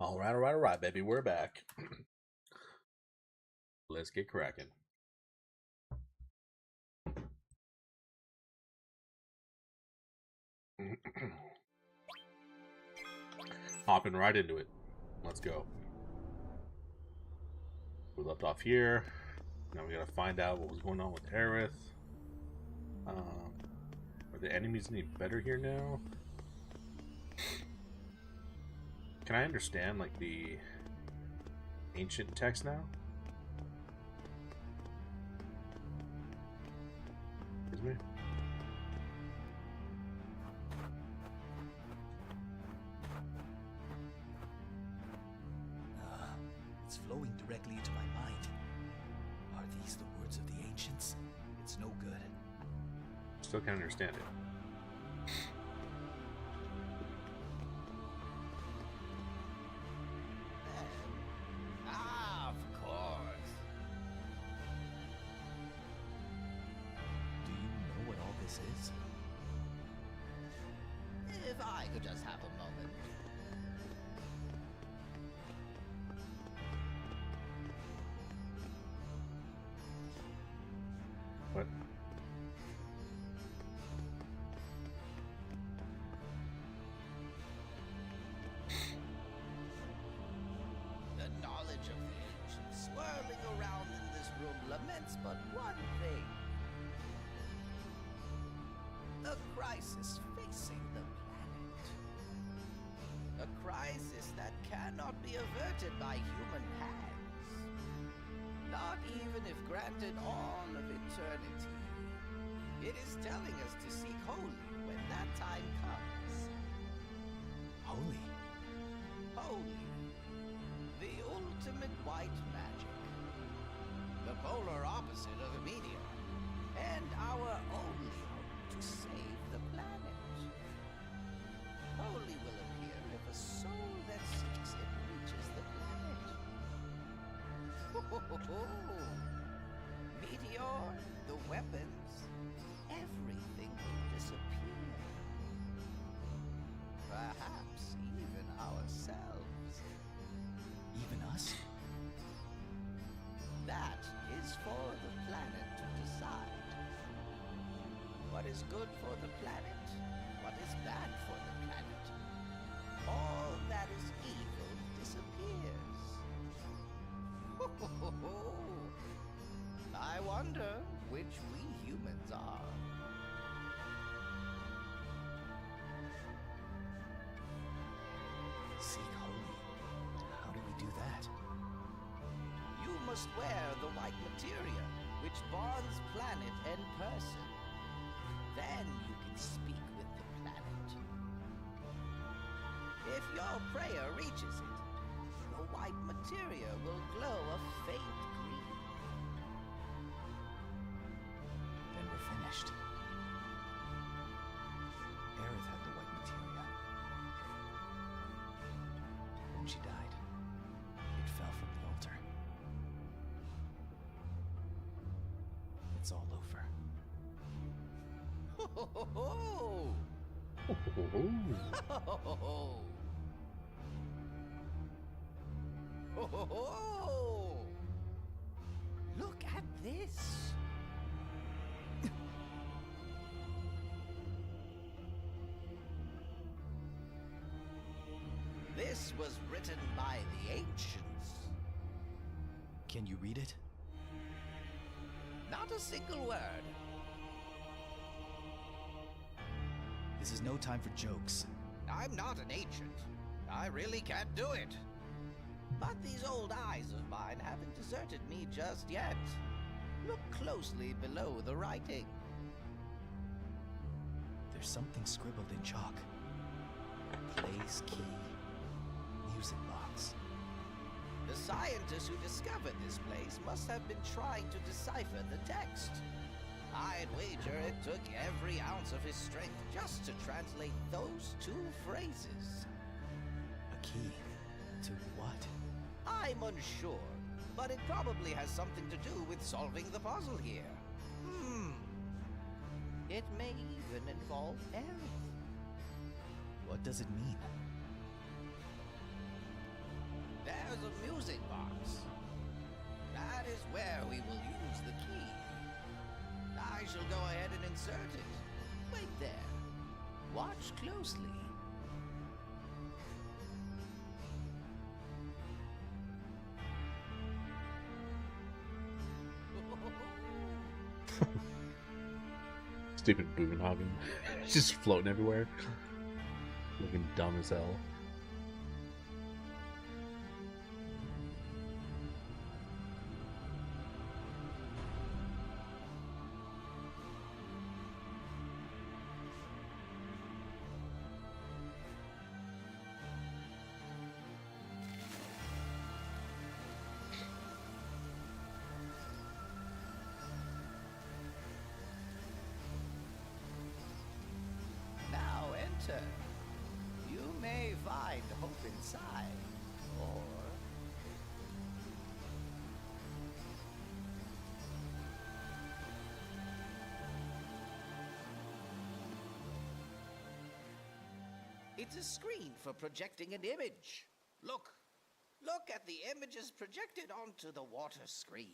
All right, baby. We're back. Let's get cracking. Hopping right into it. Let's go. We left off here. Now we gotta find out what was going on with Aerith. Are the enemies any better here now? Can I understand, like, the ancient text now? Excuse me? It's flowing directly into my mind. Are these the words of the ancients? It's no good. Still can't understand it. Of course. Do you know what all this is? If I could just have a moment. What? The knowledge of the ancients swirling around in this room laments but one thing. A crisis facing the planet. A crisis that cannot be averted by human hands. Not even if granted all of eternity. It is telling us to seek holy when that time comes. Holy. Holy. The ultimate white magic. The polar opposite of a meteor. And our only hope to save the planet. Holy will appear if a soul that seeks it reaches the planet. Meteor, the weapons, everything will disappear. Perhaps even ourselves. Even us? That is for the planet to decide. What is good for the planet? What is bad for the planet? All that is evil disappears. I wonder which we humans are. Seek holy. How do we do that? You must wear the white materia, which bonds planet and person. Then you can speak with the planet. If your prayer reaches it, the white materia will glow a faint green. Then we're finished. Aerith had the white materia. When she died, it fell from the altar. It's all over. Ho ho ho! Ho, ho, ho, ho. Ho ho ho ho! Ho ho ho! Look at this! This was written by the ancients. Can you read it? Not a single word. This is no time for jokes. I'm not an ancient. I really can't do it. But these old eyes of mine haven't deserted me just yet. Look closely below the writing. There's something scribbled in chalk. Place key. Music box. The scientists who discovered this place must have been trying to decipher the text. I'd wager it took every ounce of his strength just to translate those two phrases. A key. To what? I'm unsure, but it probably has something to do with solving the puzzle here. It may even involve Aerith. What does it mean? a music box. That is where we will use the key. I shall go ahead and insert it. Wait there. Watch closely. Stupid Bugenhagen. Just floating everywhere. Looking dumb as hell. Now enter. You may find hope inside, or... It's a screen for projecting an image. Look. Look at the images projected onto the water screen.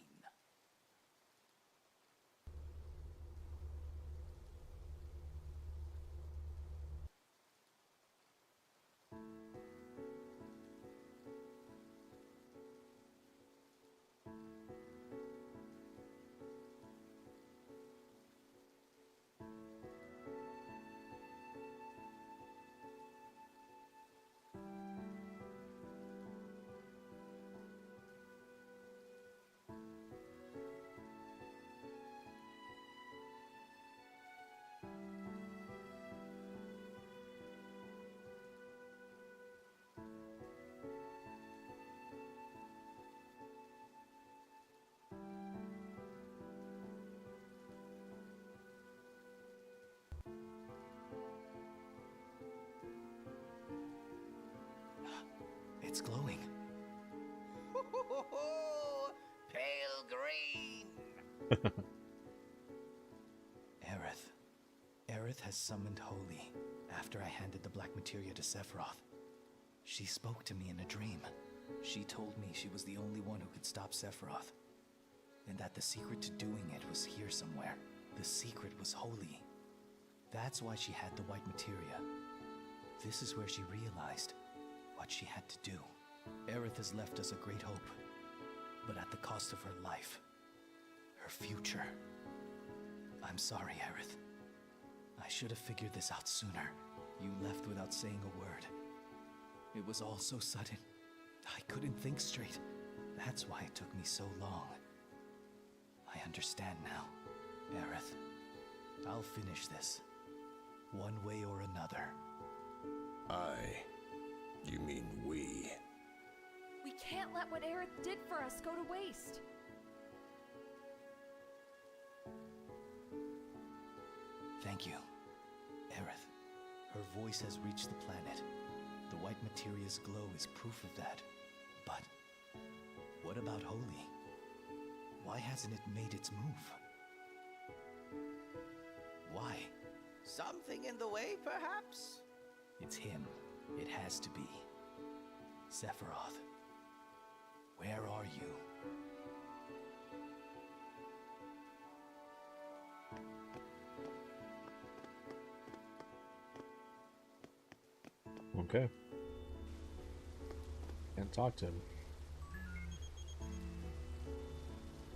It's glowing. Pale green. Aerith. Aerith has summoned Holy after I handed the black materia to Sephiroth. She spoke to me in a dream. She told me she was the only one who could stop Sephiroth, and that the secret to doing it was here somewhere. The secret was Holy. That's why she had the white materia. This is where she realized what she had to do. Aerith has left us a great hope, but at the cost of her life, her future. I'm sorry, Aerith. I should have figured this out sooner. You left without saying a word. It was all so sudden. I couldn't think straight. That's why it took me so long. I understand now, Aerith. I'll finish this, one way or another. You mean we? We can't let what Aerith did for us go to waste. Thank you, Aerith. Her voice has reached the planet. The white materia's glow is proof of that. But what about Holy? Why hasn't it made its move? Why? Something in the way, perhaps? It's him. It has to be. Sephiroth. Where are you? Okay. Can't talk to him.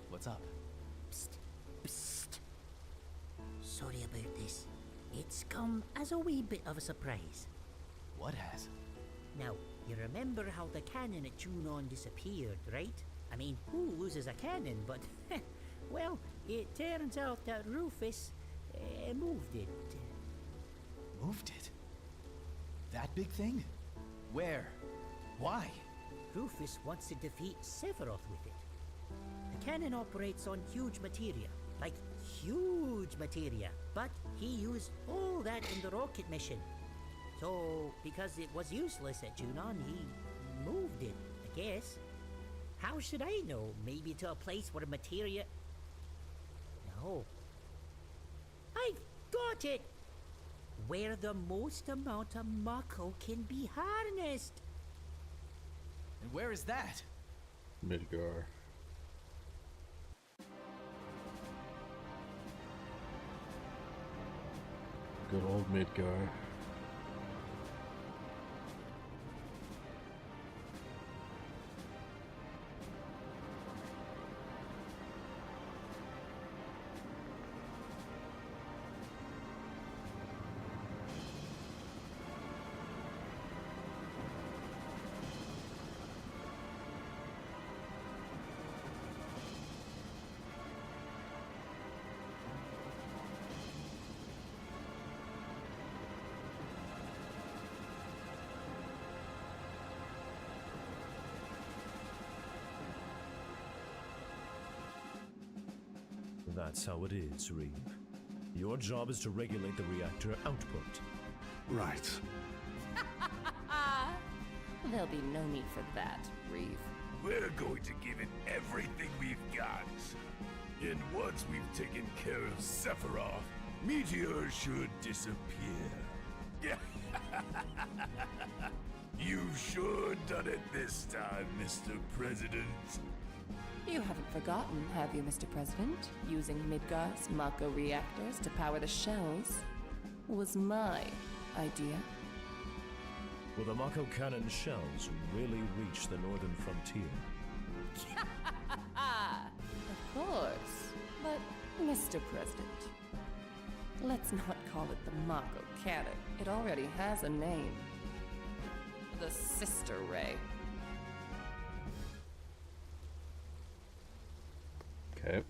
What's up? Psst, psst. Sorry about this. It's come as a wee bit of a surprise. What has? Now, you remember how the cannon at Junon disappeared, right? I mean, who loses a cannon? But, well, it turns out that Rufus moved it. Moved it? That big thing? Where? Why? Rufus wants to defeat Sephiroth with it. The cannon operates on huge materia, like huge materia, but he used all that in the rocket mission. So, because it was useless at Junon, he moved it, I guess. How should I know? Maybe to a place where materia... No. I've got it! Where the most amount of Mako can be harnessed. And where is that? Midgar. Good old Midgar. That's how it is, Reeve. Your job is to regulate the reactor output. Right. There'll be no need for that, Reeve. We're going to give it everything we've got. And once we've taken care of Sephiroth, Meteor should disappear. You've sure done it this time, Mr. President. You haven't forgotten, have you, Mr. President? Using Midgar's Mako reactors to power the shells was my idea. Will the Mako cannon shells really reach the northern frontier? Of course. But, Mr. President, let's not call it the Mako cannon. It already has a name. The Sister Ray. Okay.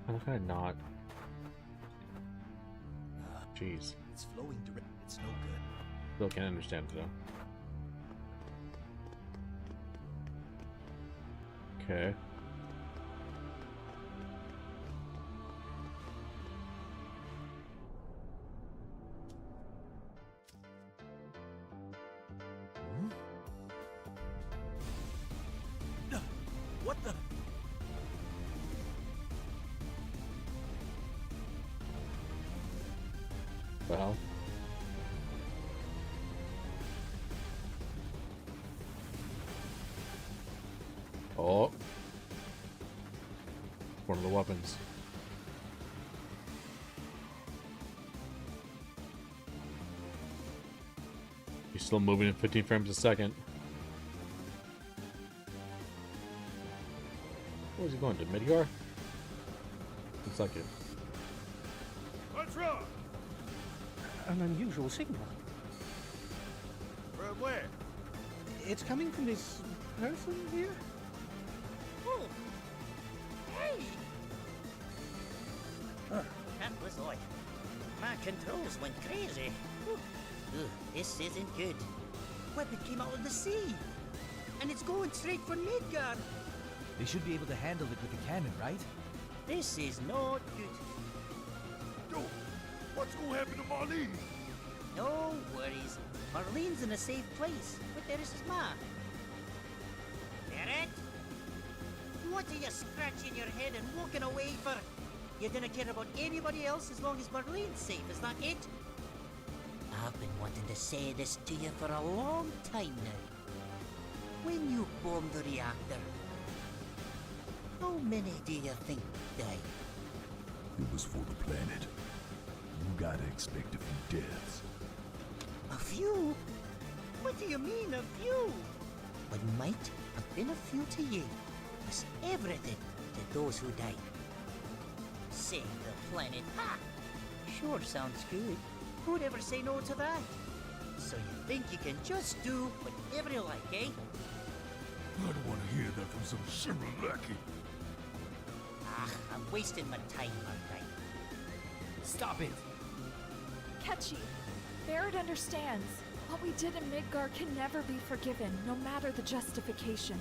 How can I not? Jeez. It's flowing direct. It's no good. Still can't understand it though. Okay. What the? Well. Oh. One of the weapons. He's still moving at 15 frames a second. Where's he going? To Midgar? Looks like it. What's wrong? An unusual signal. From where? It's coming from this person here? Oh! Hey! That was odd. My controls went crazy. Ugh, this isn't good. Weapon came out of the sea. And it's going straight for Midgar. They should be able to handle it with the cannon, right? This is not good. Yo, what's gonna happen to Marlene? No worries. Marlene's in a safe place. But there is his ma. Barrett? What are you scratching your head and walking away for? You don't care about anybody else as long as Marlene's safe, is that it? I've been wanting to say this to you for a long time now. When you bombed the reactor, how many do you think died? It was for the planet. You gotta expect a few deaths. A few? What do you mean, a few? What might have been a few to you was everything to those who died. Save the planet. Ha! Sure sounds good. Who'd ever say no to that? So you think you can just do whatever you like, eh? I don't want to hear that from some Shimaraki. Ah, I'm wasting my time, aren't I? Stop it! Ketchy, Barrett understands. What we did in Midgar can never be forgiven, no matter the justification.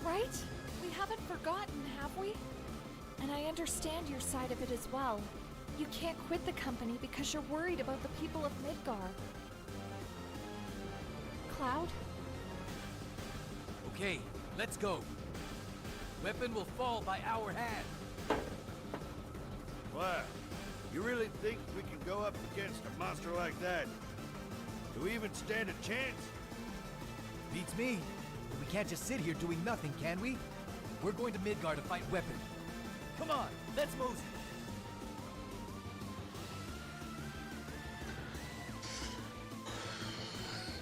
Right? We haven't forgotten, have we? And I understand your side of it as well. You can't quit the company because you're worried about the people of Midgar. Cloud? Okay, let's go. Weapon will fall by our hand. Wow. You really think we can go up against a monster like that? Do we even stand a chance? Beats me. We can't just sit here doing nothing, can we? We're going to Midgar to fight Weapon. Come on, let's mosey.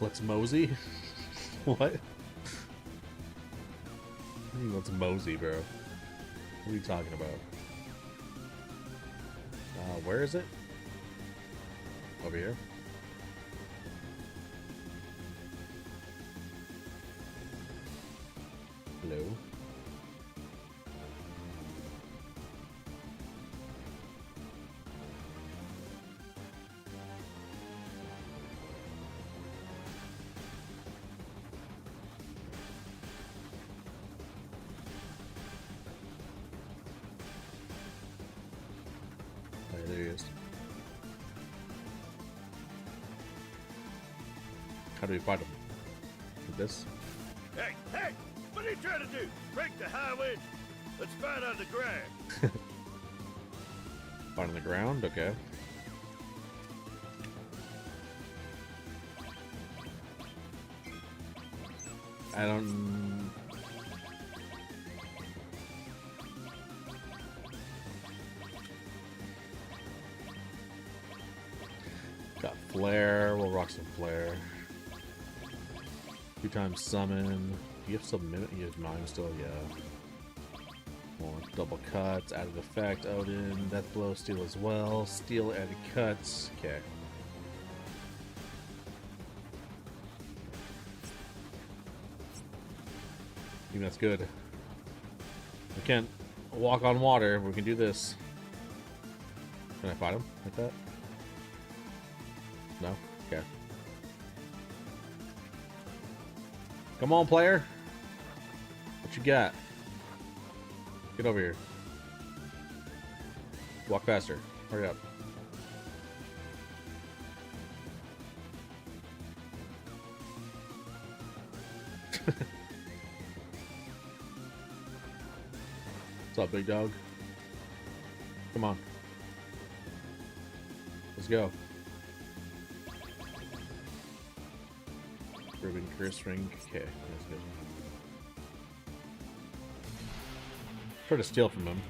Let's mosey? What? Let's mosey, bro. What are you talking about? Where is it? Over here. Hello. There he is. How do we fight him? With this? Hey, hey! What are you trying to do? Break the highway? Let's fight on the ground. Fight on the ground? Okay. I don't... Got flare. We'll rock some flare. 2 times summon. You have some minute. You have mine still. Yeah. More double cuts. Added effect. Odin. Death blow. Steal as well. Steal added cuts. Okay. I think that's good. We can't walk on water. We can do this. Can I fight him like that? No? Okay. Come on, player. What you got? Get over here. Walk faster. Hurry up. What's up, big dog? Come on. Let's go. Ribbon curse ring. Okay, that's good. Try to steal from him.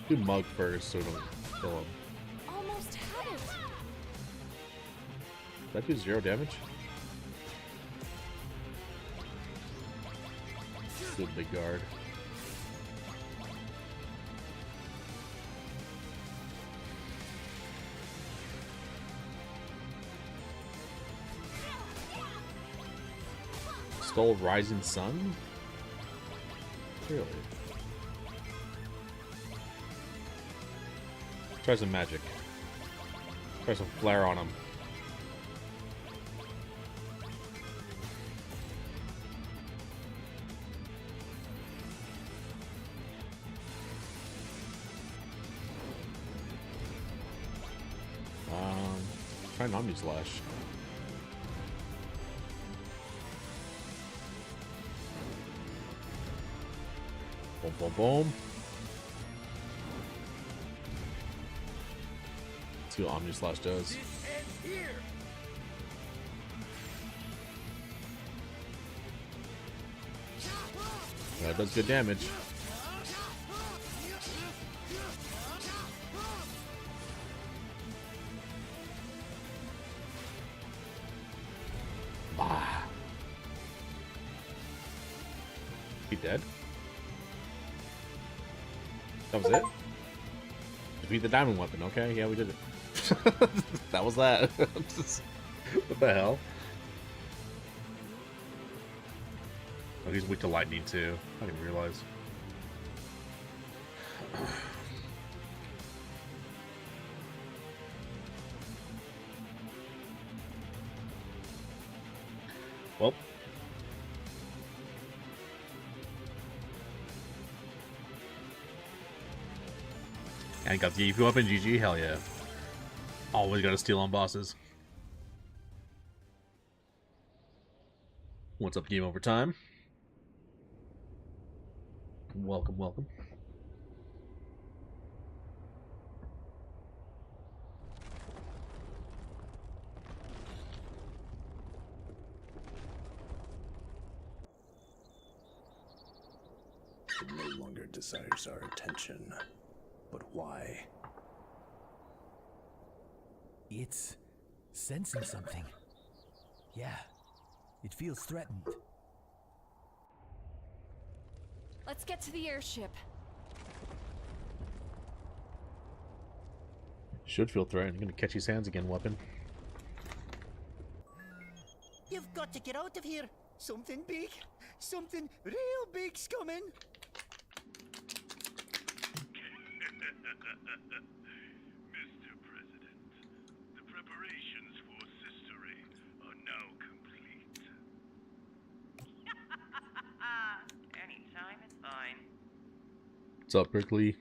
Do Mug first so we don't kill him. Almost had it. That do 0 damage? Good big guard. Stole Rising Sun? Really? Try some magic. Try some flare on him. Try an Omni Slash. Boom, boom, boom. Let's see what Omni Slash does. That does good damage. He dead? That was it? Defeat the diamond weapon, okay? Yeah, we did it. That was that. What the hell? Oh, he's weak to lightning too. I didn't realize. Well. And got the EP weapon, GG, hell yeah. Always gotta steal on bosses. What's up, Game Over Time? Welcome, welcome. It no longer desires our attention. But why? It's sensing something. Yeah, it feels threatened. Let's get to the airship. Should feel threatened. You're gonna catch his hands again, weapon. You've got to get out of here. Something big. Something real big's coming. Mr. President, the preparations for Sistery are now complete. Anytime is fine. What's up, Berkeley?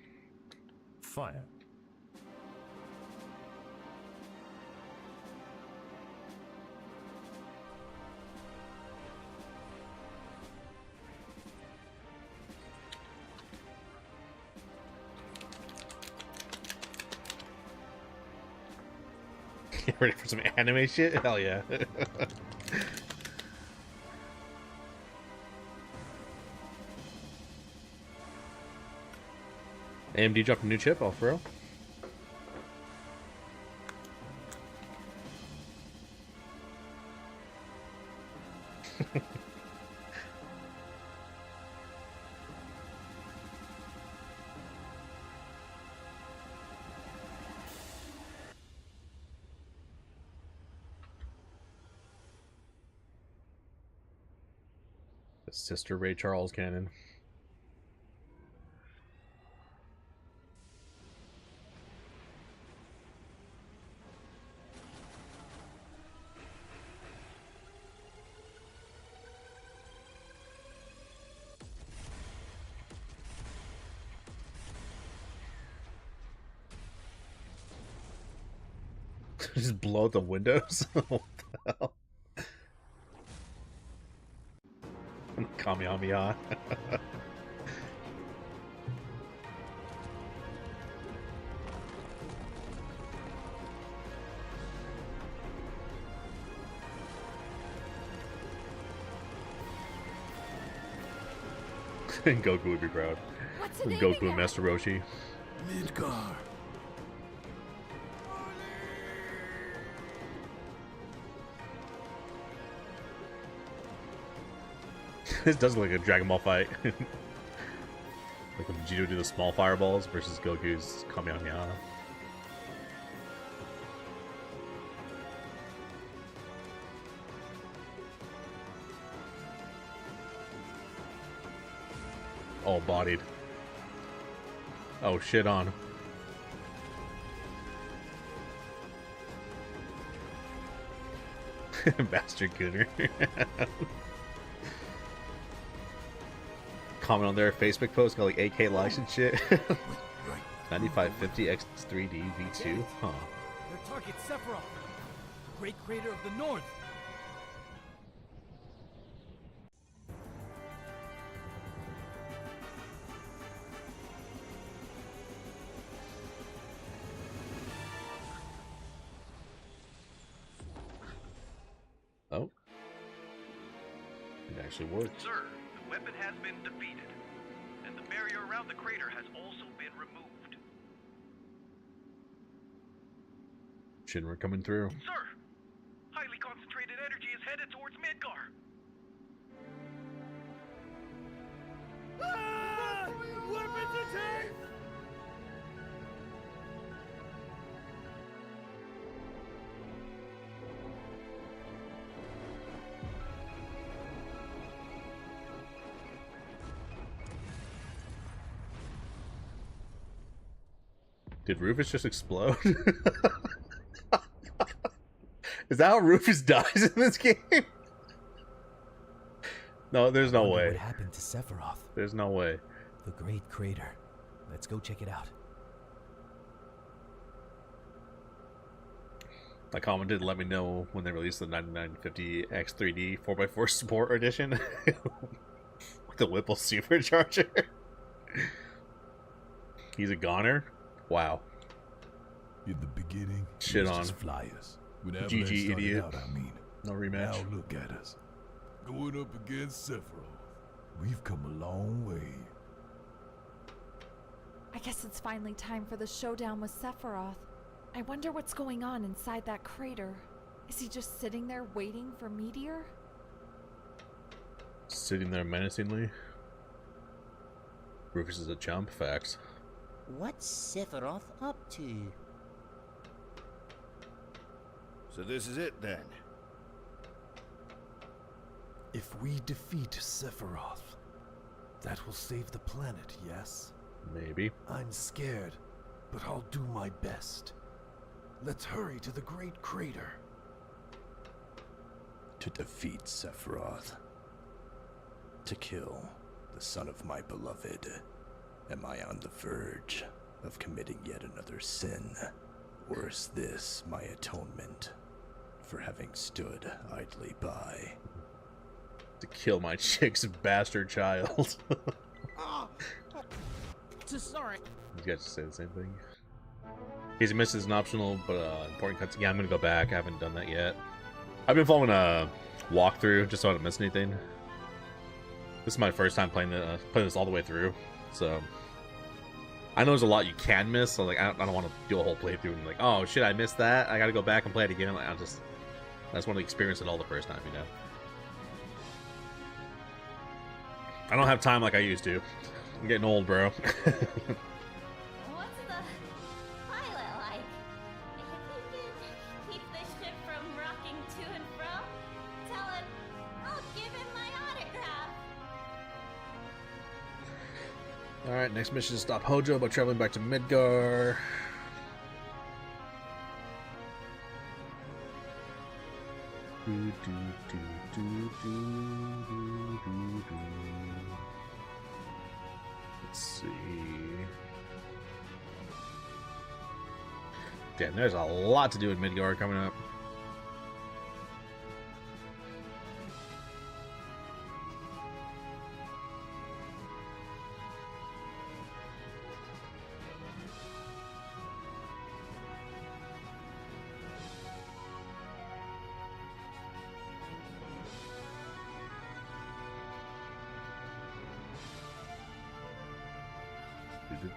Fire. Get ready for some anime shit? Hell yeah. AMD dropped a new chip, oh for real? Sister Ray Charles cannon. Just blow out the windows? What the hell? Kamehameha. Goku would be proud. Goku and Master Roshi. Midgar. This does look like a Dragon Ball fight. Like when Vegeta do the small fireballs versus Goku's Kamehameha. All bodied. Oh, shit on. Bastard Gooner. Comment on their Facebook post, got like 8K likes and shit. 9550 X3D V2? Huh. Their target's Sephiroth, the great crater of the north. Oh. It actually worked. Sir, the weapon has been defeated, and the barrier around the crater has also been removed. Shinra coming through. Sir, highly concentrated energy is headed towards Midgar. Ah! Weapons attack! Did Rufus just explode? Is that how Rufus dies in this game? No, there's no Wonder way. What happened to Sephiroth? There's no way. The Great Crater. Let's go check it out. I commented, let me know when they release the 9950 X3D 4x4 Sport Edition with the Whipple Supercharger. He's a goner? Wow. In the beginning, Shit it was on. just flyers. When GG, Avalanche started idiot. out, I mean. No rematch. Now look at us. Going up against Sephiroth. We've come a long way. I guess it's finally time for the showdown with Sephiroth. I wonder what's going on inside that crater. Is he just sitting there waiting for Meteor? Sitting there menacingly. Rufus is a chump, facts. What's Sephiroth up to? So this is it then? If we defeat Sephiroth, that will save the planet, yes? Maybe. I'm scared, but I'll do my best. Let's hurry to the Great Crater. To defeat Sephiroth. To kill the son of my beloved. Am I on the verge of committing yet another sin? Or is this my atonement for having stood idly by? To kill my chick's bastard child. Sorry. You guys just say the same thing. Easy Miss is an optional but important cuts. Yeah, I'm gonna go back. I haven't done that yet. I've been following a walkthrough just so I don't miss anything. This is my first time playing this all the way through, so I know there's a lot you can miss. So like I don't want to do a whole playthrough and like, oh shit, I missed that. I gotta go back and play it again. Like, I just want to experience it all the first time, you know. I don't have time like I used to. I'm getting old, bro. What's the pilot like? If you can keep this ship from rocking to and fro, tell him I'll give him my autograph. Alright, next mission is stop Hojo by traveling back to Midgar. Let's see. Damn, there's a lot to do in Midgar coming up.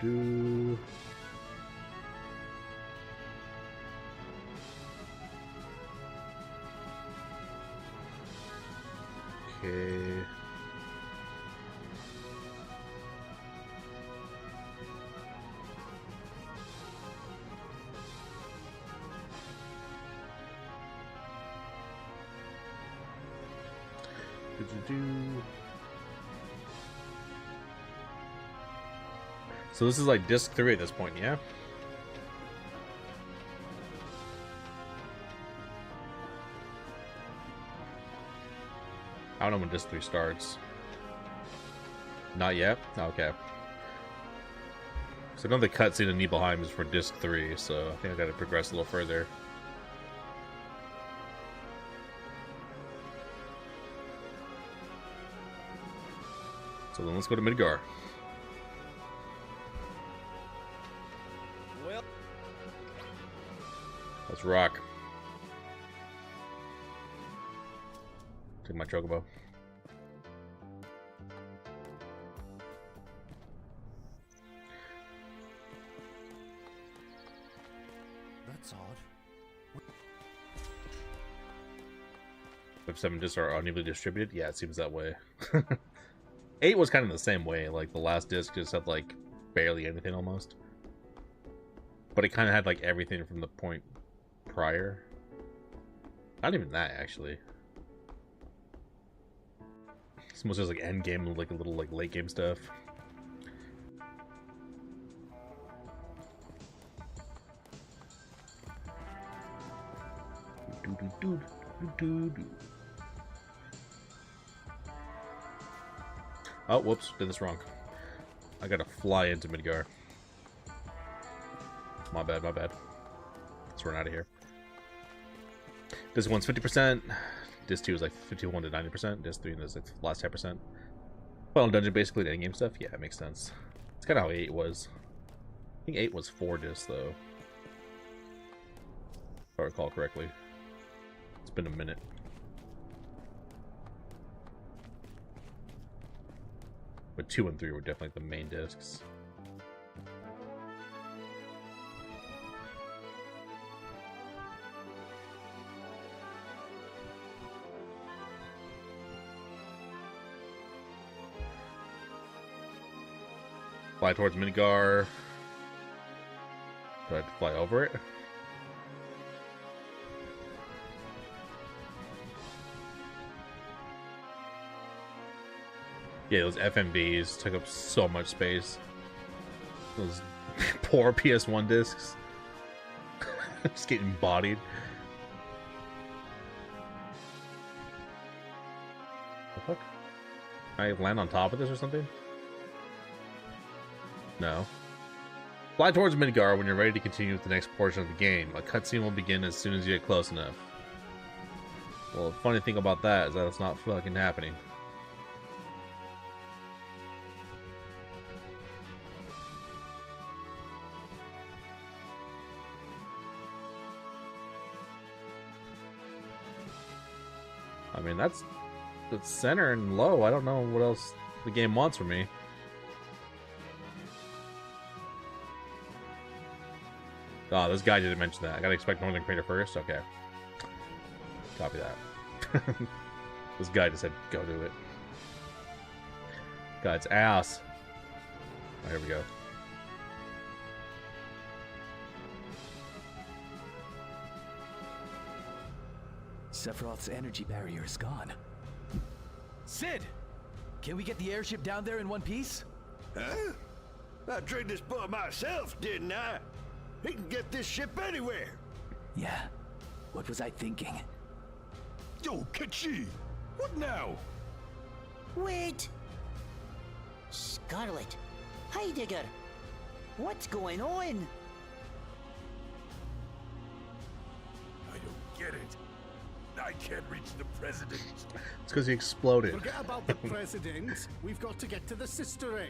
Do. Okay. Do. So this is like disc 3 at this point, yeah? I don't know when disc 3 starts. Not yet? Okay. So another cutscene in Nibelheim is for disc 3, so I think I gotta progress a little further. So then let's go to Midgar. Well, Let's rock. Take my chocobo. That's odd. If 7 discs are unevenly distributed, yeah, it seems that way. 8 was kind of the same way. Like the last disc just had like barely anything almost, but it kind of had like everything from the point prior. Not even that actually. It's mostly just like end game and like a little like late game stuff. Oh, whoops, did this wrong. I gotta fly into Midgar. My bad, my bad. Let's run out of here. This one's 50%. This 2 is like 51 to 90%. This 3 is like the last 10%. Final dungeon, basically the endgame stuff. Yeah, it makes sense. It's kind of how 8 was. I think 8 was 4 discs, though. If I recall correctly. It's been a minute. But 2 and 3 were definitely the main discs. Fly towards Midgar. Do I have to fly over it? Yeah, those FMVs took up so much space. Those poor PS1 discs. Just getting bodied. The fuck? Can I land on top of this or something? No. Fly towards Midgar when you're ready to continue with the next portion of the game. A cutscene will begin as soon as you get close enough. Well, the funny thing about that is that it's not fucking happening. I mean, that's center and low. I don't know what else the game wants from me. Oh, this guy didn't mention that. I gotta expect Northern Crater first? Okay. Copy that. This guy just said, go do it. God's ass. Right, here we go. Sephiroth's energy barrier is gone. Sid! Can we get the airship down there in one piece? Huh? I trained this boy myself, didn't I? He can get this ship anywhere. Yeah. What was I thinking? Yo, Kachi! What now? Wait! Scarlet, Heidegger, what's going on? I don't get it. I can't reach the president. It's because he exploded. Forget about the president. We've got to get to the Sister A.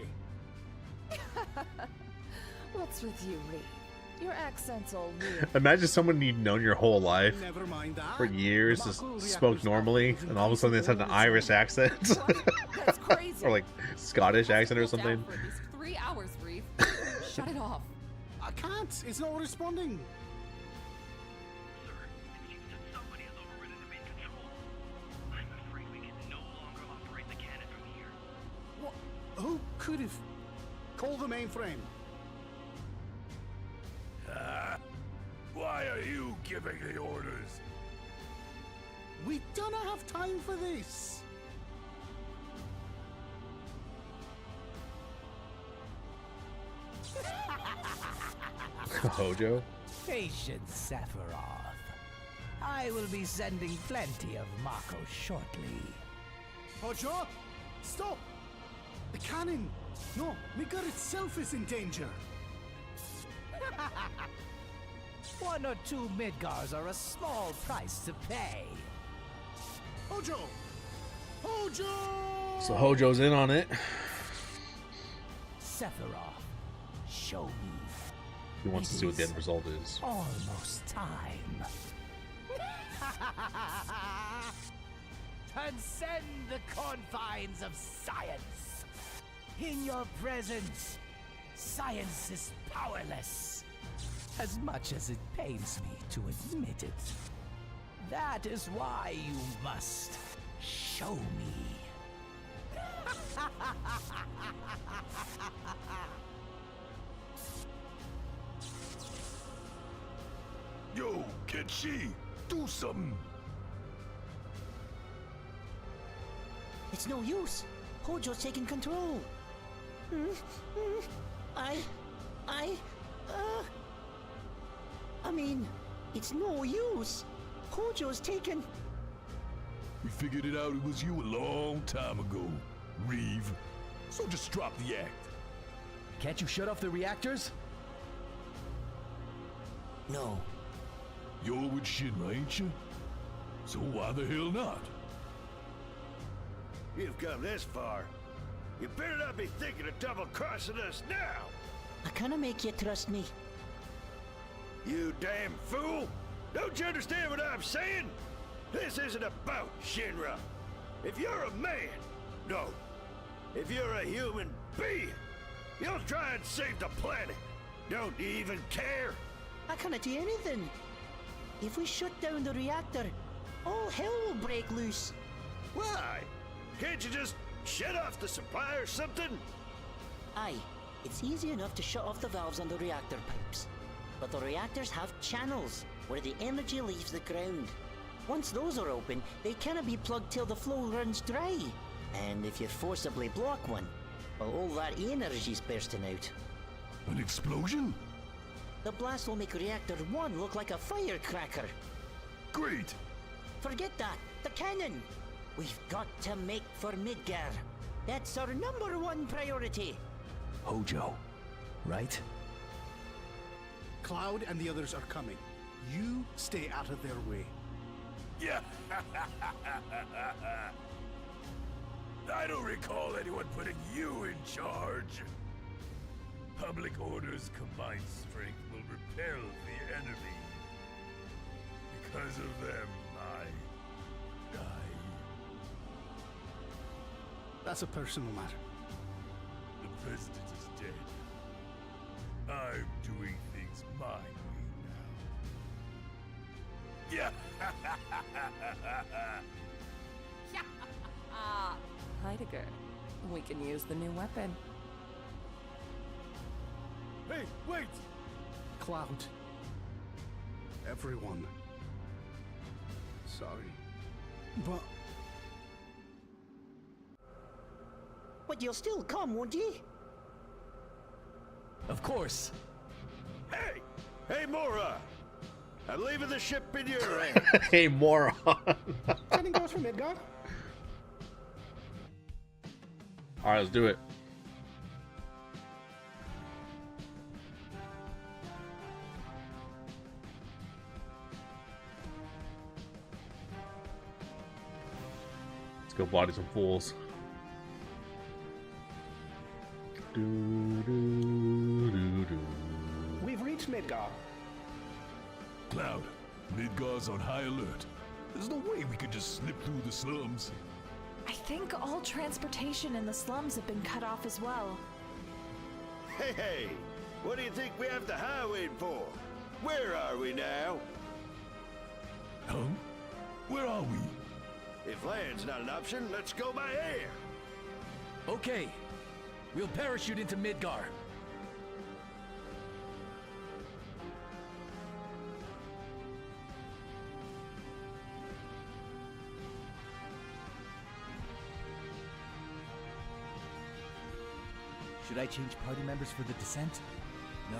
What's with you, Reed? Your accent's all weird. Imagine someone you've known your whole life Never mind that. for years, just spoke normally, and all of a sudden they had an Irish accent. That's crazy. Or like Scottish accent or something. For at least 3 hours, Reeve. Shut it off. I can't. It's not responding. Sir, it seems that somebody has overridden the main control. I'm afraid we can no longer operate the cannon from here. What? Who could have called the mainframe? Why are you giving the orders? We don't have time for this. Hojo? Patience, Sephiroth. I will be sending plenty of Mako shortly. Hojo, stop! The cannon! No, Midgar itself is in danger. One or two Midgars are a small price to pay. Hojo! Hojo! So Hojo's in on it. Sephiroth, show me. He wants to see what the end result is. Almost time. Transcend the confines of science. In your presence, science is powerless. As much as it pains me to admit it. That is why you must show me. Yo, Kachi! Do something! It's no use. Hojo's taking control. I mean, it's no use. Hojo's taken. We figured it out. It was you a long time ago, Reeve. So just drop the act. Can't you shut off the reactors? No. You're with Shinra, ain't you? So why the hell not? You've come this far. You better not be thinking of double-crossing us now! I canna make you trust me. You damn fool! Don't you understand what I'm saying? This isn't about Shinra. If you're a man, no. If you're a human being, you'll try and save the planet. Don't you even care? I can't do anything. If we shut down the reactor, all hell will break loose. Why? Can't you just shut off the supply or something? Aye, it's easy enough to shut off the valves on the reactor pipes. But the reactors have channels where the energy leaves the ground. Once those are open, they cannot be plugged till the flow runs dry. And if you forcibly block one, well, all that energy's bursting out. An explosion? The blast will make Reactor 1 look like a firecracker. Great! Forget that! The cannon! We've got to make for Midgar. That's our #1 priority. Hojo, right? Cloud and the others are coming. You stay out of their way. Yeah. I don't recall anyone putting you in charge. Public order's combined strength will repel the enemy. Because of them, I die. That's a personal matter. The president is dead. I'm doing things my way now. Yeah. Heidegger, we can use the new weapon. Hey, wait! Cloud. Everyone. Sorry. But... But you'll still come, won't you? Of course. Hey! Hey, Mora! I'm leaving the ship in your hands. Hey, moron. Sending goes from Midgar. Alright, let's do it. Let's go body some fools. We've reached Midgar. Cloud, Midgar's on high alert. There's no way we could just slip through the slums. I think all transportation in the slums have been cut off as well. Hey, hey! What do you think we have the highway for? Where are we now? Huh? Where are we? If land's not an option, let's go by air. Okay. We'll parachute into Midgar. Should I change party members for the descent? No.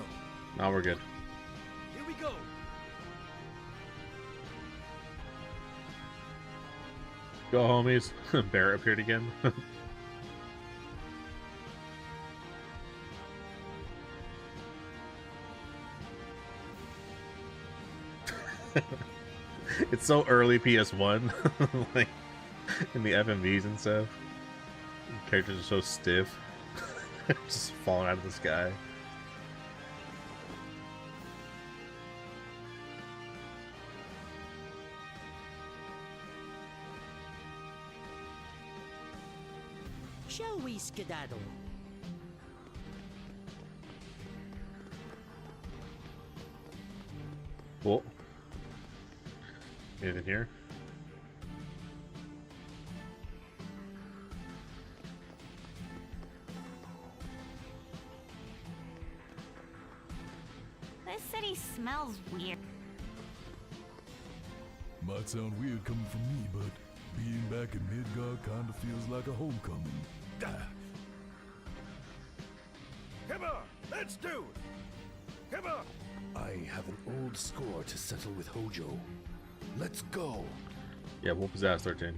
Now we're good. Here we go! Go, homies. Barrett appeared again. It's so early PS1, like in the FMVs and stuff. The characters are so stiff, just falling out of the sky. Shall we skedaddle? Cool. Anything here? This city smells weird. Might sound weird coming from me, but being back in Midgar kinda feels like a homecoming. Come on, let's do it! Come on! I have an old score to settle with Hojo. Let's go! Yeah, whoop his ass, 13.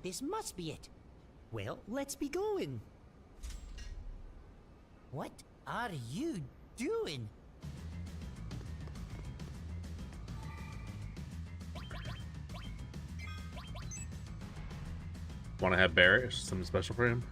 This must be it. Well, let's be going. What are you doing? Want to have Barrett? Something special for him?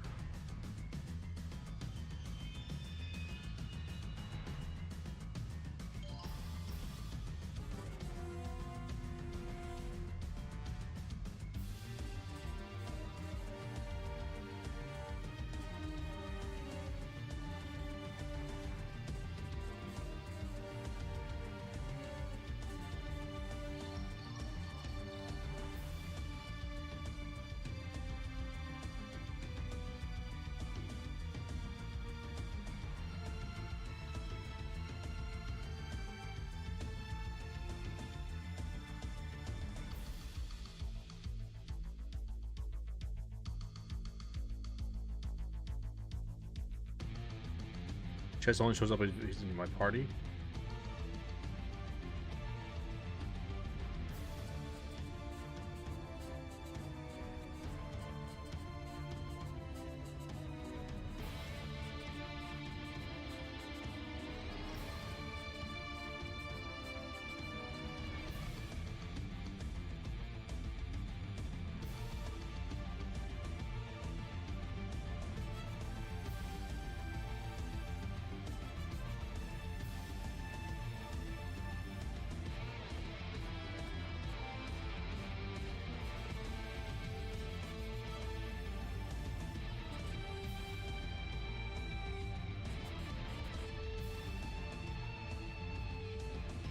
Chess only shows up if he's in my party.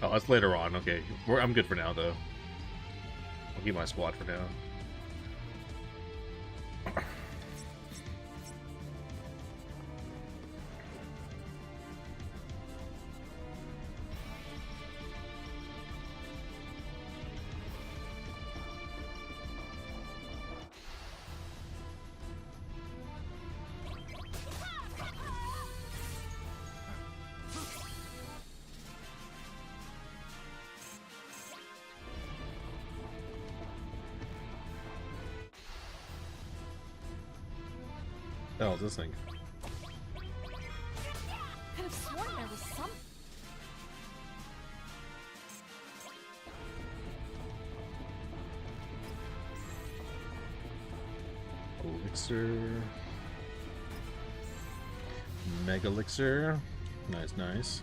Oh, that's later on. Okay, I'm good for now, though. I'll keep my squad for now. What the hell is this thing? Could have sworn there was some. Elixir. Mega Elixir. Nice, nice.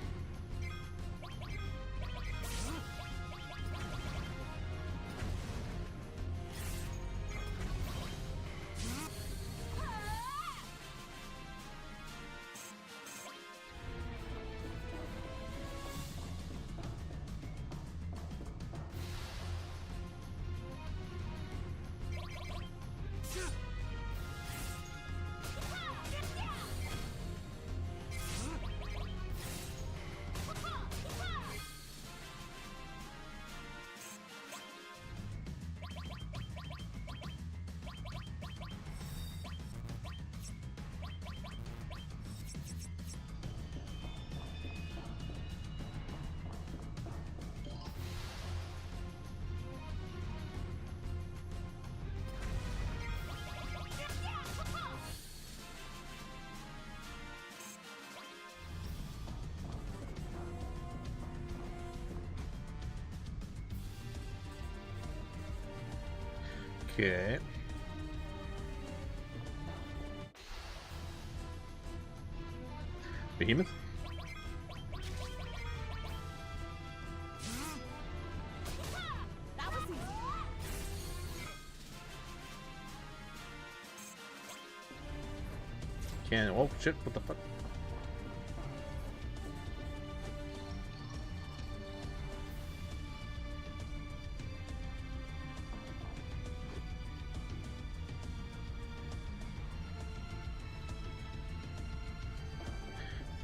Okay. Behemoth? That was easy. Can oh shit, what the fuck?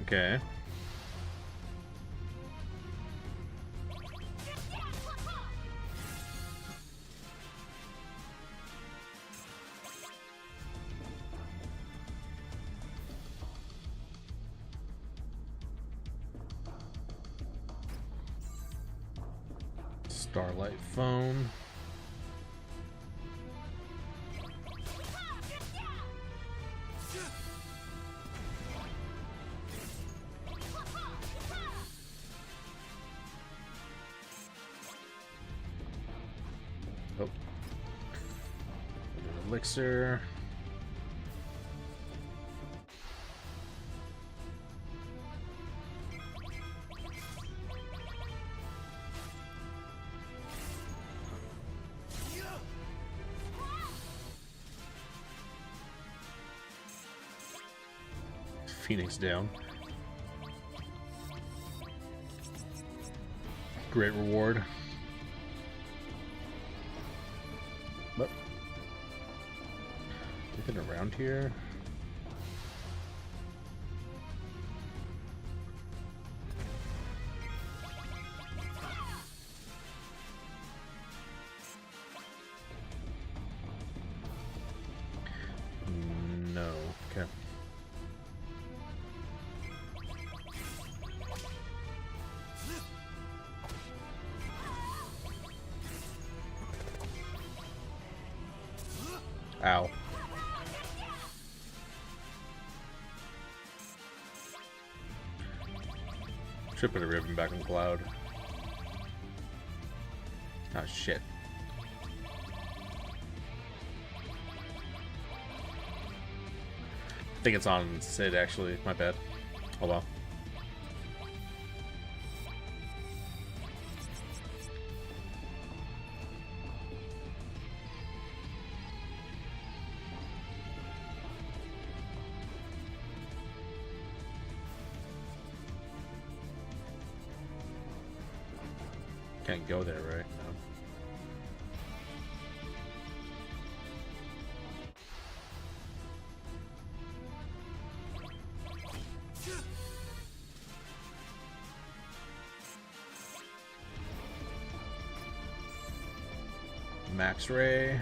Okay. Starlight phone. Oh. Elixir. Phoenix down. Great reward. But anything around here? No. Okay. Ow. Should put a ribbon back on Cloud. Oh shit. I think it's on Sid actually, my bad. Oh well. Can't go there, right? No. Max Ray.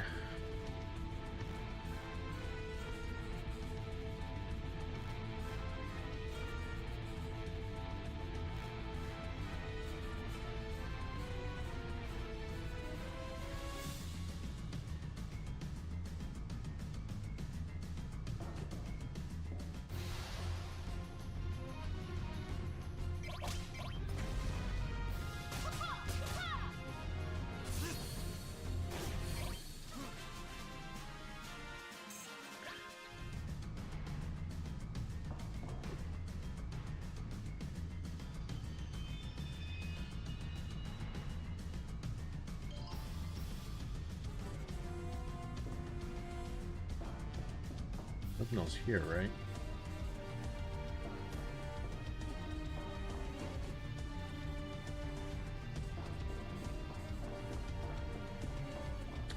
Nothing else here, right?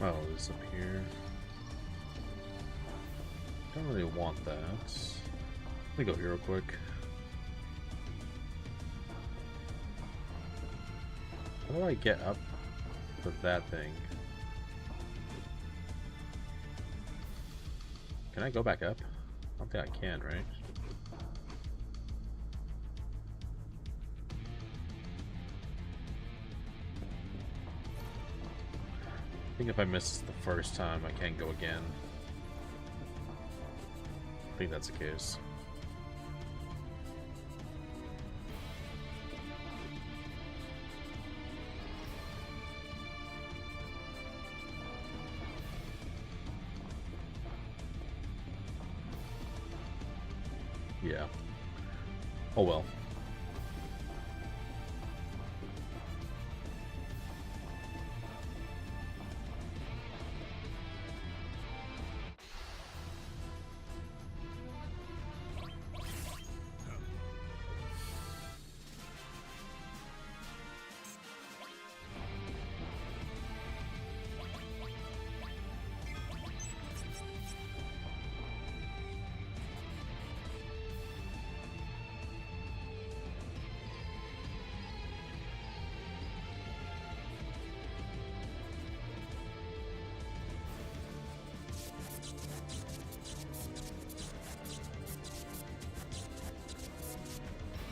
Oh, this up here. Don't really want that. Let me go here real quick. How do I get up to that thing? Can I go back up? I don't think I can, right? I think if I miss the first time, I can't go again. I think that's the case. Yeah. Oh well.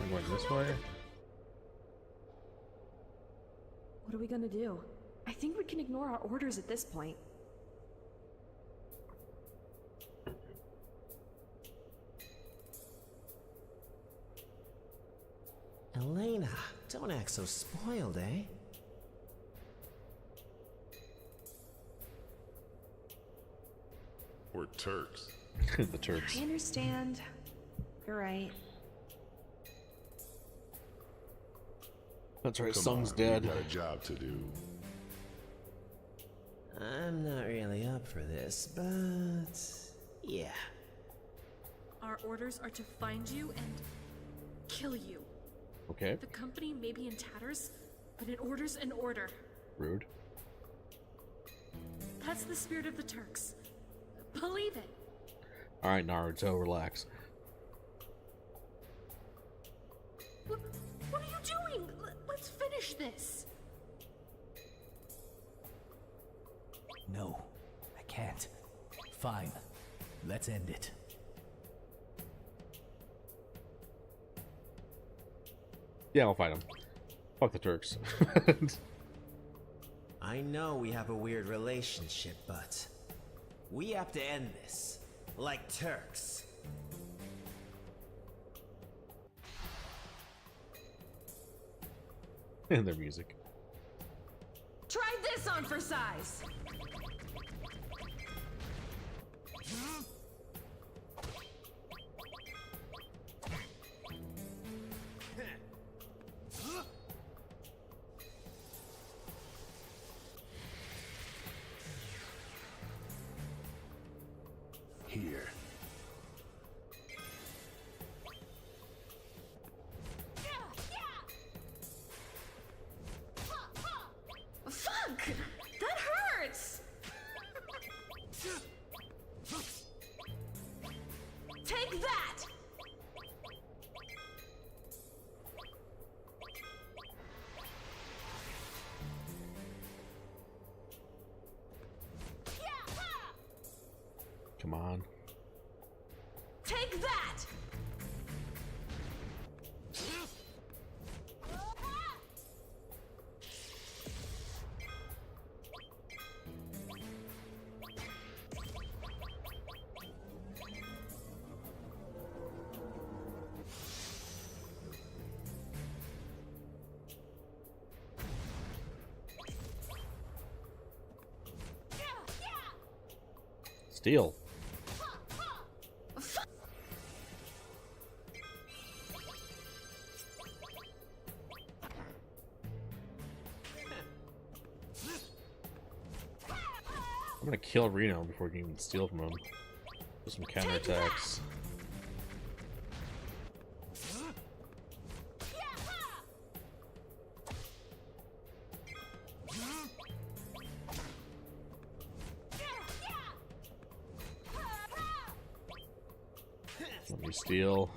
I'm going this way. What are we gonna do? I think we can ignore our orders at this point. Elena, don't act so spoiled, eh? We're Turks. The Turks. I understand. You're right. That's right, Come Sung's on, dead. We got a job to do. I'm not really up for this, but yeah. Our orders are to find you and kill you. Okay. The company may be in tatters, but it orders an order. Rude. That's the spirit of the Turks. Believe it. Alright, Naruto, relax. What are you doing? Let's finish this. No, I can't. Fine. Let's end it. Yeah, I'll fight him. Fuck the Turks. I know we have a weird relationship, but we have to end this. Like Turks. And their music. Try this on for size. Here. Fuck! That hurts! Take that! Come on. Take that! Steal. I'm gonna kill Reno before we can even steal from him. Do some counterattacks. Let me steal.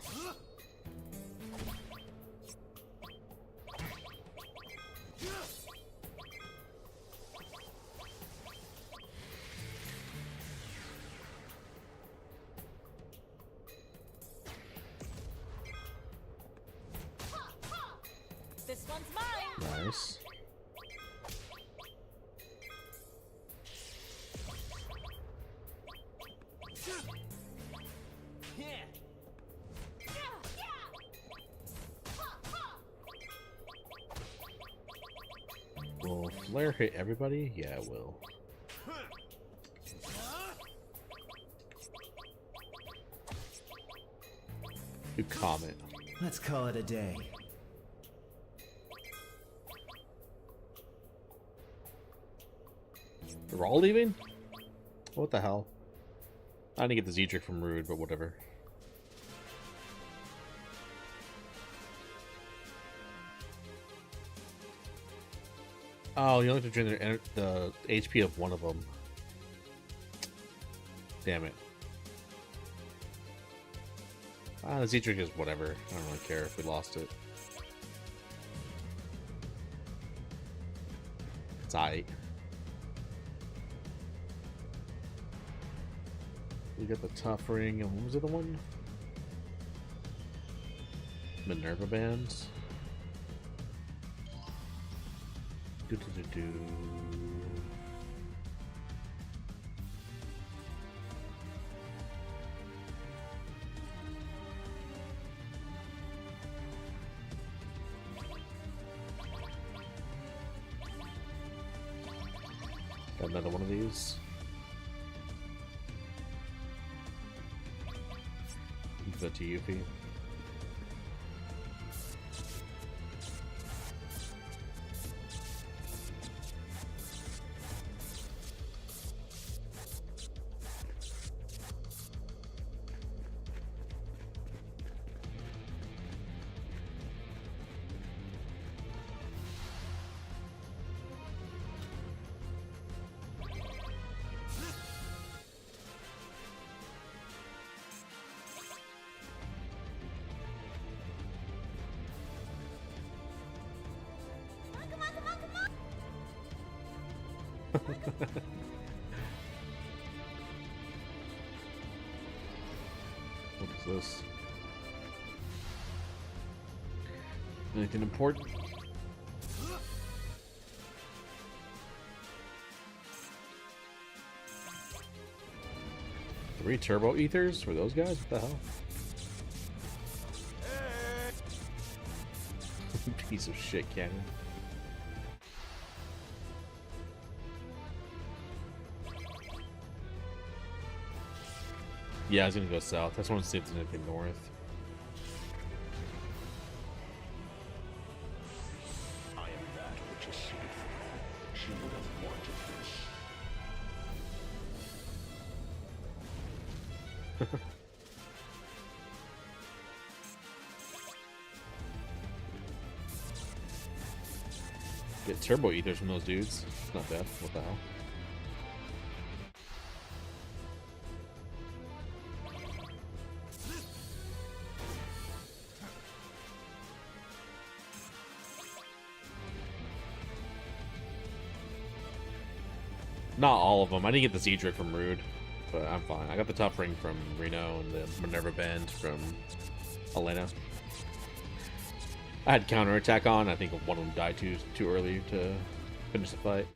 This one's mine. Nice. Will Flare hit everybody? Yeah, it will. Do Comet. Let's call it a day. They're all leaving? What the hell? I didn't get the Z-trick from Rude, but whatever. Oh, you only have to drain the HP of one of them. Damn it. The Z-trick is whatever. I don't really care if we lost it. It's aight. We got the tough ring, and what was the other one? Minerva bands. Do. Got another one of these. the TU fee. What is this? Anything important? Three turbo ethers for those guys? What the hell? Piece of shit cannon. Yeah, I was gonna go south. I just want to see if there's anything north. I am that which is suited for her. She would have wanted this. Get turbo ethers from those dudes. It's not bad. What the hell? Not all of them. I didn't get the Zedric from Rude, but I'm fine. I got the Tough Ring from Reno and the Minerva Band from Elena. I had counterattack on. I think one of them died too early to finish the fight.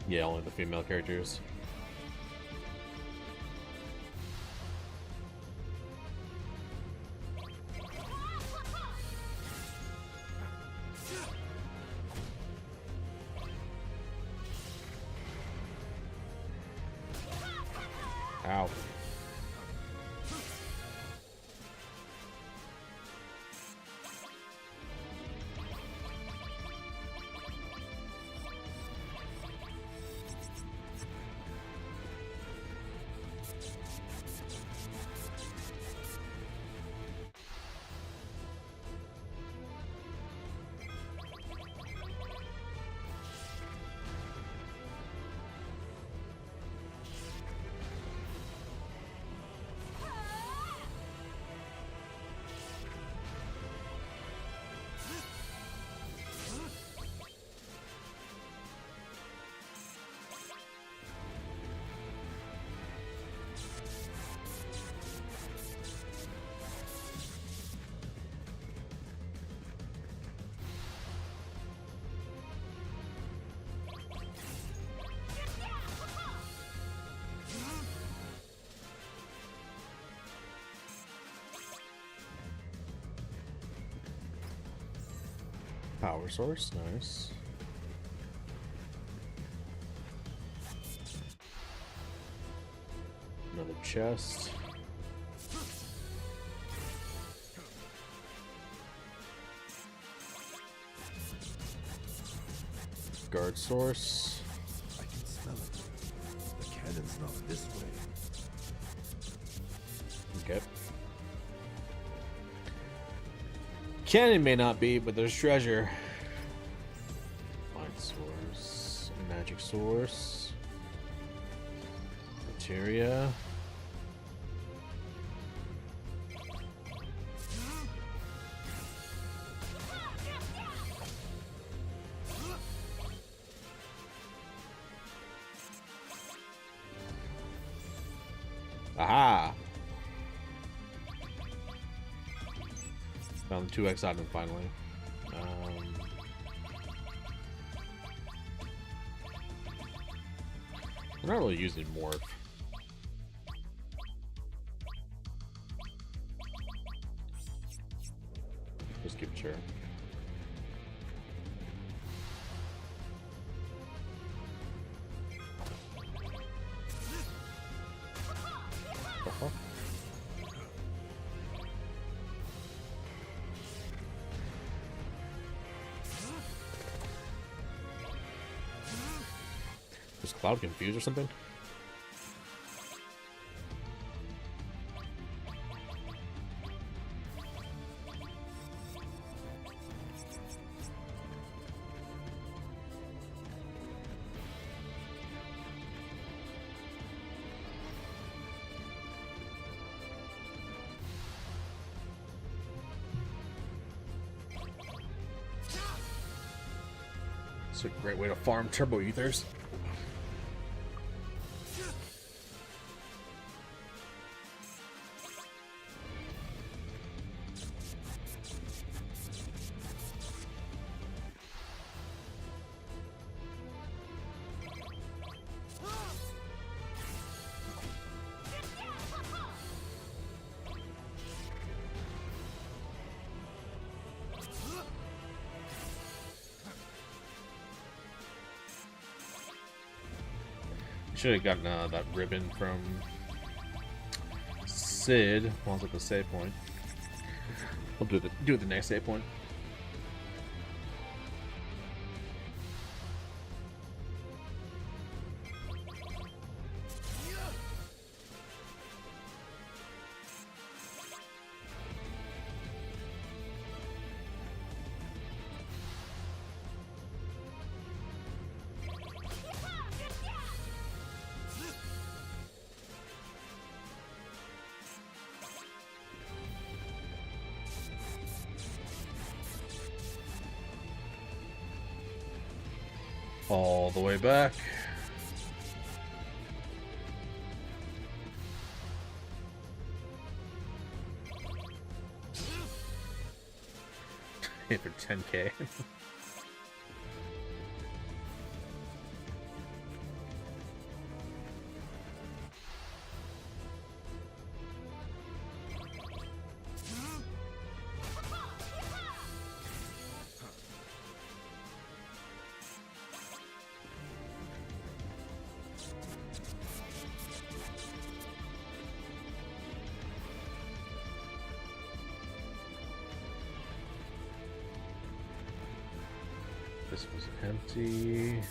Yeah, only the female characters. Ow. Power source, nice. Another chest. Guard source. I can smell it. The cannon's not this way. Okay. Cannon may not be, but there's treasure. Mind source, magic source, materia. Aha! Found the 2x item finally. We're not really using morph. Was Cloud confused or something? It's a great way to farm turbo ethers. Should have gotten that ribbon from Sid while I was at the save point. We'll do it the next save point. All the way back. Hit for 10k. This was empty.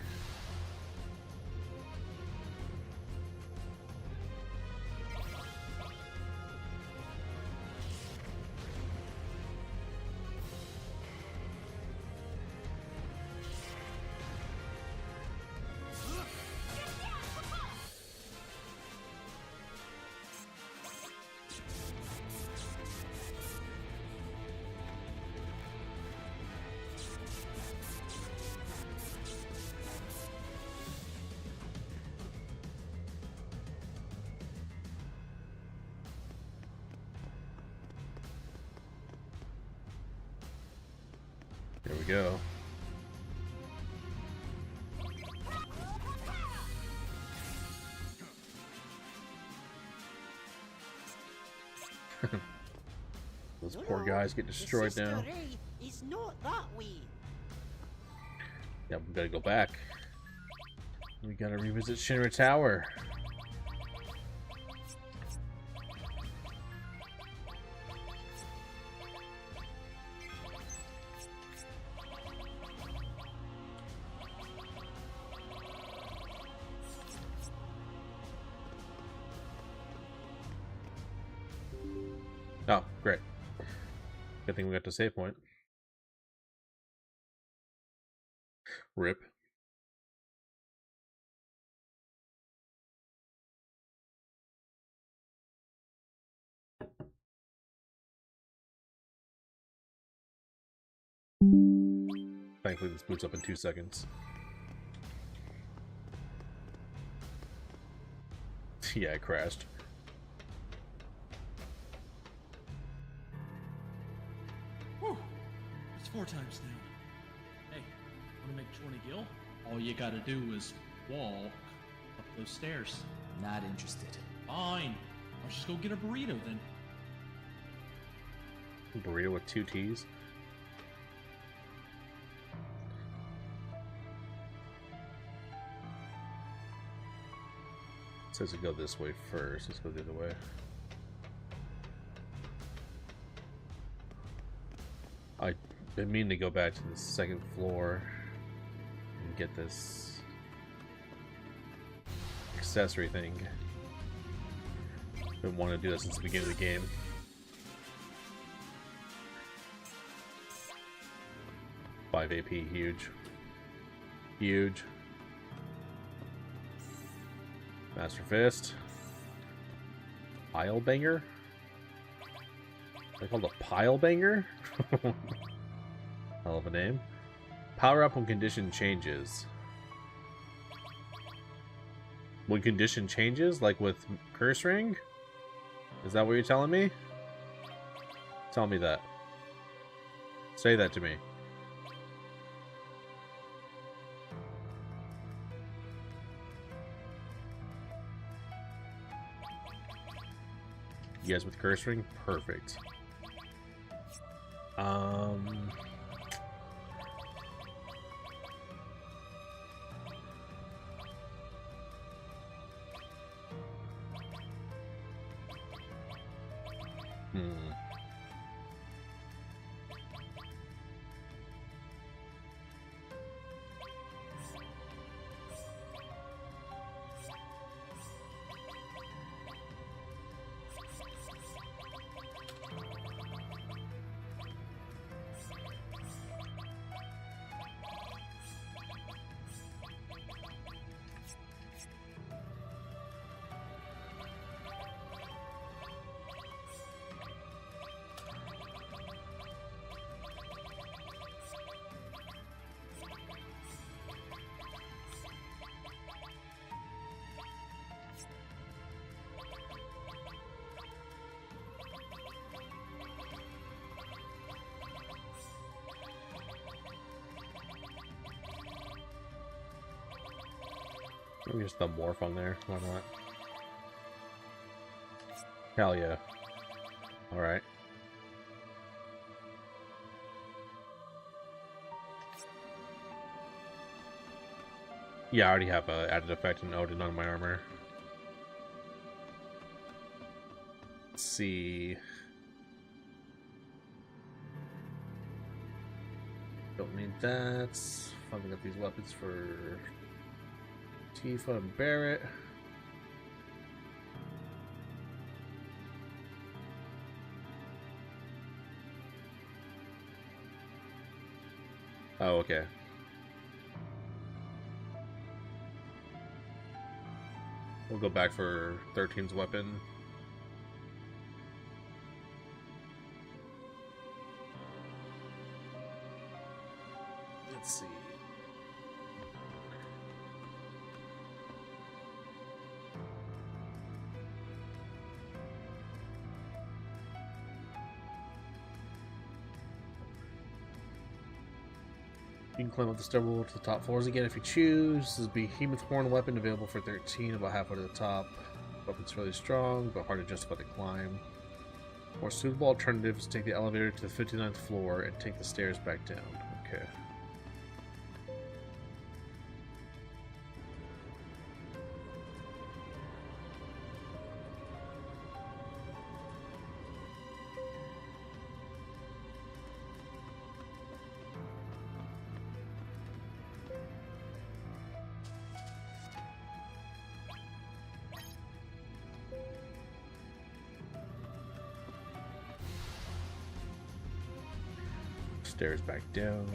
There we go. Those poor guys get destroyed now. Is not that way. Yeah, we gotta go back. We gotta revisit Shinra Tower. Oh, great. Good thing we got to save point. RIP. Thankfully this boots up in 2 seconds. Yeah, it crashed. Whew. It's 4 times now. Hey, wanna make 20 gil? All you gotta do is walk up those stairs. Not interested. Fine. Let's just go get a burrito then. Burrito with 2 T's. It says to go this way first. Let's go the other way. I've been meaning to go back to the 2nd floor and get this accessory thing. Been wanting to do that since the beginning of the game. Five AP, huge. Huge. Master Fist. Pile Banger? They called a Pile Banger? Hell of a name. Power up when condition changes. When condition changes? Like with Curse Ring? Is that what you're telling me? Tell me that. Say that to me. You guys with Curse Ring? Perfect. Maybe just the morph on there. Why not? Hell yeah. Alright. Yeah, I already have a added effect and Odin on my armor. Let's see. Don't need that. Finally got these weapons for Tifa and Barret. Oh, okay. We'll go back for 13's weapon. Let's see. You can climb up the stairwell to the top floors again if you choose. This is Behemoth Horn weapon available for 13, about halfway to the top. Weapon's really strong, but hard to justify the climb. More suitable alternative is take the elevator to the 59th floor and take the stairs back down. Okay. Stairs back down.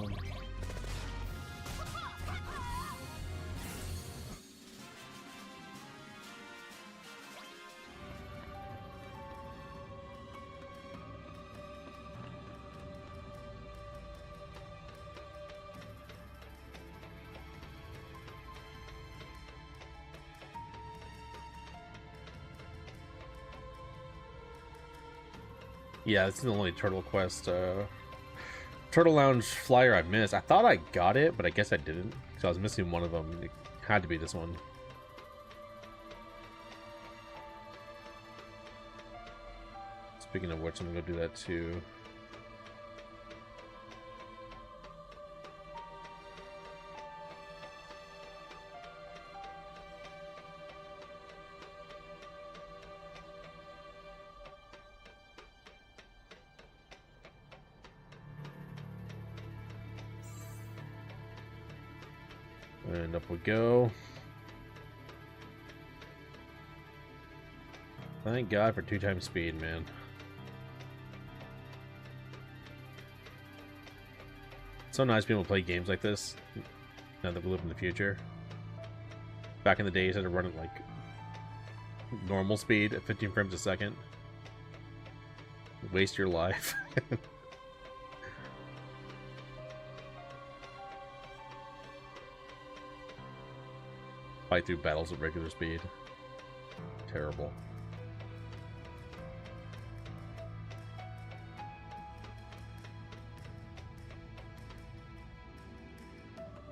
Yeah, this is the only turtle quest Turtle Lounge flyer I missed. I thought I got it, but I guess I didn't. So I was missing one of them. It had to be this one. Speaking of which, I'm gonna go do that too. And up we go. Thank God for 2x speed, man. It's so nice being able to play games like this now that we live in the future. Back in the days, I had to run at like normal speed at 15 frames a second. Waste your life. Fight through battles at regular speed. Terrible.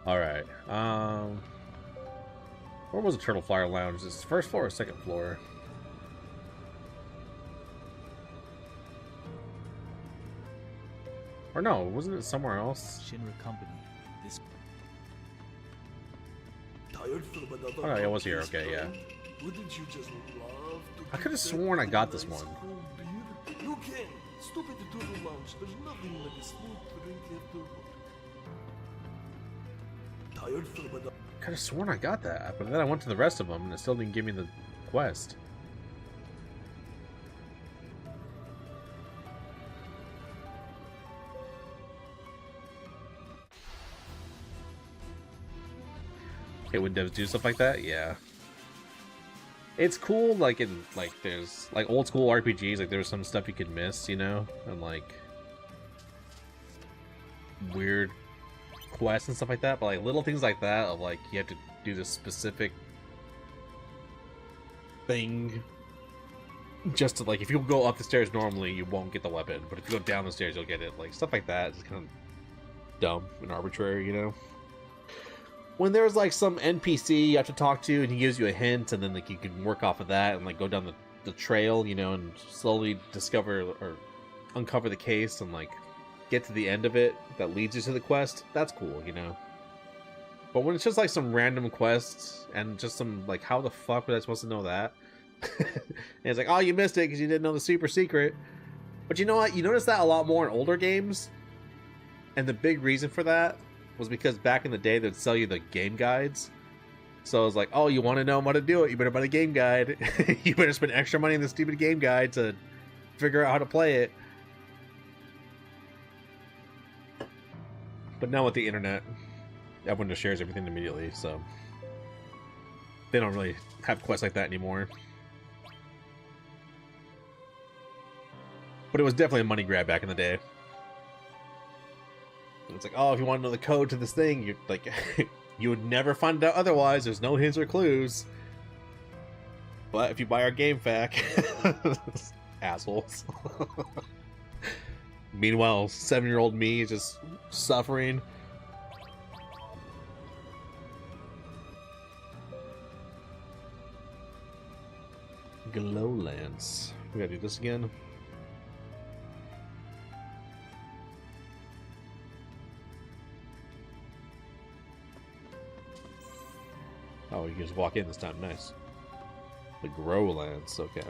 Alright, where was the Turtle Flyer Lounge? Is it first floor or second floor? Or no, wasn't it somewhere else? Shinra Company. This. Oh no, it was here, okay, yeah. Wouldn't you just love to I could have sworn I got this one. You can. Stupid Turtle Lounge. There's nothing like a smooth drink after work. Tired from another. I could have sworn I got that, but then I went to the rest of them and it still didn't give me the quest. Okay, when devs do stuff like that, yeah. It's cool, like in there's like old school RPGs, like there's some stuff you could miss, you know, and like weird quests and stuff like that, but like little things like that of like you have to do this specific thing just to like, if you go up the stairs normally you won't get the weapon, but if you go down the stairs you'll get it. Like stuff like that is kind of dumb and arbitrary, you know. When there's like some NPC you have to talk to and he gives you a hint and then like you can work off of that and like go down the trail, you know, and slowly discover or uncover the case and like get to the end of it that leads you to the quest, that's cool, you know. But when it's just like some random quests and just some like, how the fuck was I supposed to know that? And it's like, oh, you missed it because you didn't know the super secret. But you know what? You notice that a lot more in older games. And the big reason for that was because back in the day they'd sell you the game guides. So I was like, oh, you want to know how to do it? You better buy the game guide. You better spend extra money on the stupid game guide to figure out how to play it. But now with the internet, everyone just shares everything immediately, so they don't really have quests like that anymore. But it was definitely a money grab back in the day. It's like, oh, if you want to know the code to this thing, you like you would never find it out otherwise. There's no hints or clues. But if you buy our game fac, assholes. Meanwhile, 7-year-old me is just suffering. Glowlands. We gotta do this again. Oh, you can just walk in this time. Nice. The Growlands. Okay.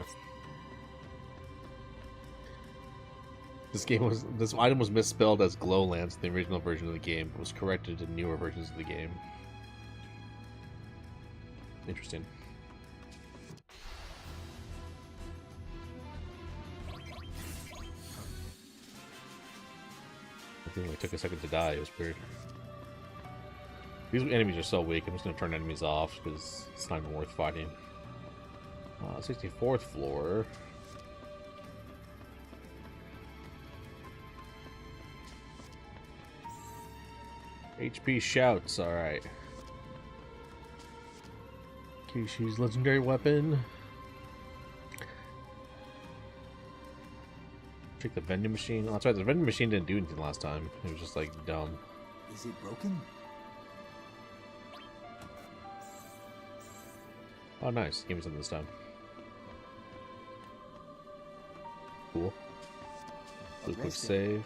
This item was misspelled as Glowlands in the original version of the game, but was corrected in newer versions of the game. Interesting. I think it took a second to die. It was weird. These enemies are so weak. I'm just gonna turn enemies off because it's not even worth fighting. 64th floor. HP shouts, alright. Kishi's legendary weapon. Check the vending machine. Oh, that's right, the vending machine didn't do anything last time. It was just like dumb. Is it broken? Oh, nice. Give me something this time. Cool. Quick save.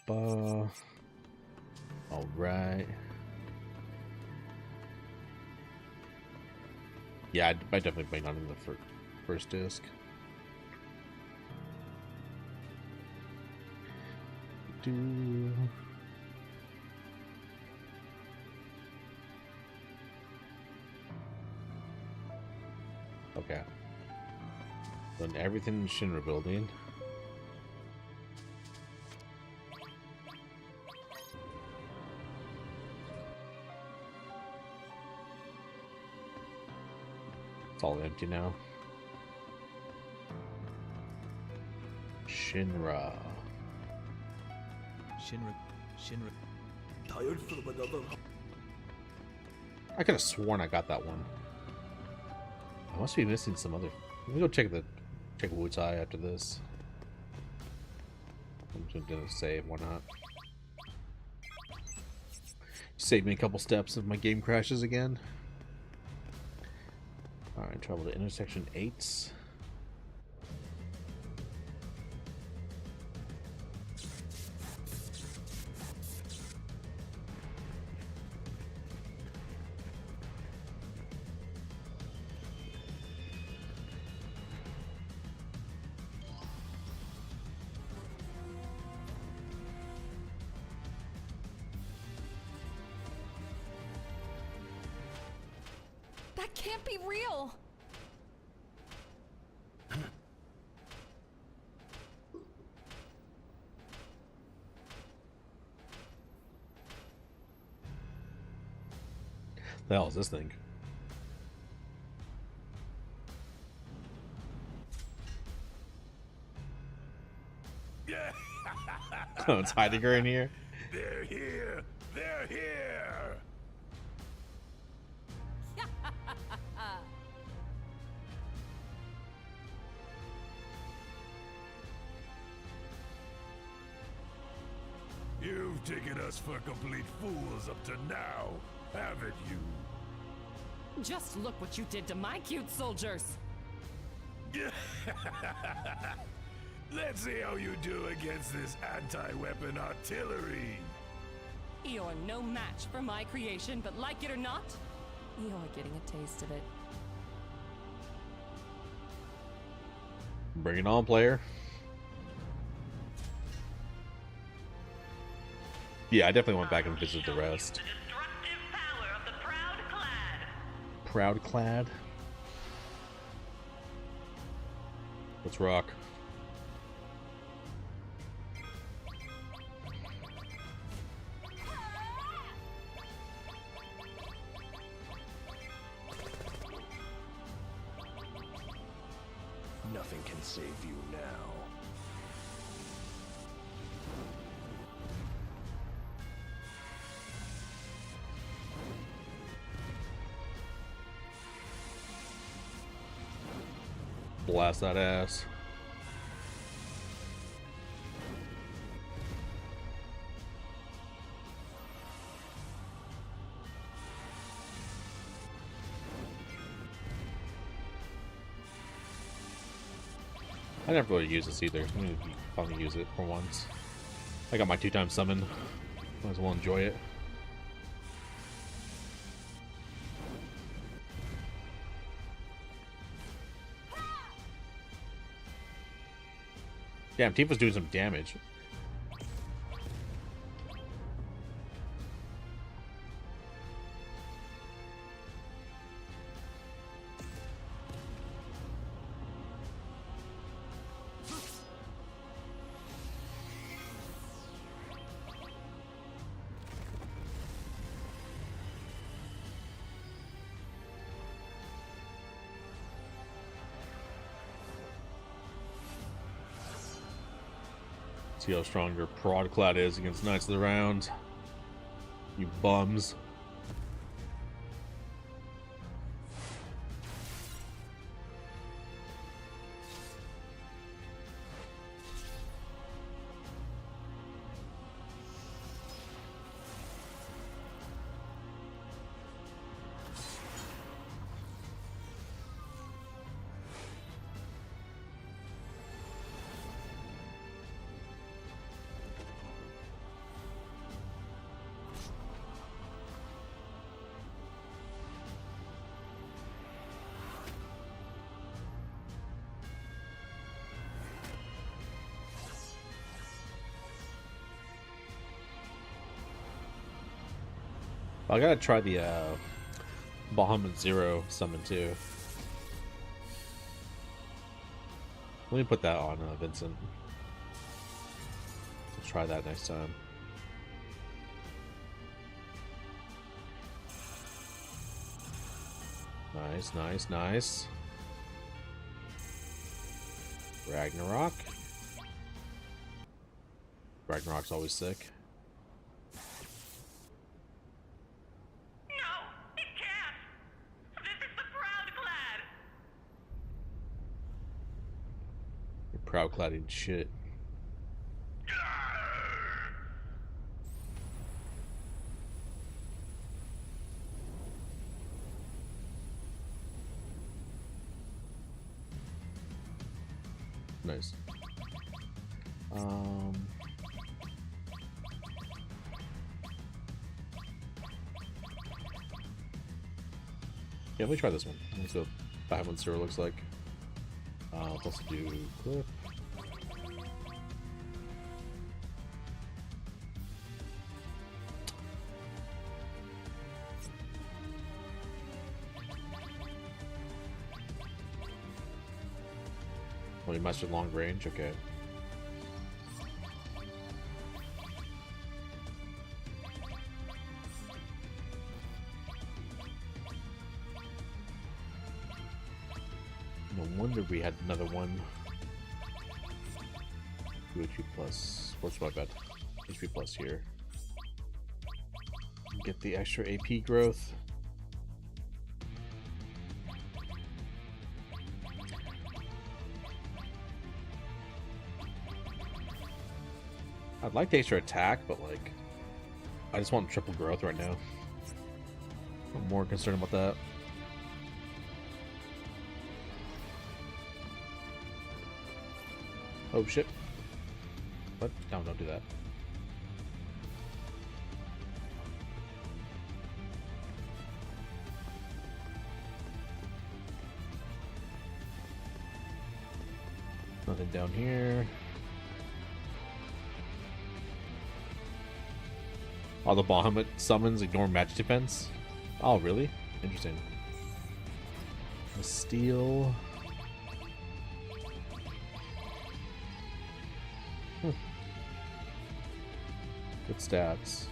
All right. Yeah, I definitely bang on in the first disc. Okay. Done everything in Shinra building. It's all empty now. Shinra. Shinra. Tired from another. I could have sworn I got that one. I must be missing some other. Let me go check Wutai after this. I'm just gonna save. Why not? Save me a couple steps if my game crashes again. Alright, travel to intersection 8. That can't be real! The hell is this thing? Oh, it's Heidegger in here. They're here! They're here! You've taken us for complete fools up to now, haven't you? Just look what you did to my cute soldiers! Let's see how you do against this anti-weapon artillery. You're no match for my creation, but like it or not, you're getting a taste of it. Bring it on, player. Yeah, I definitely went back and visited the rest. Proud Clad. Let's rock. Nothing can save you now. Blast that ass. I never really use this either. I'm gonna finally use it for once. I got my 2-time summon. Might as well enjoy it. Damn, Tifa's doing some damage. See how strong your Prod Clad is against Knights of the Round. You bums. I gotta try the Bahamut Zero summon too. Let me put that on Vincent. Let's try that next time. Nice, nice, nice. Ragnarok. Ragnarok's always sick. Proud cladding shit. Nice. Yeah, let me try this one. Let's see what Batman Zero looks like. Let's do clip. Oh, you mastered long range? Okay. No wonder we had another one. 2 HP plus. What's my bet? HP plus here. Get the extra AP growth. I'd like the extra attack, but like, I just want triple growth right now. I'm more concerned about that. Oh shit. What? No, don't do that. Nothing down here. All the Bahamut summons ignore magic defense. Oh, really? Interesting. Steel. Good stats.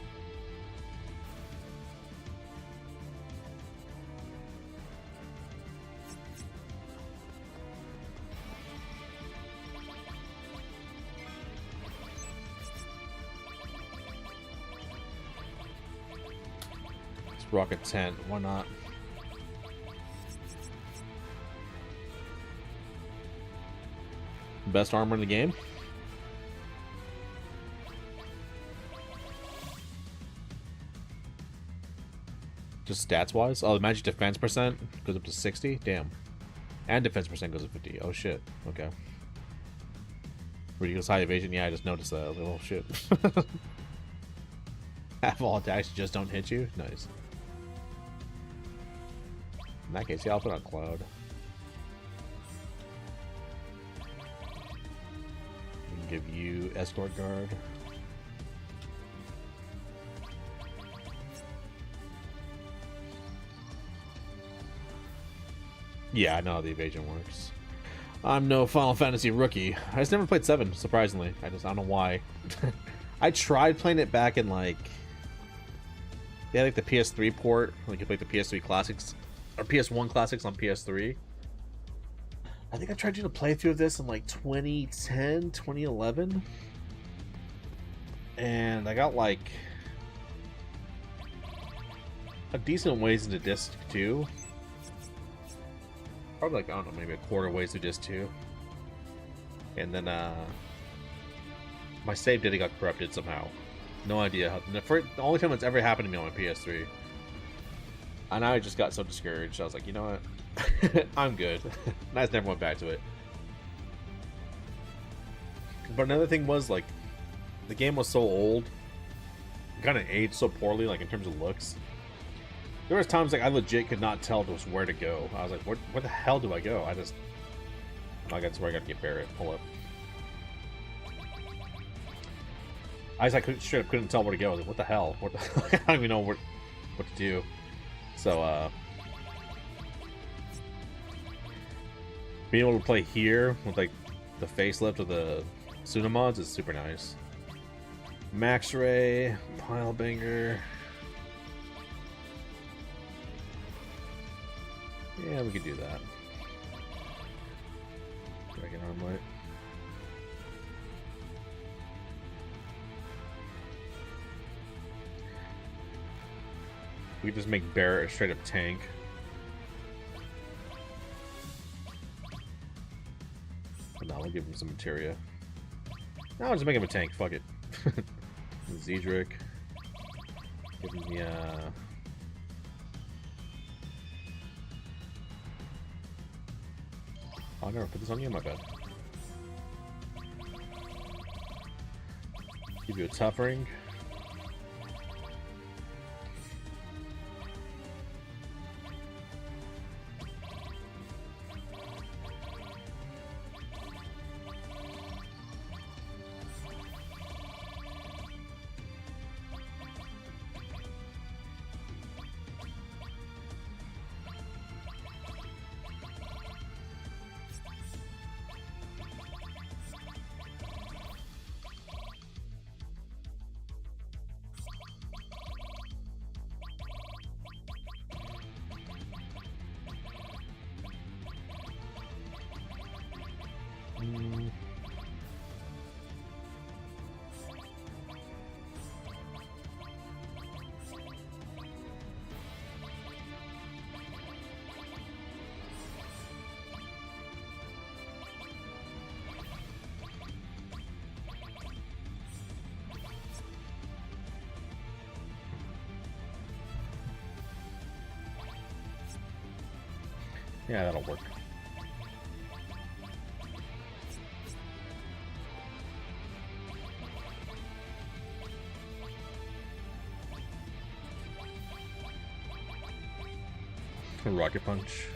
Let's rock a 10. Why not? Best armor in the game? Just stats wise? Oh, the magic defense percent goes up to 60? Damn. And defense percent goes up to 50. Oh shit. Okay. Ridiculous high evasion? Yeah, I just noticed that. I was like, oh shit. Half all attacks just don't hit you? Nice. In that case, yeah, I'll put on Cloud. And give you Escort Guard. Yeah, I know how the evasion works. I'm no Final Fantasy rookie. I just never played 7, surprisingly. I don't know why. I tried playing it back in like... They had like the PS3 port. Like you play the PS3 classics or PS1 classics on PS3. I think I tried doing a playthrough of this in like 2010, 2011. And I got like a decent ways into disc 2. Probably like, I don't know, maybe a quarter ways through disc 2. And then my save data got corrupted somehow. No idea how. The only time it's ever happened to me on my PS3. And I just got so discouraged. I was like, you know what? I'm good. And I just never went back to it. But another thing was, like, the game was so old. It kind of aged so poorly, like, in terms of looks. There was times, like, I legit could not tell just where to go. I was like, where the hell do I go? I got to where I got to get Barret. Pull up. I straight up couldn't tell where to go. I was like, what the hell? I don't even know what to do. So, being able to play here with, like, the facelift of the Suna mods is super nice. Max Ray, Pilebanger. Yeah, we could do that. Dragon Armlet. We could just make Barret a straight up tank. But now we'll give him some materia. Now I'll just make him a tank, fuck it. Zedric. Give him the oh, I never put this on you, my bad. Give you a tough ring. Yeah, that'll work. Rocket Punch.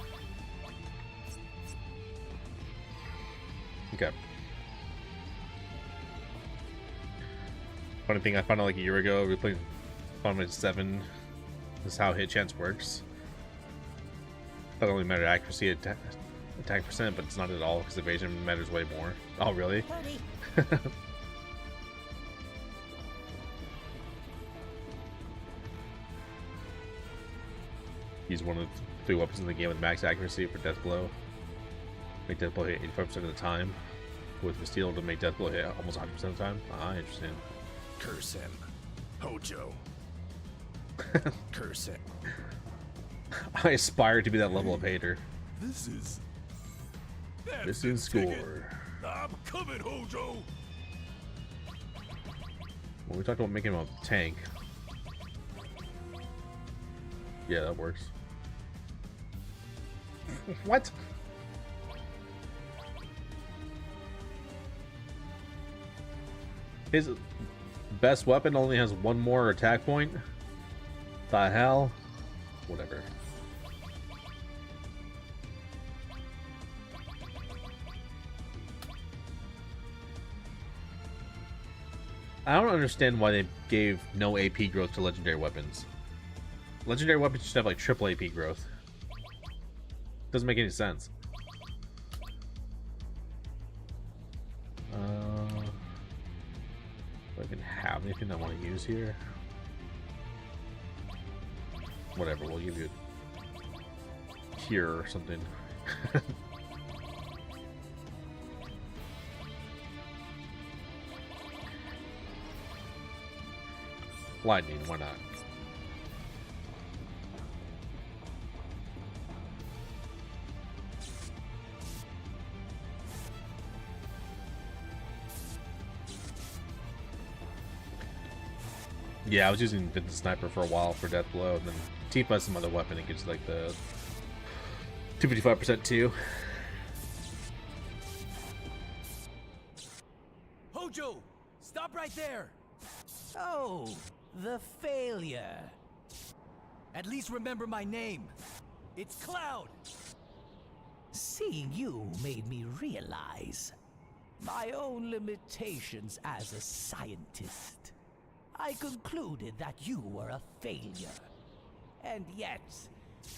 Okay. Funny thing, I found out like a year ago, we played Final Fantasy 7. This is how hit chance works. Not only matter accuracy, attack percent, but it's not at all because evasion matters way more. Oh, really? Use one of the 3 weapons in the game with max accuracy for Death Blow. Make Death Blow hit 85% of the time. With Steel to make Death Blow hit almost 100% of the time. Ah, interesting. Curse him. Hojo. Curse him. I aspire to be that level of hater. This is score. I'm coming, Hojo. Well, we talked about making him a tank. Yeah, that works. What? His best weapon only has 1 more attack point? The hell? Whatever. I don't understand why they gave no AP growth to legendary weapons. Legendary weapons should have like triple AP growth. Doesn't make any sense. Do I even have anything I want to use here? Whatever, we'll give you a cure or something. Lightning, why not? Yeah, I was using the sniper for a while for Death Blow, and then Tifa has some other weapon that gives like the 255% too. Hojo! Stop right there! Oh, the failure. At least remember my name. It's Cloud. Seeing you made me realize my own limitations as a scientist. I concluded that you were a failure. And yet,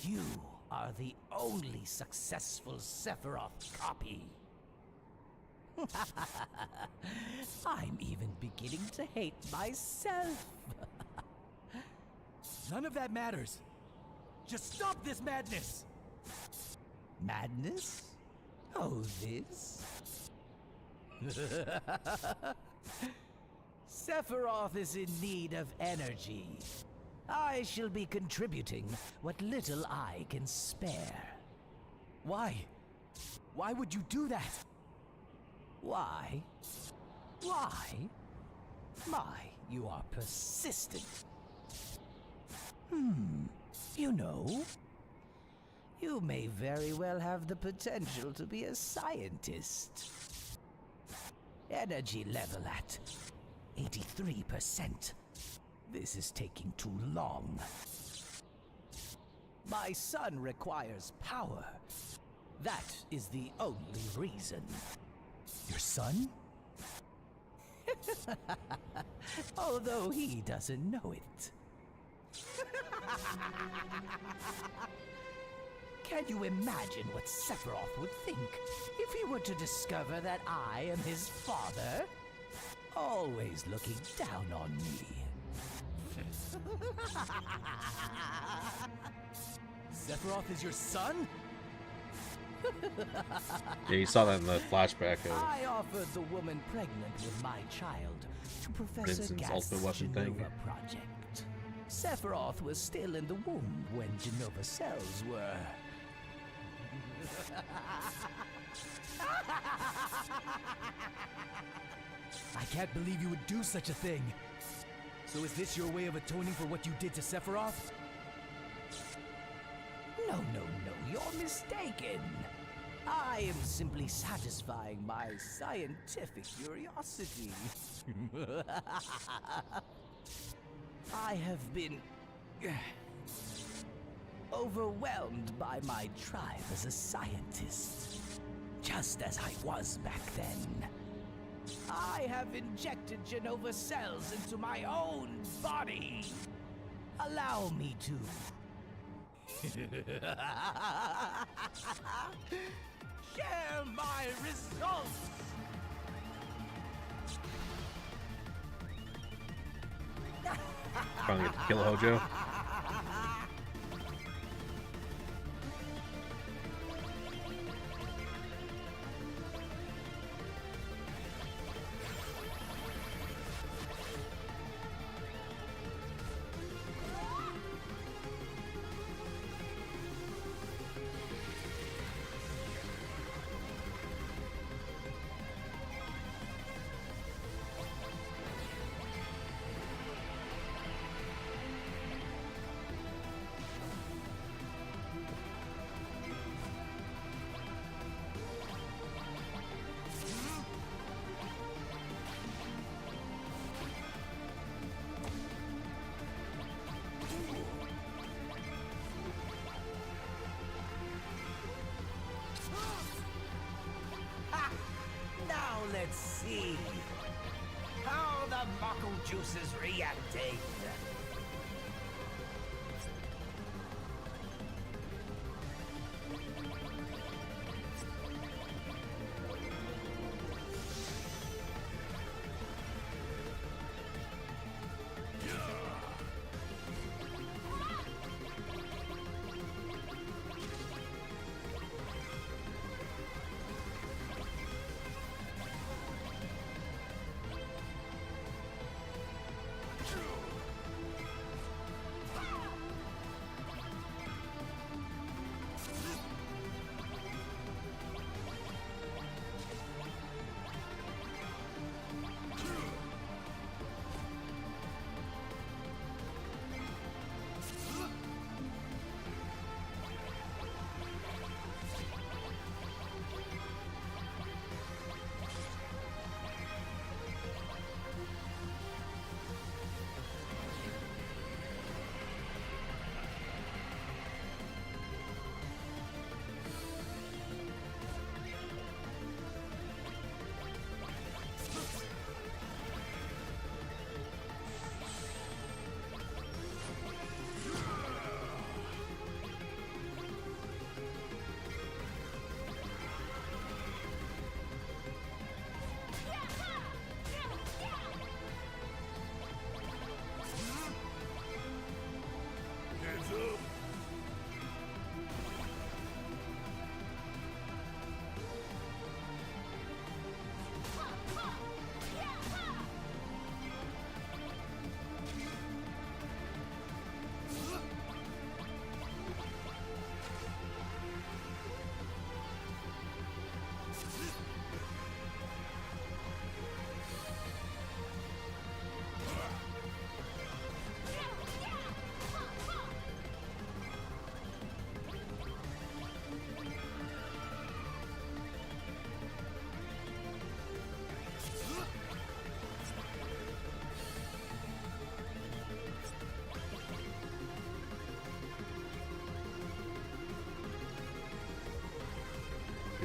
you are the only successful Sephiroth copy. I'm even beginning to hate myself. None of that matters. Just stop this madness! Madness? Oh, this? Sephiroth is in need of energy. I shall be contributing what little I can spare. Why? Why would you do that? Why? Why? My, you are persistent. You know, you may very well have the potential to be a scientist. Energy level at 83%. This is taking too long. My son requires power. That is the only reason. Your son? Although he doesn't know it. Can you imagine what Sephiroth would think if he were to discover that I am his father? Always looking down on me. Sephiroth is your son? Yeah, you saw that in the flashback of I offered the woman pregnant with my child to Professor Vincent's Gast's ultimate weapon Genova thing. project. Sephiroth was still in the womb when Genova cells were... I can't believe you would do such a thing. So is this your way of atoning for what you did to Sephiroth? No, you're mistaken. I am simply satisfying my scientific curiosity. I have been overwhelmed by my tribe as a scientist, just as I was back then. I have injected Genova cells into my own body. Allow me to. Share my results! Finally get to kill Hojo. Now let's see how the Mako juice is reacting.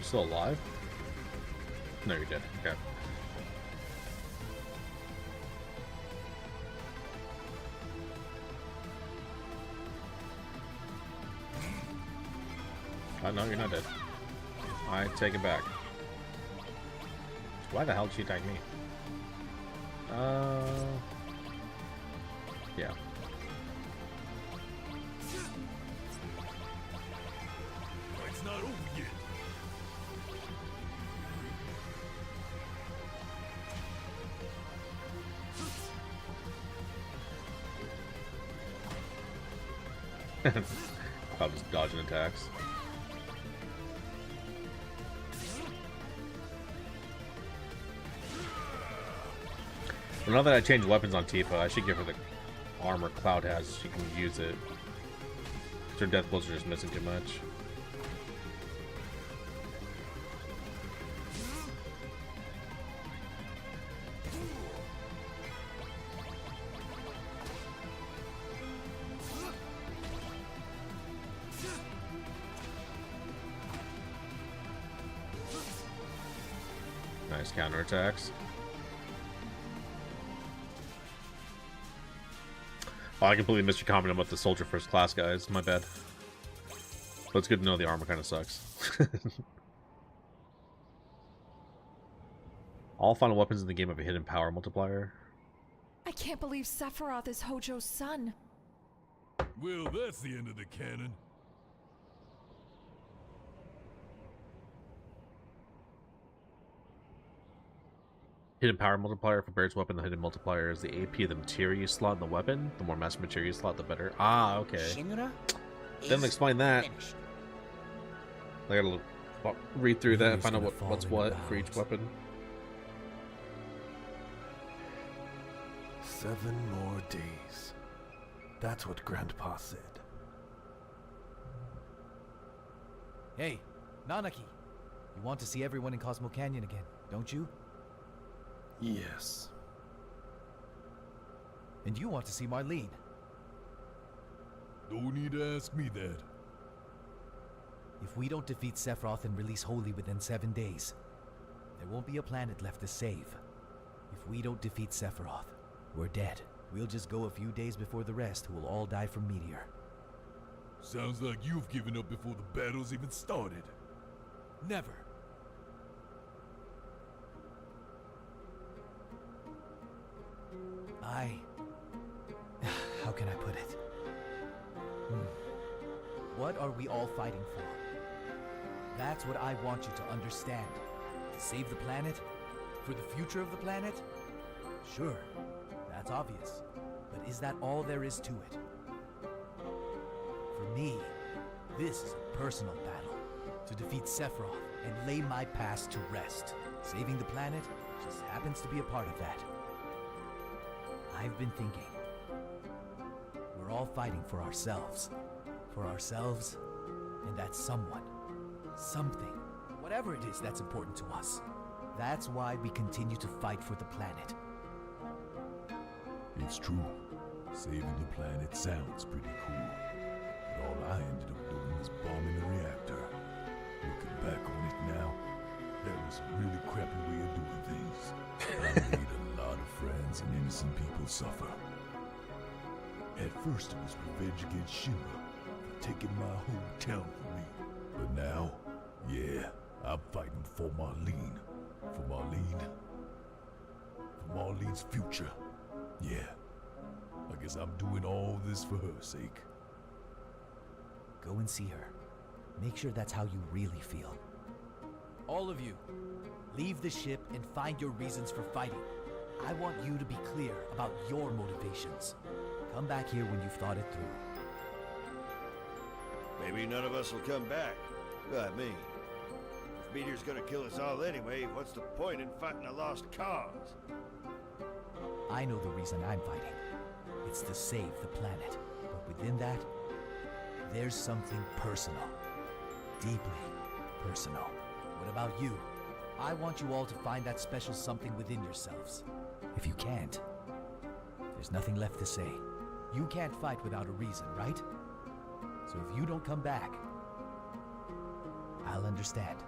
still alive? No, you're dead. Okay. No, you're not dead. I take it back. Why the hell did she attack me? Yeah. It's not over yet. I'll just dodging attacks. Well, now that I changed weapons on Tifa, I should give her the armor Cloud has. She can use it. Her death blows are just missing too much. Nice counterattacks. Oh, I completely missed your comment about the soldier first class guys. My bad. But it's good to know the armor kind of sucks. All final weapons in the game have a hidden power multiplier. I can't believe Sephiroth is Hojo's son. Well, that's the end of the canon. Hidden power multiplier for Baird's weapon. The hidden multiplier is the AP of the material you slot in the weapon. The more master material you slot, the better. Ah, okay. Shinra Didn't explain that. I gotta read through that and find out what's what for each weapon. 7 more days. That's what Grandpa said. Hey, Nanaki. You want to see everyone in Cosmo Canyon again, don't you? Yes. And you want to see Marlene. Don't need to ask me that. If we don't defeat Sephiroth and release Holy within 7 days, there won't be a planet left to save. If we don't defeat Sephiroth, we're dead. We'll just go a few days before the rest, who will all die from Meteor. Sounds like you've given up before the battle's even started. Never. How can I put it? What are we all fighting for? That's what I want you to understand. To save the planet? For the future of the planet? Sure, that's obvious. But is that all there is to it? For me, this is a personal battle. To defeat Sephiroth and lay my past to rest. Saving the planet just happens to be a part of that. I've been thinking. We're all fighting for ourselves. For ourselves, and that someone. Something. Whatever it is that's important to us. That's why we continue to fight for the planet. It's true. Saving the planet sounds pretty cool. But all I ended up doing was bombing the reactor. Looking back on it now, that was a really crappy way of doing things. I made a lot of friends and innocent people suffer. At first it was revenge against Shinra for taking my hometown from me. But now, yeah, I'm fighting for Marlene. For Marlene's future. Yeah, I guess I'm doing all this for her sake. Go and see her. Make sure that's how you really feel. All of you, leave the ship and find your reasons for fighting. I want you to be clear about your motivations. Come back here when you've thought it through. Maybe none of us will come back. Not me. If Meteor's gonna kill us all anyway, what's the point in fighting a lost cause? I know the reason I'm fighting. It's to save the planet. But within that, there's something personal. Deeply personal. What about you? I want you all to find that special something within yourselves. If you can't, there's nothing left to say. You can't fight without a reason, right? So if you don't come back, I'll understand.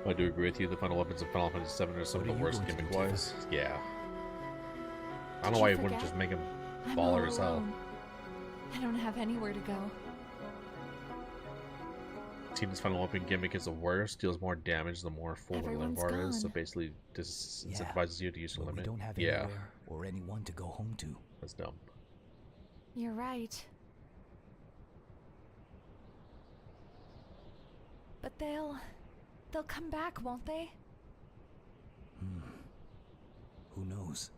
I do agree with you. The final weapons of Final Fantasy VII are some of the What are you worst going to do, gimmick-wise. Yeah. I don't know Did why you he wouldn't forget? just make him I'm baller all as hell. alone. I don't have anywhere to go. Tina's final weapon gimmick is the worst. Deals more damage the more full the limit Everyone's bar is. So gone. basically, disincentivizes you to use the Well, we limit. don't have Yeah, anywhere or anyone to go home to. that's dumb. You're right. But they'll come back, won't they? Who knows?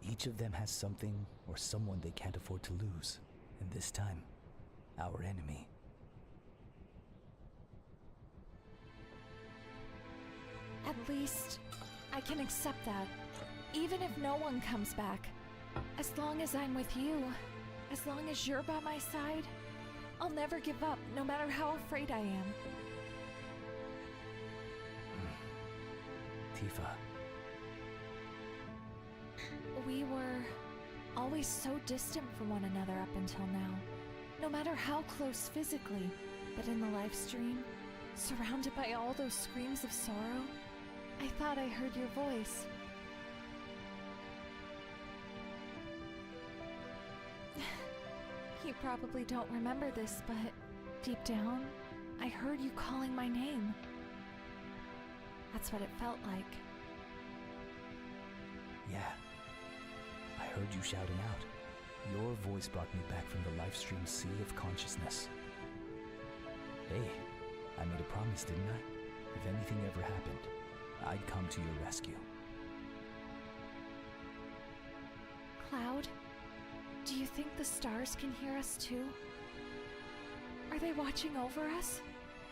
Each of them has something or someone they can't afford to lose. And this time, our enemy. At least I can accept that. Even if no one comes back. As long as I'm with you, as long as you're by my side, I'll never give up, no matter how afraid I am. Tifa, We were always so distant from one another up until now. No matter how close physically, but in the live stream, surrounded by all those screams of sorrow, I thought I heard your voice. You probably don't remember this, but deep down, I heard you calling my name. That's what it felt like. yeah. I heard you shouting out. Your voice brought me back from the livestream sea of consciousness. Hey, I made a promise, didn't I? If anything ever happened, I'd come to your rescue. Cloud, do you think the stars can hear us too? Are they watching over us?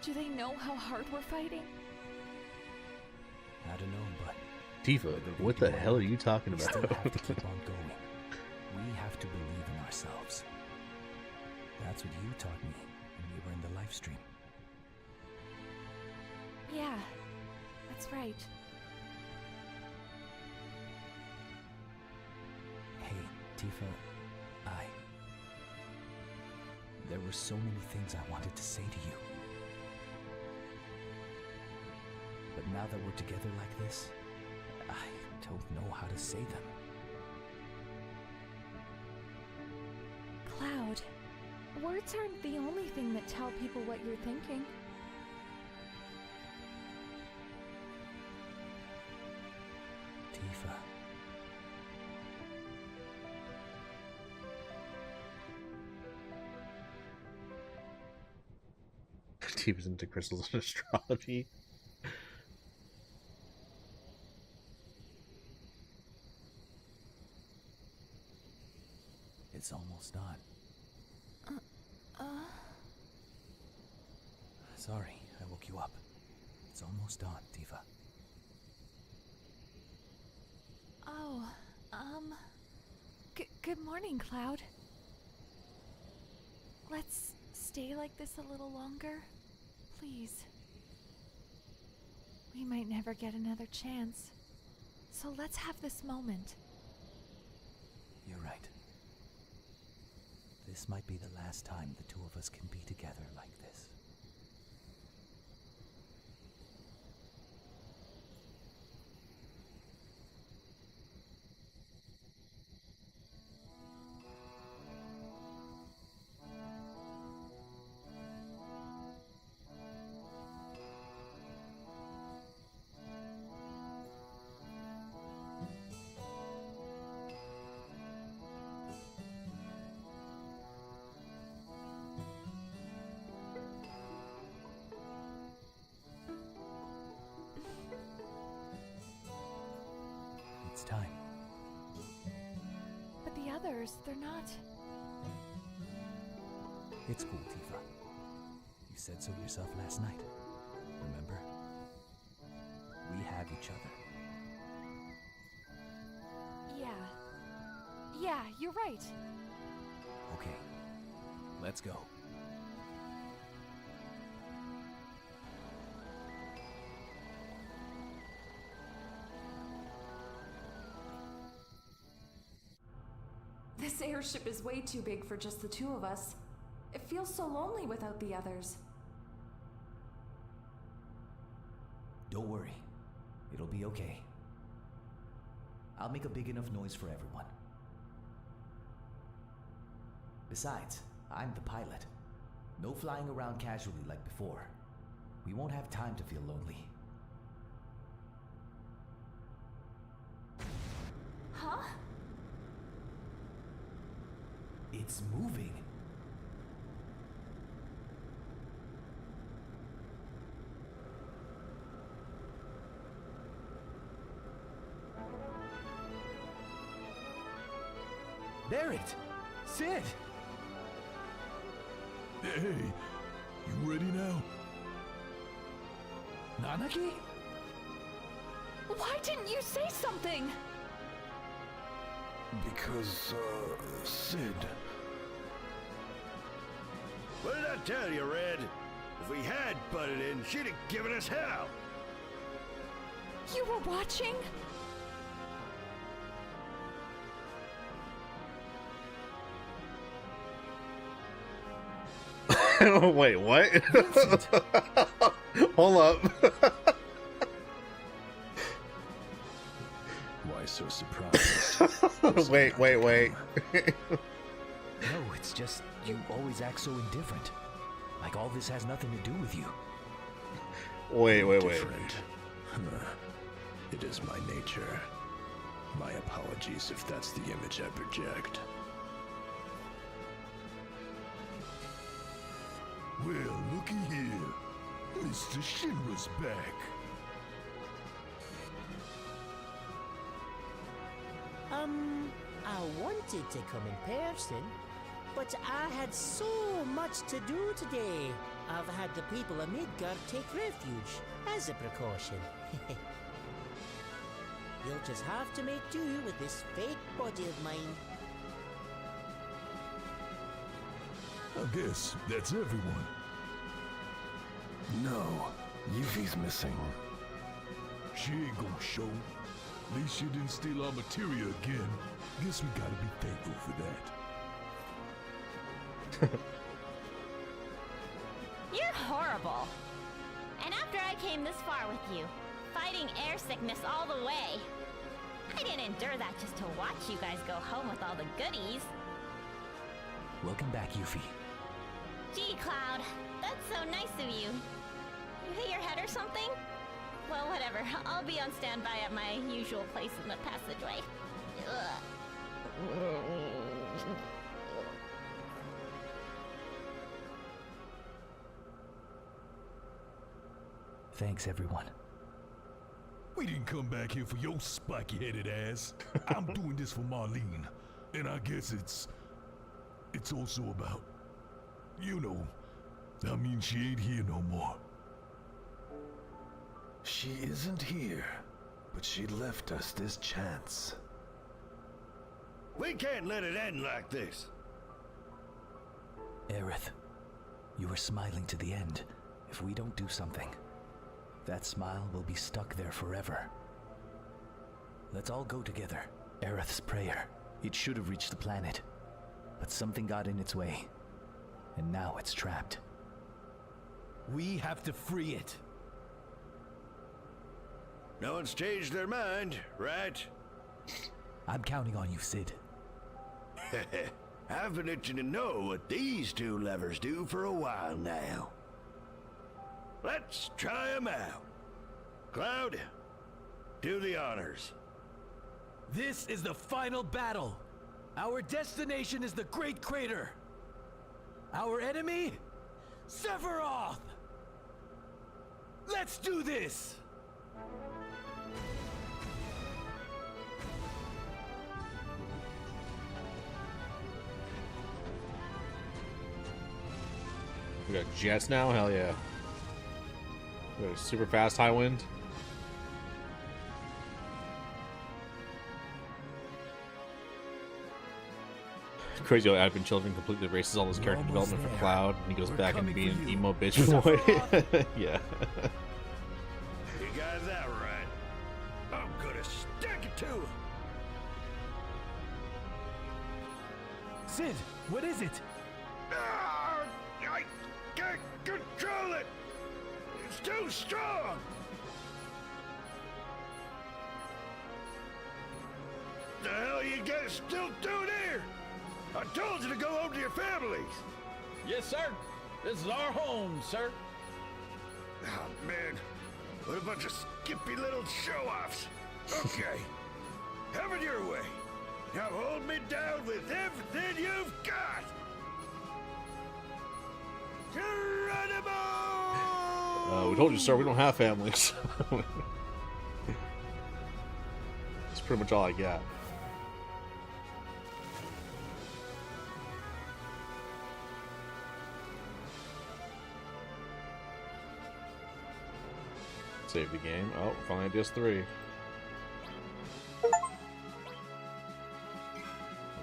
Do they know how hard we're fighting? I don't know, but Tifa, what the hell are you talking we still about? have to keep on going. We have to believe in ourselves. That's what you taught me when we were in the live stream. Yeah, that's right. Hey, Tifa, there were so many things I wanted to say to you. But now that we're together like this, I don't know how to say them. Cloud, words aren't the only thing that tell people what you're thinking. Tifa. Tifa's into crystals and astrology. It's almost dawn. Sorry, I woke you up. It's almost dawn, Tifa. Oh, good morning, Cloud. Let's stay like this a little longer, please. We might never get another chance, so let's have this moment. You're right. This might be the last time the two of us can be together like this. It's time. But the others, they're not. It's cool, Tifa. You said so yourself last night. Remember? We have each other. Yeah, you're right. Okay, let's go. This airship is way too big for just the two of us. It feels so lonely without the others. Don't worry. It'll be okay. I'll make a big enough noise for everyone. Besides, I'm the pilot. No flying around casually like before. We won't have time to feel lonely. Huh? It's moving. Barret! Sid! Hey, you ready now? Nanaki? Why didn't you say something? Because, Sid. What did I tell you, Red? If we had butted in, she'd have given us hell. You were watching? Wait, what? Hold up. Why so surprised? wait. No, it's just you always act so indifferent. Like all this has nothing to do with you. Wait. Different. It is my nature. My apologies if that's the image I project. Well, looky here. Mr. Shinra's back. I wanted to come in person, but I had so much to do today. I've had the people of Midgard take refuge as a precaution. You'll just have to make do with this fake body of mine. I guess that's everyone. No, Yuffie's missing. She ain't gonna show. At least she didn't steal our materia again. Guess we gotta be thankful for that. You're horrible. And after I came this far with you, fighting air sickness all the way, I didn't endure that just to watch you guys go home with all the goodies. Welcome back, Yuffie. Gee, Cloud, that's so nice of you. You hit your head or something? Well, whatever. I'll be on standby at my usual place in the passageway. Thanks, everyone. We didn't come back here for your spiky-headed ass. I'm doing this for Marlene. And I guess it's also about, you know, I mean, she ain't here no more. She isn't here, but she left us this chance. We can't let it end like this. Aerith, you were smiling to the end. If we don't do something, that smile will be stuck there forever. Let's all go together. Aerith's prayer. It should have reached the planet, but something got in its way, and now it's trapped. We have to free it. No one's changed their mind, right? I'm counting on you, Sid. I've been itching to know what these two levers do for a while now. Let's try them out. Cloud, do the honors. This is the final battle. Our destination is the Great Crater. Our enemy? Sephiroth! Let's do this! We got jets now? Hell yeah. We got a super fast high wind. Crazy how Advent Children completely erases all his character development for Cloud, and he goes back and being an emo bitch boy. Yeah. You got that right. I'm gonna stick it to him. Sid, what is it? I can't control it. It's too strong. the hell are you guys still doing here? I told you to go home to your families. Yes, sir. This is our home, sir. Oh, man. What a bunch of skippy little show-offs. Okay. Have it your way. Now hold me down with everything you've got. Geronimo! We told you, sir, we don't have families. That's pretty much all I got. Save the game. Oh, finally DS3.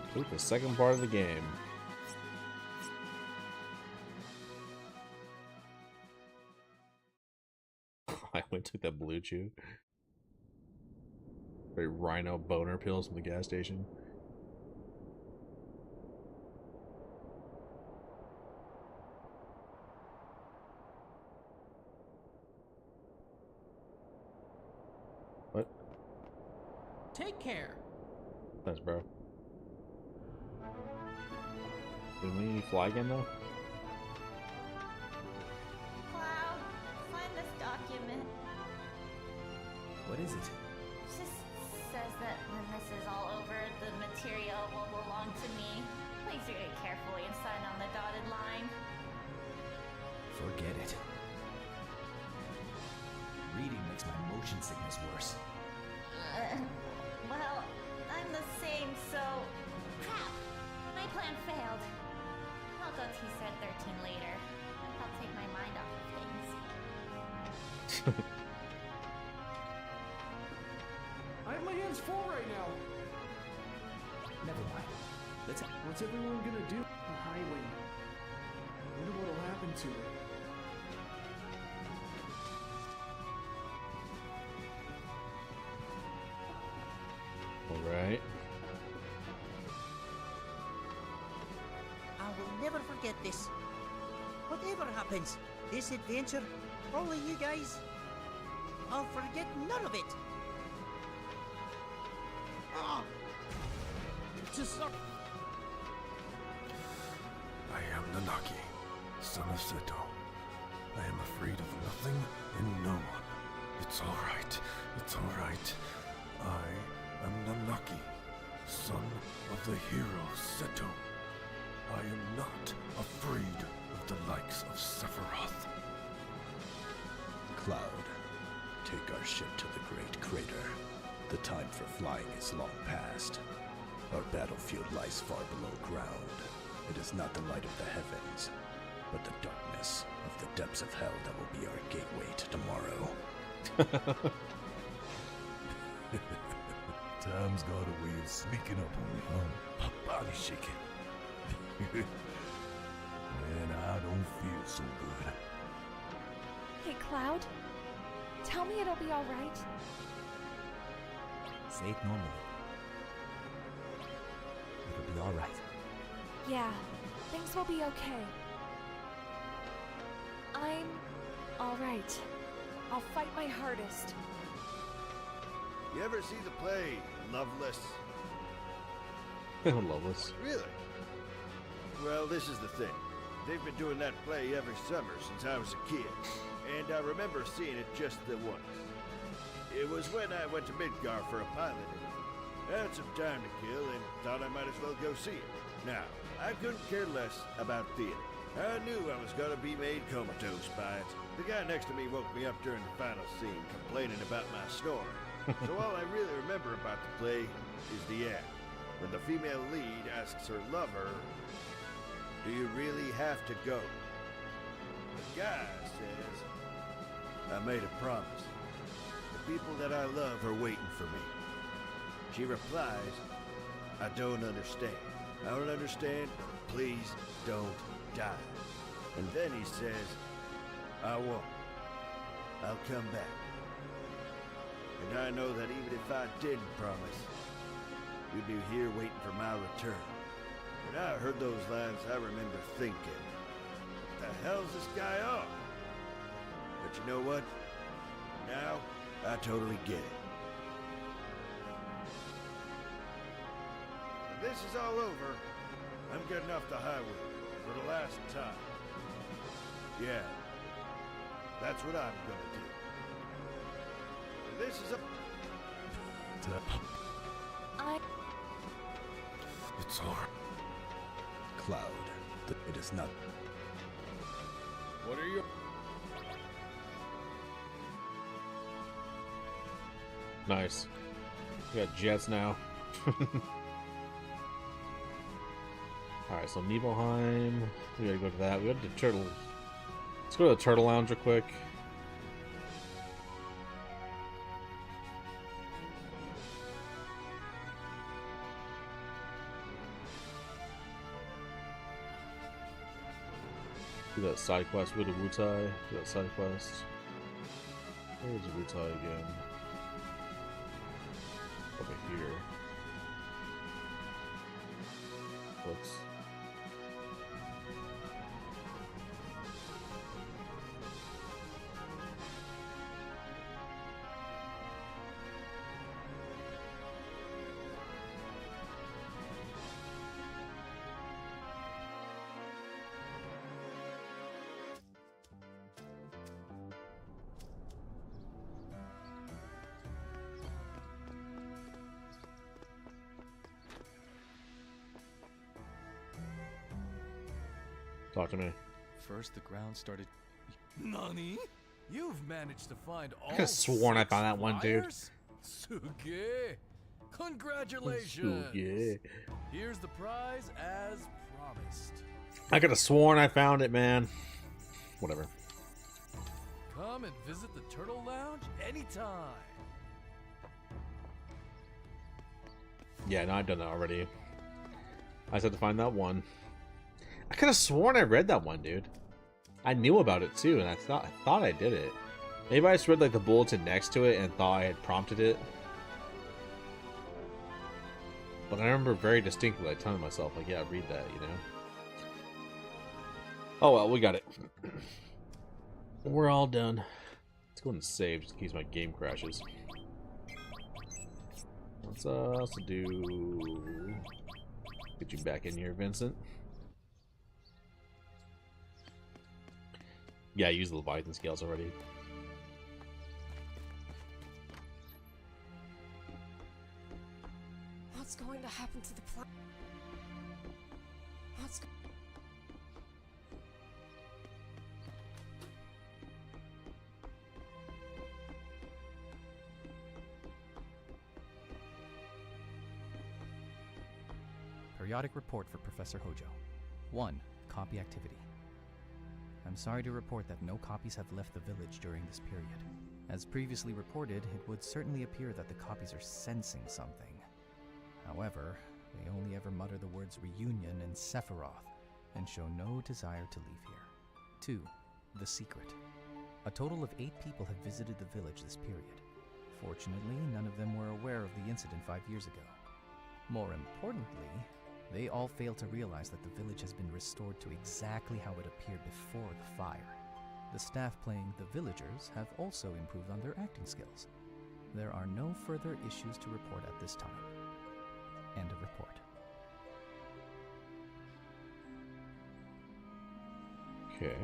Complete the second part of the game. I went to that Blue Chew. Very rhino boner pills from the gas station. What? Take care. Thanks, bro. Did we fly again, though? Cloud, find this document. What is it? Just says that when this is all over, the material will belong to me. Please read it carefully and sign on the dotted line. Forget it. Reading makes my motion sickness worse. Well, I'm the same, so... Crap! My plan failed. I'll go T-Set 13 later. I'll take my mind off of things. I have my hands full right now. Never mind. What's everyone gonna do? The highway. I wonder what'll happen to it. Alright. I will never forget this. Whatever happens, this adventure, all of you guys, I'll forget none of it. Ah! Just I am Nanaki, son of Seto. I am afraid of nothing and no one. It's alright. It's alright. I am Nanaki, son of the hero Seto. I am not afraid of the likes of Sephiroth. Cloud, take our ship to the Great Crater. The time for flying is long past. Our battlefield lies far below ground. It is not the light of the heavens, but the darkness of the depths of hell that will be our gateway to tomorrow. Time's got a way of sneaking up on you, huh? My body's shaking. Man, I don't feel so good. Hey, Cloud. Tell me it'll be alright. Say it normally. It'll be alright. Yeah, things will be okay. I'm alright. I'll fight my hardest. You ever see the play Loveless? Loveless. Really? Well, this is the thing. They've been doing that play every summer since I was a kid, and I remember seeing it just the once. It was when I went to Midgar for a pilot interview. I had some time to kill and thought I might as well go see it. Now, I couldn't care less about theater. I knew I was gonna be made comatose by it. The guy next to me woke me up during the final scene, complaining about my snoring. So all I really remember about the play is the end, when the female lead asks her lover, "Do you really have to go?" The guy says, "I made a promise. The people that I love are waiting for me." She replies, "I don't understand. I don't understand. Please don't die." And then he says, "I won't. I'll come back." And I know that even if I didn't promise, you'd be here waiting for my return. When I heard those lines, I remember thinking, what the hell's this guy on? But you know what? Now, I totally get it. this is all over, I'm getting off the highway for the last time. Yeah, that's what I'm gonna do. This is a... It's over. Cloud, it is not... What are you... Nice. We got jets now. Alright, so Nibelheim. We gotta go to that. We got the Turtle. Let's go to the Turtle Lounge real quick. Do that side quest with the Wutai. Do that side quest. Where's the Wutai again? Over here. Whoops. Talk to me. First, the ground started. Nani? You've managed to find all. I could have sworn I found that one dude. Suge! Congratulations! Suge. Here's the prize as promised. I could have sworn I found it, man. Whatever. Come and visit the Turtle Lounge anytime. Yeah, no, I've done that already. I just had to find that one. I could have sworn I read that one, dude. I knew about it too, and I thought I did it. Maybe I just read like the bulletin next to it and thought I had prompted it. But I remember very distinctly, like, telling myself, like, yeah, read that, you know. Oh well, we got it. We're all done. Let's go and save just in case my game crashes. Let's also do. Get you back in here, Vincent. Yeah, I used the Leviathan scales already. What's going to happen to the planet? Periodic report for Professor Hojo. 1. Copy activity. I'm sorry to report that no copies have left the village during this period. As previously reported, it would certainly appear that the copies are sensing something. However, they only ever mutter the words reunion and Sephiroth, and show no desire to leave here. 2. The secret. A total of 8 people have visited the village this period. Fortunately, none of them were aware of the incident 5 years ago. More importantly, they all fail to realize that the village has been restored to exactly how it appeared before the fire. The staff playing the villagers have also improved on their acting skills. There are no further issues to report at this time. End of report. Okay.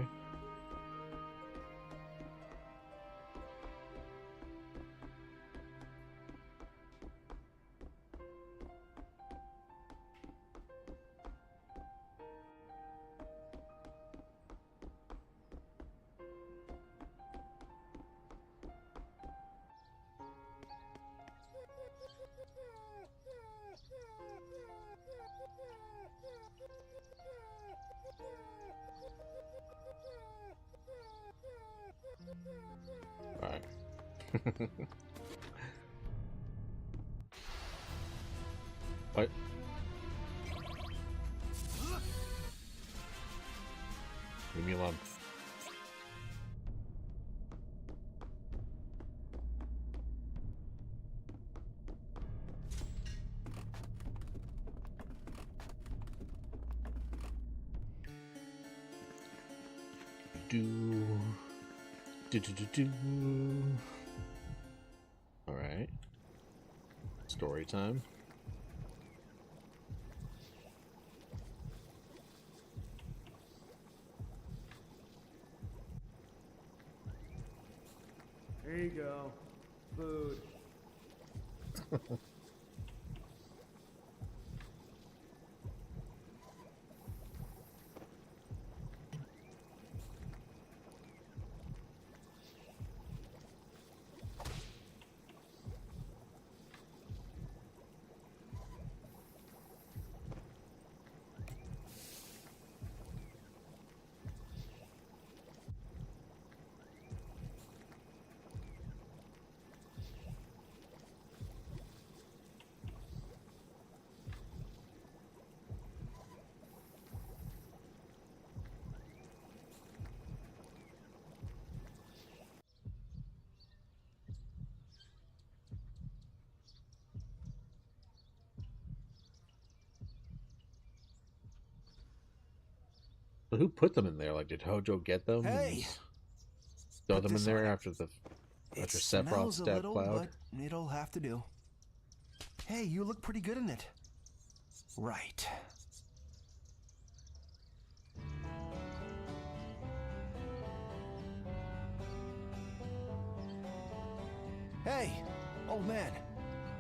Alright. What? Leave me alone. All right. Story time. Here you go. Food. But who put them in there? Like, did Hojo get them? Hey! Throw Put them in this there on. after It Sephiroth smells a stabbed little, Cloud? but it'll have to do. Hey, you look pretty good in it. Right. Hey, old man.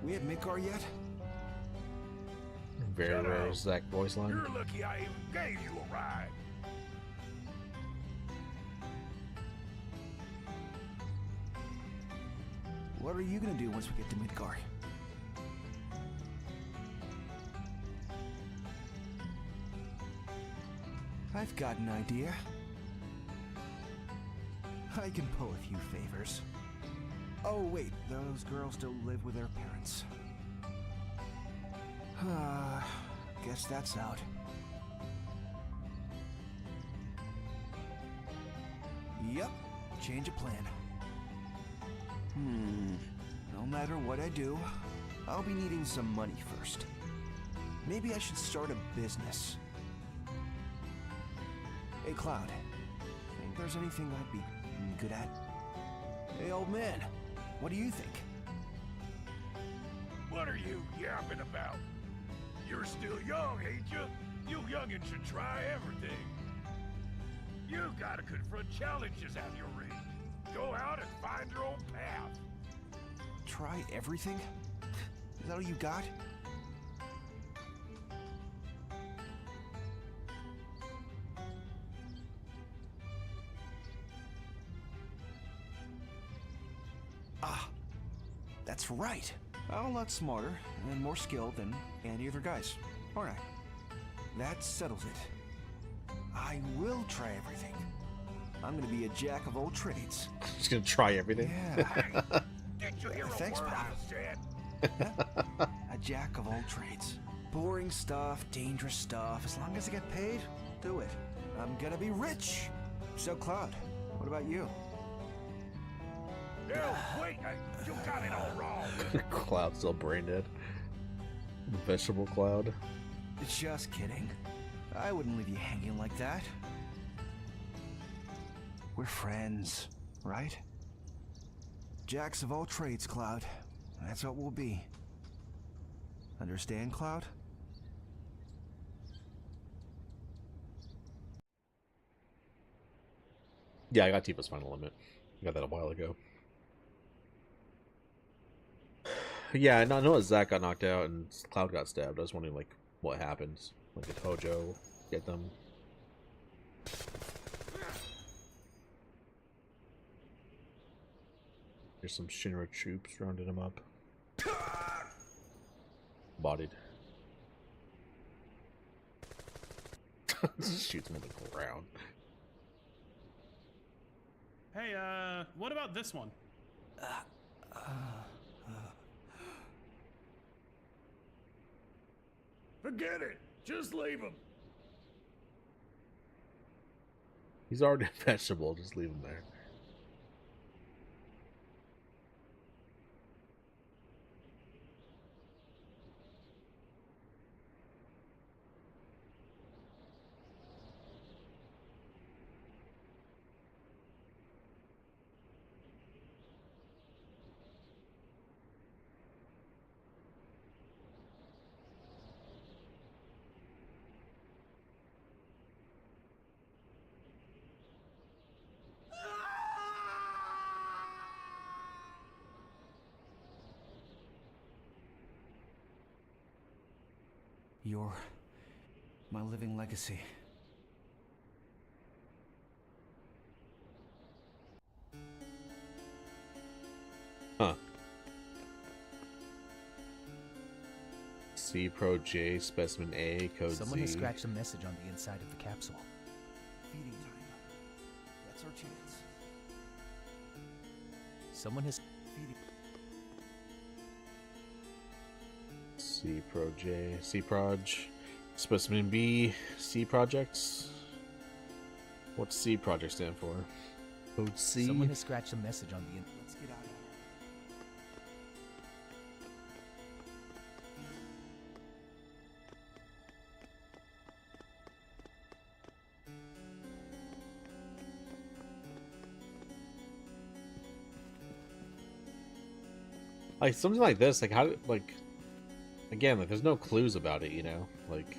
We at Midgar yet? Very rare Zach voice line. You're lucky I even gave you a ride. What are you gonna do once we get to Midgar? I've got an idea. I can pull a few favors. Oh wait, those girls still live with their parents. Guess that's out. Yep, change of plan. No matter what I do, I'll be needing some money first. Maybe I should start a business. Hey, Cloud. Think there's anything I'd be good at? Hey, old man. What do you think? What are you yapping about? You're still young, ain't you? You youngins should try everything. You gotta confront challenges at your age. Go out and find your own path. Try everything? Is that all you got? Ah, that's right. I'm a lot smarter and more skilled than any other guys, aren't I? That settles it. I will try everything. I'm gonna be a jack of all trades. Just gonna try everything. Yeah. Did you hear Thanks, a word Pop. I said? A jack of all trades. Boring stuff, dangerous stuff. As long as I get paid, do it. I'm gonna be rich. So, Cloud, what about you? No, wait, you got it all wrong. Cloud still brain dead. Vegetable Cloud. Just kidding. I wouldn't leave you hanging like that. We're friends, right? Jacks of all trades, Cloud. That's what we'll be. Understand, Cloud? Yeah, I got Tifa's Final Limit. I got that a while ago. Yeah, I know that Zack got knocked out and Cloud got stabbed. I was wondering, like, what happens. Like, did Hojo get them? There's some Shinra troops rounding him up. Bodied. Shoots him in the ground. Hey, what about this one? Forget it. Just leave him. He's already a vegetable, just leave him there. You're my living legacy. Huh. C Pro J Specimen A Code Someone Z. has scratched a message on the inside of the capsule. Feeding time. That's our chance. Someone has feeding. C Pro J C Proj Specimen B C Projects. What's C Project stand for? Code C. Someone has scratched a message on the inside. Let's get out of here. Like something like this, like how, like, again, like there's no clues about it, you know, like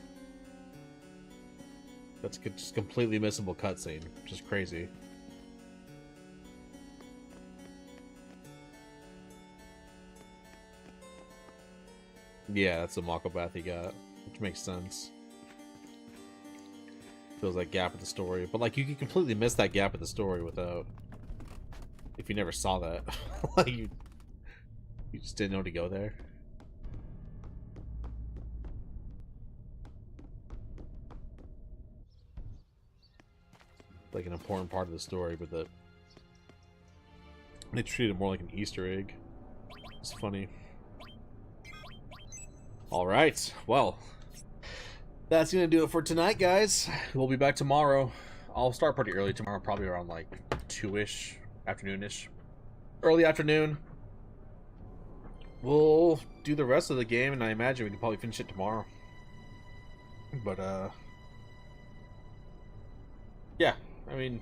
that's just completely missable cutscene, which is crazy. Yeah, that's the Mako bath he got, which makes sense. Feels like gap in the story, but like you can completely miss that gap in the story without, if you never saw that, like you just didn't know to go there. Like an important part of the story, but they treat it more like an Easter egg. It's funny. Alright, well, that's gonna do it for tonight, guys. We'll be back tomorrow. I'll start pretty early tomorrow, probably around like 2-ish, afternoon-ish. Early afternoon. We'll do the rest of the game, and I imagine we can probably finish it tomorrow. But, yeah, I mean,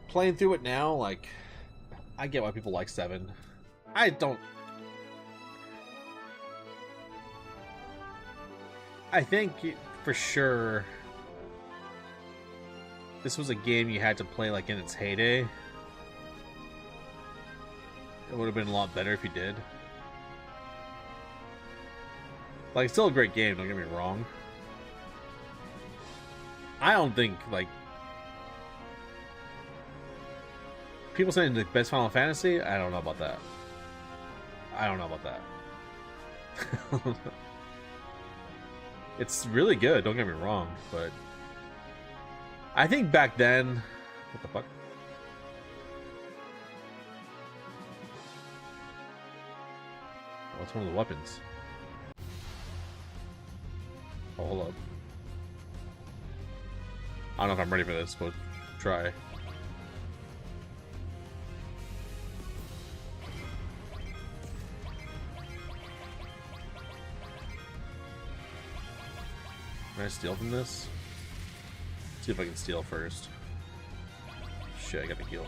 playing through it now, like, I get why people like 7. I don't... I think, for sure, this was a game you had to play, like, in its heyday. It would have been a lot better if you did. Like, it's still a great game, don't get me wrong. I don't think, like... People saying the best Final Fantasy? I don't know about that. I don't know about that. It's really good, don't get me wrong, but... I think back then... What the fuck? Oh, it's one of the weapons. Oh, hold up. I don't know if I'm ready for this, but try. Can I steal from this? See if I can steal first. Shit, I got the heal.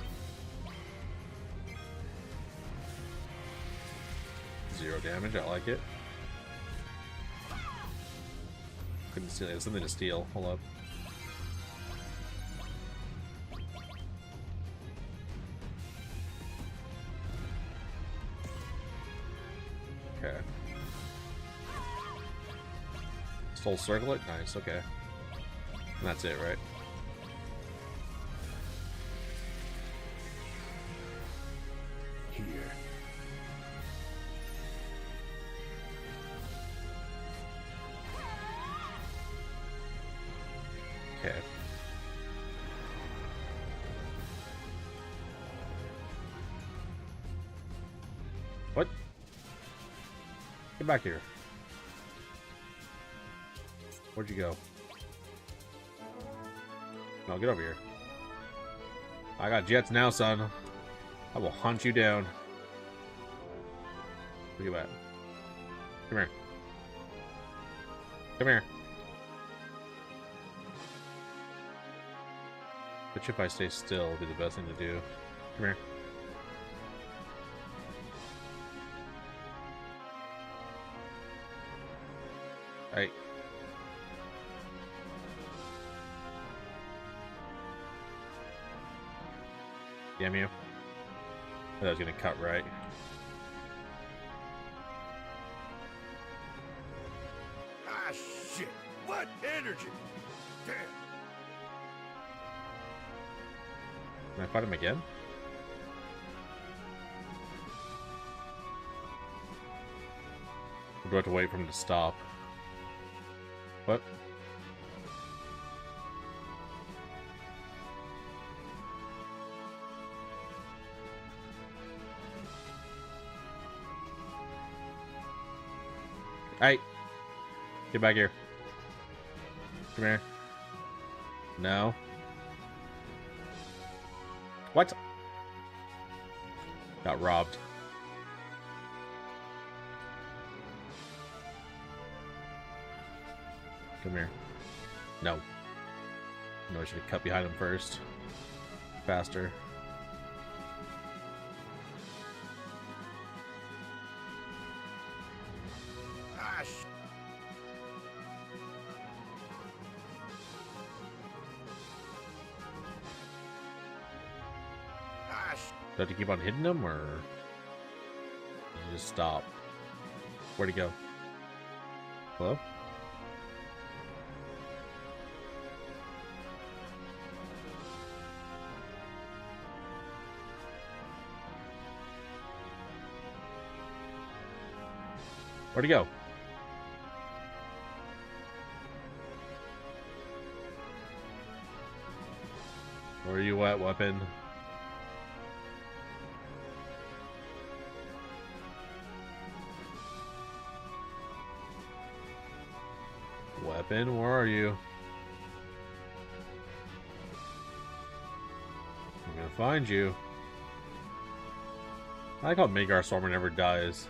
0 damage, I like it. Couldn't steal it. There's something to steal. Hold up. Okay. Soul Circlet? Nice, okay. And that's it, right? Here. Okay. What? Get back here. Where'd you go? No, get over here. I got jets now, son. I will hunt you down. Look at that. Come here. Come here. Bet you if I stay still, it'll be the best thing to do. Come here. Hey. Damn you. I thought I was gonna cut right. What energy? Damn. Can I fight him again? Or do I have to wait for him to stop? What? Hey! Get back here. Come here. No. What? Got robbed. Come here. No. No, I should have cut behind him first. Faster. Do I have to keep on hitting him, or did you just stop? Where'd he go? Hello? Where'd he go? Where are you at, weapon? Weapon, where are you? I'm gonna find you. I like how Magar Stormer never dies.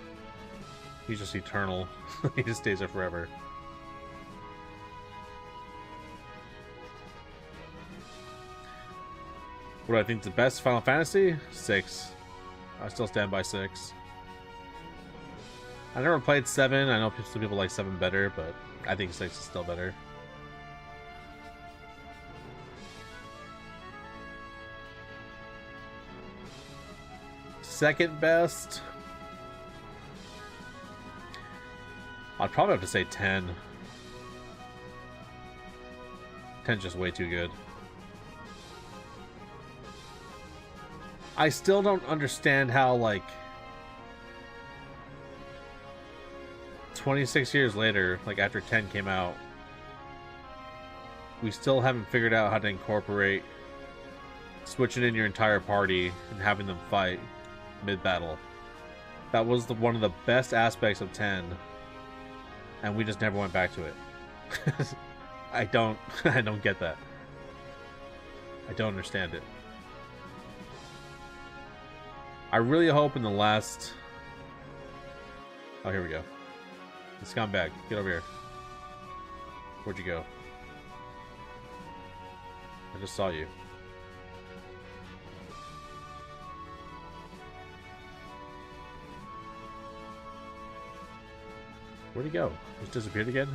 He's just eternal. He just stays there forever. What do I think the best Final Fantasy? 6. I still stand by 6. I never played 7. I know some people like 7 better, but I think 6 is still better. Second best? I'd probably have to say 10. 10's just way too good. I still don't understand how, like, 26 years later, like after 10 came out, we still haven't figured out how to incorporate switching in your entire party and having them fight mid-battle. That was one of the best aspects of 10, and we just never went back to it. I don't get that. I don't understand it. I really hope in the last... Oh, here we go. The scumbag. Get over here. Where'd you go? I just saw you. Where'd he go? Just disappeared again?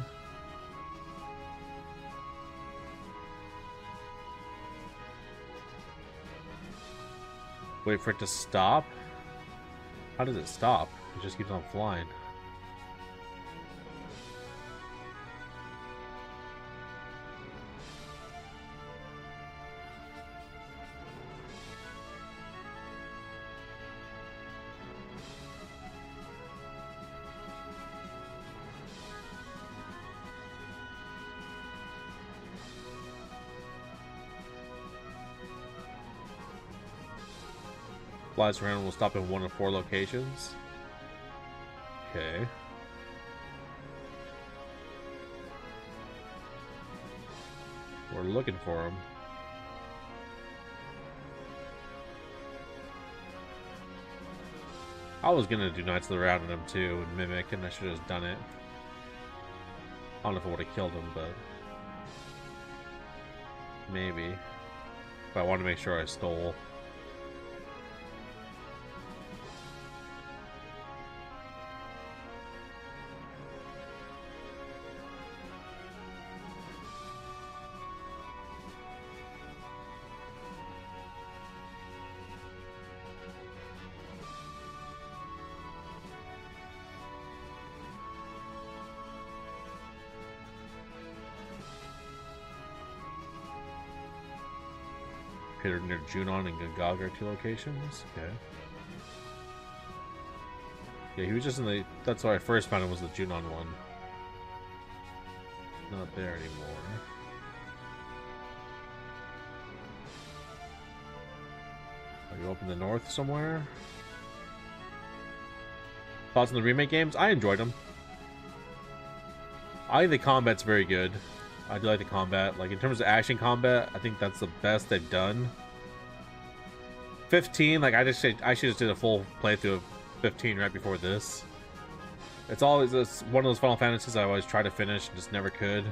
Wait for it to stop? How does it stop? It just keeps on flying. Flies around and will stop in 1 of 4 locations. Okay. We're looking for him. I was gonna do Knights of the Round on him too and Mimic, and I should have just done it. I don't know if I would have killed him, but maybe. But I want to make sure I stole. appeared near Junon and Gongaga are 2 locations. Okay. Yeah, he was just in the... That's where I first found him, was the Junon one. Not there anymore. Are you up in the north somewhere? Thoughts on the remake games? I enjoyed them. I think the combat's very good. I do like the combat. Like, in terms of action combat, I think that's the best they've done. 15, like, I should just did a full playthrough of 15 right before this. It's always one of those Final Fantasies I always try to finish and just never could.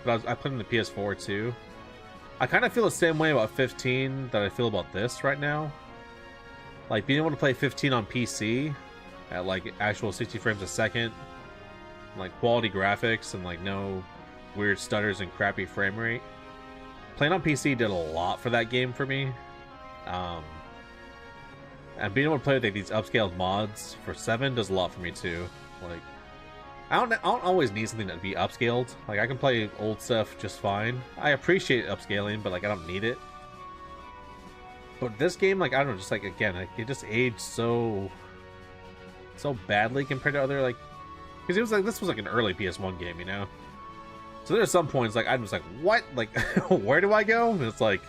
But I played on the PS4 too. I kind of feel the same way about 15 that I feel about this right now. Like, being able to play 15 on PC at like actual 60 frames a second, like quality graphics and like no weird stutters and crappy frame rate. Playing on PC did a lot for that game for me. And being able to play with like, these upscaled mods for 7 does a lot for me too. Like, I don't always need something to be upscaled. Like, I can play old stuff just fine. I appreciate upscaling, but like I don't need it. But this game, like, I don't know, just like, again, like, it just aged so badly compared to other, like, because it was like, this was like an early PS1 game, you know? So there's some points, like, I'm just like, what? Like, where do I go? And it's like,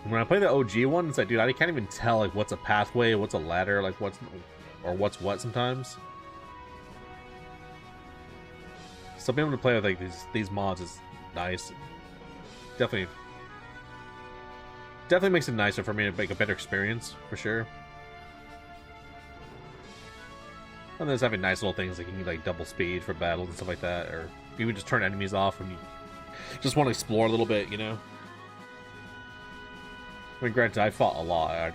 when I play the OG one, it's like, dude, I can't even tell, like, what's a pathway, what's a ladder, like, what's what sometimes. So being able to play with, like, these mods is nice. Definitely makes it nicer for me to make a better experience, for sure. And there's having nice little things like you can like double speed for battles and stuff like that, or you can just turn enemies off when you just want to explore a little bit, you know? I mean, granted, I fought a lot at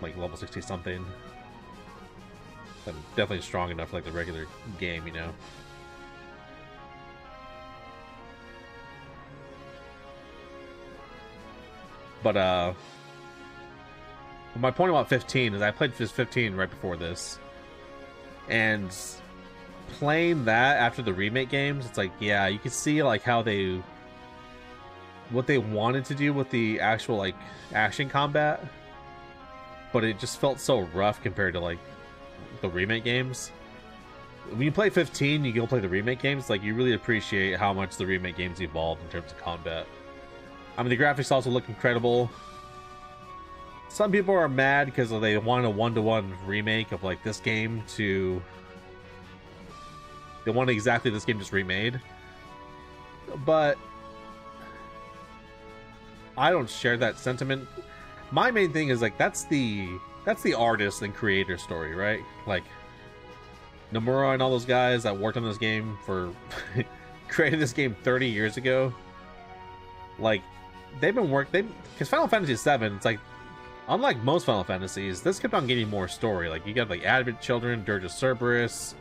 like level 60 something. I'm definitely strong enough for like the regular game, you know? But my point about 15 is I played this 15 right before this. And playing that after the remake games, it's like, yeah, you can see like how what they wanted to do with the actual like action combat, but it just felt so rough compared to like the remake games. When you play 15, you go play the remake games, like you really appreciate how much the remake games evolved in terms of combat. I mean, the graphics also look incredible. Some people are mad because they want a one-to-one remake of like this game to... They want exactly this game just remade. But I don't share that sentiment. My main thing is like that's the artist and creator story, right? Like Nomura and all those guys that worked on this game for created this game 30 years ago. Like they've been because Final Fantasy VII, it's like, unlike most Final Fantasies, this kept on getting more story. Like, you got, like, Advent Children, Dirge of Cerberus,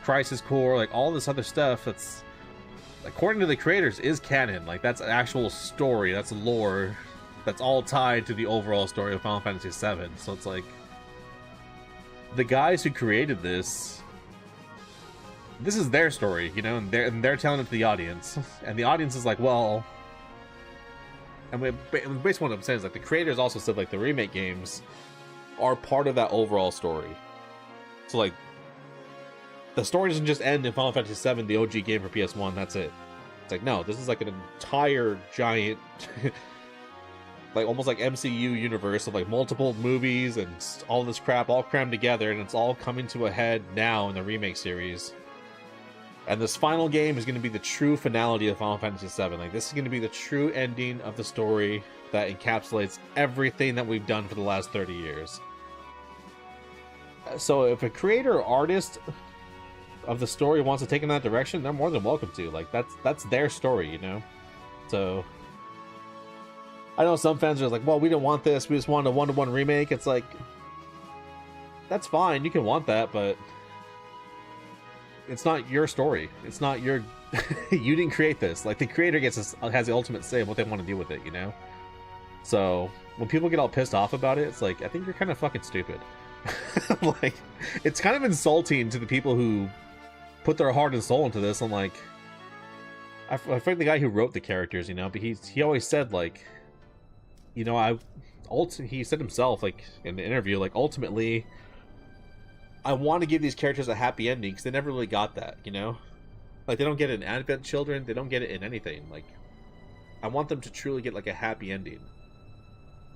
Crisis Core, like, all this other stuff that's, according to the creators, is canon. Like, that's actual story, that's lore, that's all tied to the overall story of Final Fantasy VII. So it's like, the guys who created this is their story, you know, and they're telling it to the audience. And the audience is like, well... And basically what I'm saying is, like, the creators also said, like, the remake games are part of that overall story. So, like, the story doesn't just end in Final Fantasy VII, the OG game for PS1, that's it. It's like, no, this is, like, an entire giant, like, almost like MCU universe of, like, multiple movies and all this crap all crammed together, and it's all coming to a head now in the remake series. And this final game is going to be the true finality of Final Fantasy VII. Like, this is going to be the true ending of the story that encapsulates everything that we've done for the last 30 years. So if a creator or artist of the story wants to take in that direction, they're more than welcome to. Like, that's their story, you know? So I know some fans are like, well, we didn't want this. We just wanted a one-to-one remake. It's like, that's fine. You can want that, but... It's not your story. It's not your... You didn't create this. Like, the creator has the ultimate say of what they want to do with it, you know? So, when people get all pissed off about it, it's like, I think you're kind of fucking stupid. Like, it's kind of insulting to the people who put their heart and soul into this, and like... I forget the guy who wrote the characters, you know, but he always said, like, you know, he said himself, like, in the interview, like, ultimately, I want to give these characters a happy ending, because they never really got that, you know? Like, they don't get it in Advent Children, they don't get it in anything, like, I want them to truly get, like, a happy ending.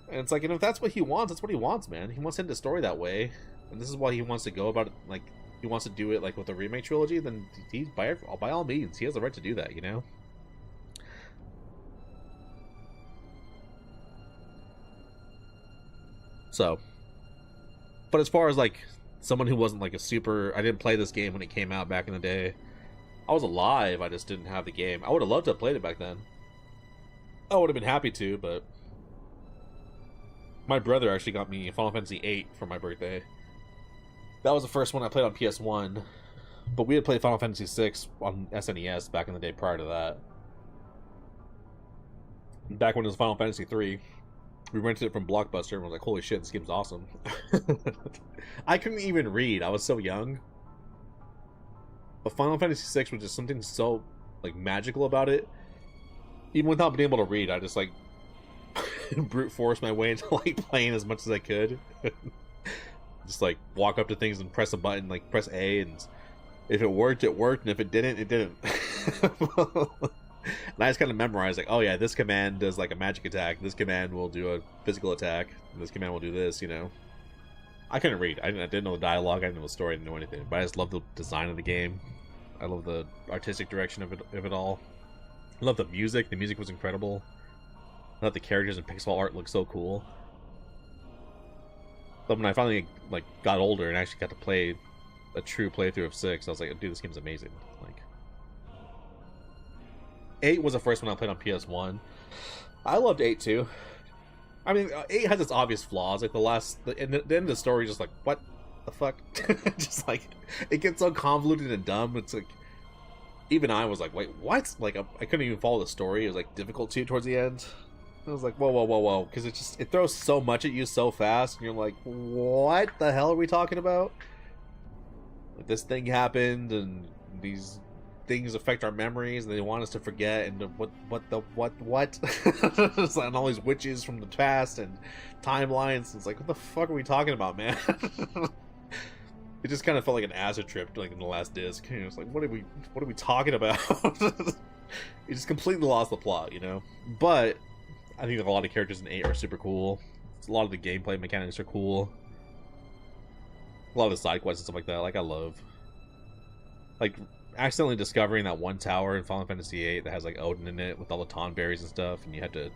And it's like, and if that's what he wants, that's what he wants, man. He wants to end the story that way, and this is why he wants to go about it, like, he wants to do it, like, with a remake trilogy, then he, by all means, he has the right to do that, you know? So, but as far as, like, someone who wasn't, like, I didn't play this game when it came out back in the day. I was alive, I just didn't have the game. I would have loved to have played it back then. I would have been happy to, but my brother actually got me Final Fantasy VIII for my birthday. That was the first one I played on PS1, but we had played Final Fantasy VI on SNES back in the day prior to that. Back when it was Final Fantasy III, we rented it from Blockbuster and was like, holy shit, this game's awesome. I couldn't even read, I was so young. But Final Fantasy VI was just something so, like, magical about it. Even without being able to read, I just, like, brute force my way into, like, playing as much as I could. Just, like, walk up to things and press a button, like, press A, and if it worked, it worked, and if it didn't, it didn't. And I just kind of memorized, like, oh yeah, this command does, like, a magic attack, this command will do a physical attack, this command will do this, you know. I couldn't read, I didn't know the dialogue, I didn't know the story, I didn't know anything, but I just love the design of the game. I love the artistic direction of it all. I love the music was incredible. I thought the characters and pixel art looked so cool. But when I finally, like, got older and actually got to play a true playthrough of 6, I was like, dude, this game's amazing. Like, 8 was the first one I played on PS1. I loved 8 too. I mean, 8 has its obvious flaws. Like, the end of the story, just like, what the fuck? Just like, it gets so convoluted and dumb. It's like, even I was like, wait, what? Like, I couldn't even follow the story. It was like difficult towards the end. I was like, whoa, because it throws so much at you so fast, and you're like, what the hell are we talking about? Like, this thing happened, and these things affect our memories, and they want us to forget, and what? And all these witches from the past, and timelines, it's like, what the fuck are we talking about, man? It just kind of felt like an acid trip, like, in the last disc. You know, it's like, what are we talking about? It just completely lost the plot, you know? But I think a lot of characters in 8 are super cool. A lot of the gameplay mechanics are cool. A lot of the side quests and stuff like that, like, I love. Like, accidentally discovering that one tower in Final Fantasy VIII that has, like, Odin in it with all the Tonberries and stuff, and you had to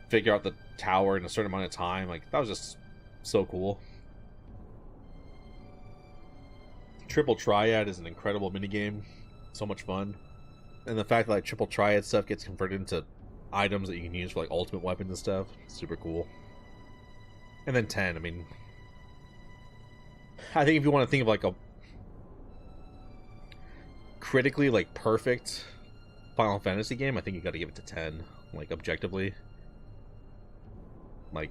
figure out the tower in a certain amount of time. Like, that was just so cool. Triple Triad is an incredible minigame. So much fun. And the fact that, like, Triple Triad stuff gets converted into items that you can use for, like, ultimate weapons and stuff, super cool. And then 10, I mean, I think if you want to think of, like, a critically, like, perfect Final Fantasy game, I think you got to give it to 10, like, objectively. Like,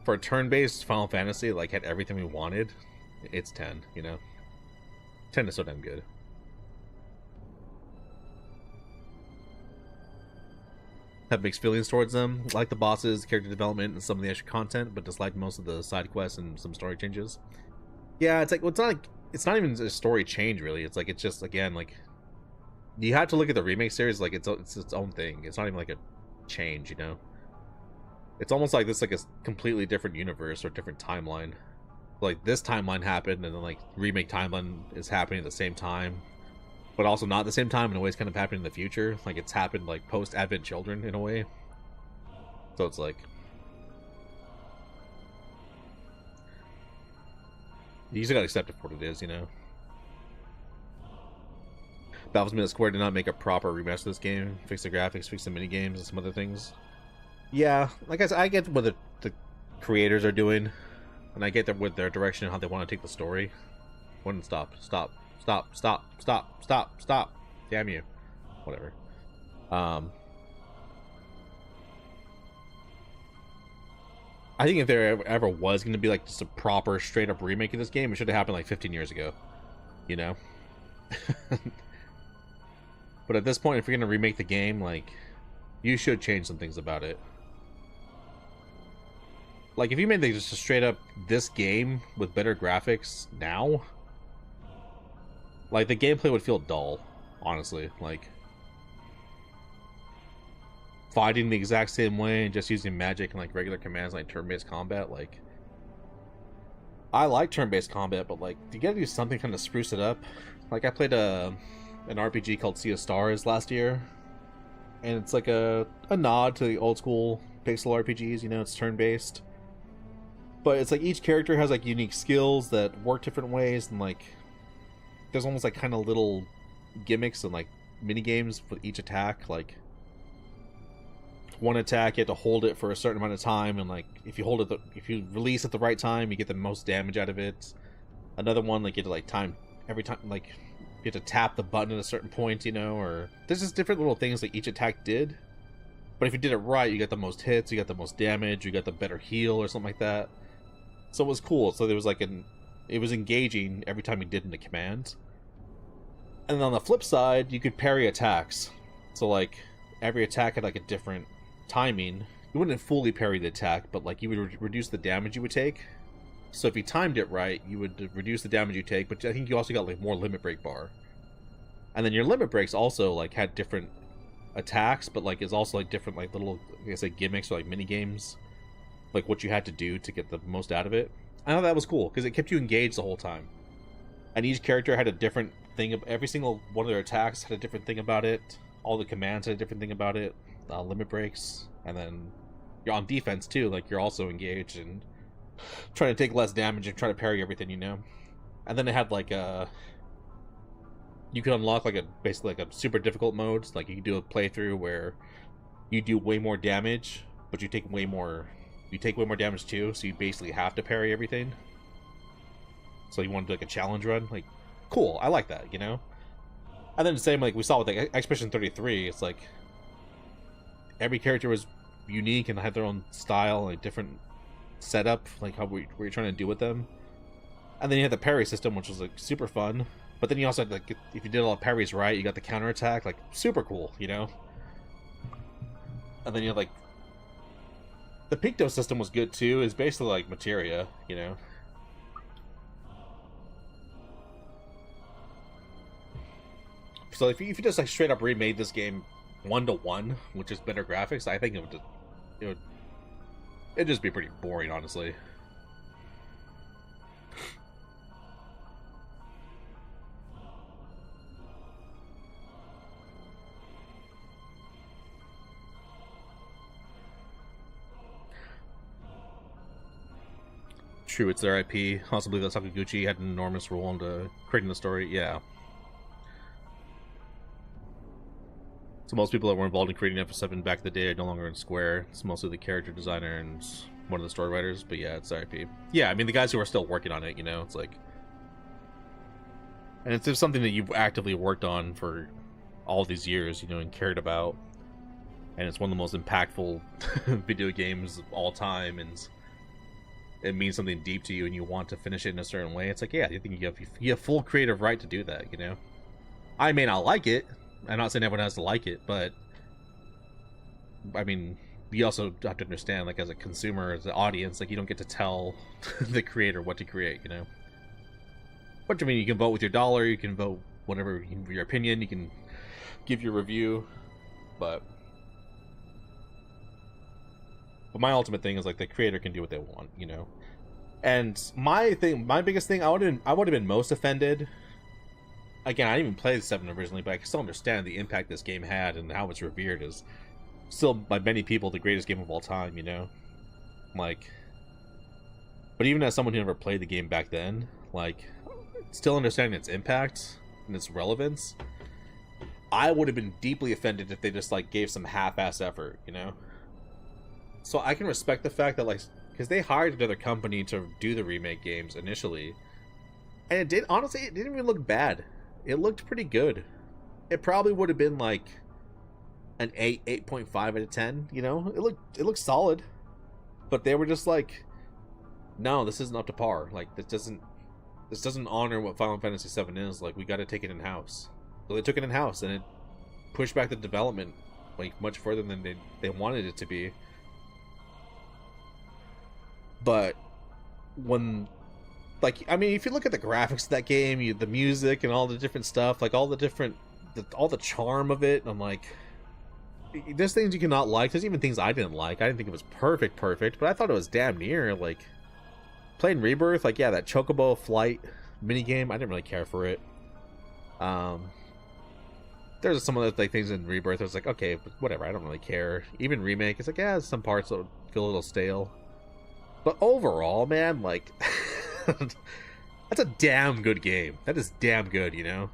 for a turn-based Final Fantasy, like, had everything we wanted, it's 10, you know? 10 is so damn good. Have mixed feelings towards them. Like the bosses, character development, and some of the extra content, but dislike most of the side quests and some story changes. Yeah, it's like, well, it's not even a story change, really. It's like, it's just, again, like, you have to look at the remake series like it's its own thing. It's not even like a change, you know? It's almost like this, like, a completely different universe or different timeline. Like, this timeline happened, and then, like, remake timeline is happening at the same time, but also not at the same time. In a way, it's kind of happening in the future. Like, it's happened, like, post Advent Children in a way. So it's like, you just gotta accept it for what it is, you know. Baffles me that Square did not make a proper remaster of this game, fix the graphics, fix the minigames, and some other things. Yeah, like I said, I get what the creators are doing. And I get that with their direction and how they want to take the story. Wouldn't stop. Damn you. Whatever. I think if there ever was going to be, like, just a proper straight up remake of this game, it should have happened like 15 years ago. You know? But at this point, if you're gonna remake the game, like, you should change some things about it. Like, if you made just a straight up this game with better graphics now, like, the gameplay would feel dull, honestly. Like, fighting the exact same way and just using magic and, like, regular commands, like turn-based combat, like, I like turn-based combat, but, like, you gotta do something kind of spruce it up. Like, I played an RPG called Sea of Stars last year, and it's like a nod to the old school pixel RPGs, you know, it's turn-based. But it's like each character has like unique skills that work different ways, and like there's almost like kind of little gimmicks and like mini games with each attack. Like one attack, you have to hold it for a certain amount of time, and like if you hold it, if you release at the right time, you get the most damage out of it. Another one, like you have to like time every time, like you have to tap the button at a certain point, you know, or there's just different little things like each attack did. But if you did it right, you got the most hits, you got the most damage, you got the better heal or something like that. So it was cool. So there was like it was engaging every time you did in the command. And then on the flip side, you could parry attacks. So like every attack had like a different timing. You wouldn't fully parry the attack, but like you would reduce the damage you would take. So if you timed it right, you would reduce the damage you take, but I think you also got like more limit break bar. And then your limit breaks also like had different attacks, but like it's also like different like little, I guess, like gimmicks or like mini games. Like what you had to do to get the most out of it. I thought that was cool because it kept you engaged the whole time. And each character had a different thing. Every single one of their attacks had a different thing about it. All the commands had a different thing about it. Limit breaks, and then you're on defense too. Like you're also engaged and trying to take less damage and try to parry everything, you know. And then it had like you could unlock like basically like a super difficult mode. Like you could do a playthrough where you do way more damage, but you take way more. You take way more damage too, so you basically have to parry everything. So you want to do like a challenge run, like cool. I like that, you know. And then the same like we saw with like Expedition 33. It's like every character was unique and had their own style and a different setup, like how what you're trying to do with them. And then you had the parry system, which was like super fun. But then you also had like if you did all the parries right, you got the counter attack, like super cool, you know. And then you had like the Picto system was good too. It's basically like Materia, you know. So if you just like straight up remade this game 1-to-1, which is better graphics, I think it'd just be pretty boring, honestly. True, it's their IP. Also believe that Sakaguchi had an enormous role into creating the story. Yeah. So most people that were involved in creating FF7 back in the day are no longer in Square. It's mostly the character designer and one of the story writers. But yeah, it's their IP. Yeah, I mean, the guys who are still working on it, you know, it's like... And it's just something that you've actively worked on for all these years, you know, and cared about. And it's one of the most impactful video games of all time, and it means something deep to you and you want to finish it in a certain way. It's like, yeah, I think you have full creative right to do that, you know? I may not like it. I'm not saying everyone has to like it, but I mean, you also have to understand, like, as a consumer, as an audience, like, you don't get to tell the creator what to create, you know? But I mean, you can vote with your dollar, you can vote whatever, your opinion, you can give your review, but my ultimate thing is, like, the creator can do what they want, you know? And my biggest thing, I would have been most offended. Again, I didn't even play the 7 originally, but I can still understand the impact this game had and how it's revered as still, by many people, the greatest game of all time, you know? Like, but even as someone who never played the game back then, like, still understanding its impact and its relevance, I would have been deeply offended if they just, like, gave some half-ass effort, you know? So I can respect the fact that, like, because they hired another company to do the remake games initially, and it did, honestly, it didn't even look bad. It looked pretty good. It probably would have been like an 8.5 out of 10, you know? It looked solid. But they were just like, no, this isn't up to par. Like, this doesn't honor what Final Fantasy VII is. Like, we got to take it in house. So they took it in house, and pushed back the development like much further than they wanted it to be. But when, like, I mean, if you look at the graphics of that game, the music and all the different stuff, like all the charm of it, I'm like, there's things you cannot like. There's even things I didn't like. I didn't think it was perfect, but I thought it was damn near. Like, playing Rebirth, like, yeah, that Chocobo flight minigame, I didn't really care for it. There's some other like things in Rebirth I was like, okay, but whatever, I don't really care. Even Remake, it's like, yeah, some parts will feel a little stale. But overall, man, like, that's a damn good game. That is damn good, you know?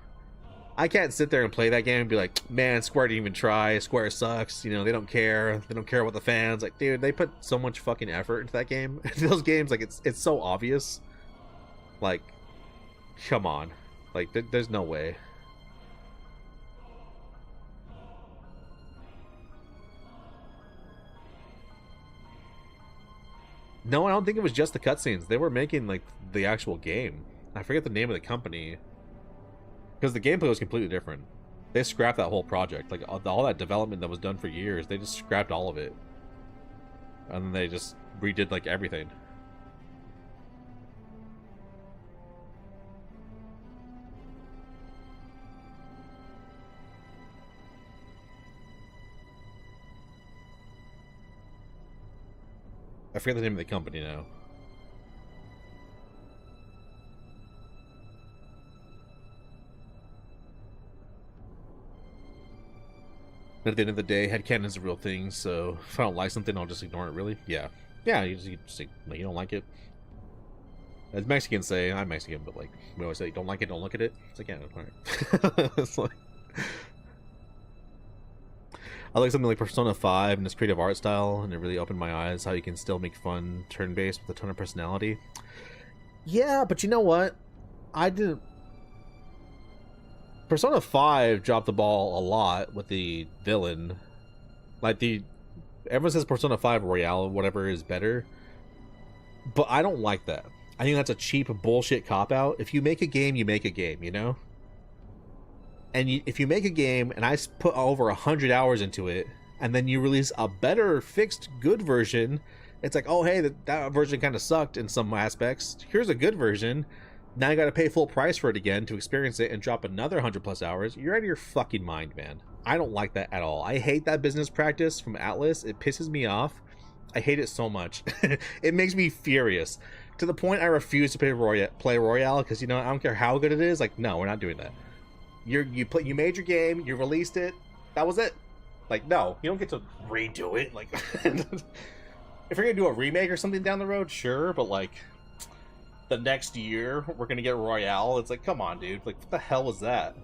I can't sit there and play that game and be like, man, Square didn't even try. Square sucks. You know, they don't care. They don't care about the fans. Like, dude, they put so much fucking effort into that game. Those games, like, it's so obvious. Like, come on. Like, there's no way. No, I don't think it was just the cutscenes. They were making, like, the actual game. I forget the name of the company. Because the gameplay was completely different. They scrapped that whole project. Like, all that development that was done for years, they just scrapped all of it. And then they just redid, like, everything. I forget the name of the company now. But at the end of the day, headcanon's a real thing, so if I don't like something, I'll just ignore it, really. Yeah. Yeah, you don't like it. As Mexicans say, I'm Mexican, but like, we always say, don't like it, don't look at it. It's like, yeah, alright. It's like... I like something like Persona 5 and its creative art style, and it really opened my eyes how you can still make fun turn-based with a ton of personality. Yeah, but you know what? I didn't... Persona 5 dropped the ball a lot with the villain. Like, everyone says Persona 5 Royale or whatever is better, but I don't like that. I think that's a cheap bullshit cop-out. If you make a game, you make a game, you know? And if you make a game and I put over 100 hours into it, and then you release a better, fixed, good version, it's like, oh, hey, that version kind of sucked in some aspects. Here's a good version. Now you got to pay full price for it again to experience it and drop another 100 plus hours. You're out of your fucking mind, man. I don't like that at all. I hate that business practice from Atlus. It pisses me off. I hate it so much. It makes me furious. To the point I refuse to play Royale because, you know, I don't care how good it is. Like, no, we're not doing that. You made your game, you released it, that was it. Like, no, you don't get to redo it. Like, if you're gonna do a remake or something down the road, sure, but like, the next year we're gonna get Royale. It's like, come on, dude. Like, what the hell was that?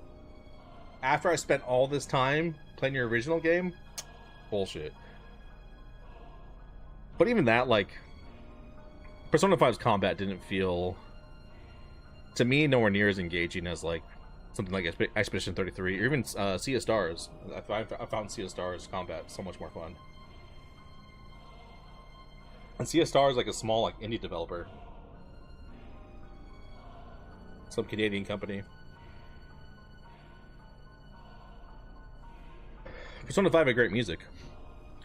After I spent all this time playing your original game, bullshit. But even that, like, Persona 5's combat didn't feel, to me, nowhere near as engaging as like something like Expedition 33 or even Sea of Stars. I found Sea of Stars combat so much more fun. And Sea of Stars, like a small, like, indie developer, some Canadian company. Persona 5 had great music.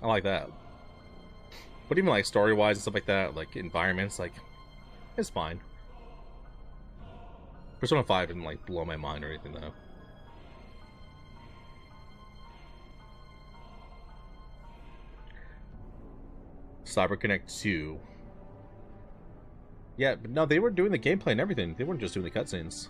I like that. But even like story-wise and stuff like that, like environments, like, it's fine. Persona 5 didn't like blow my mind or anything though. CyberConnect 2. Yeah, but no, they were doing the gameplay and everything. They weren't just doing the cutscenes.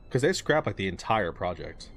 Because they scrapped like the entire project.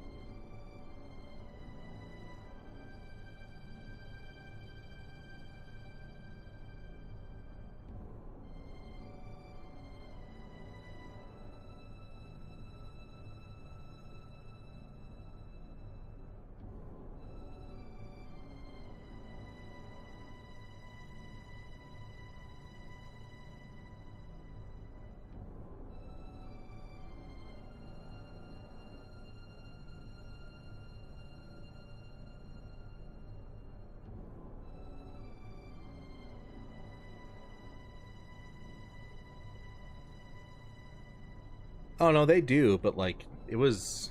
Oh no, they do, but like it was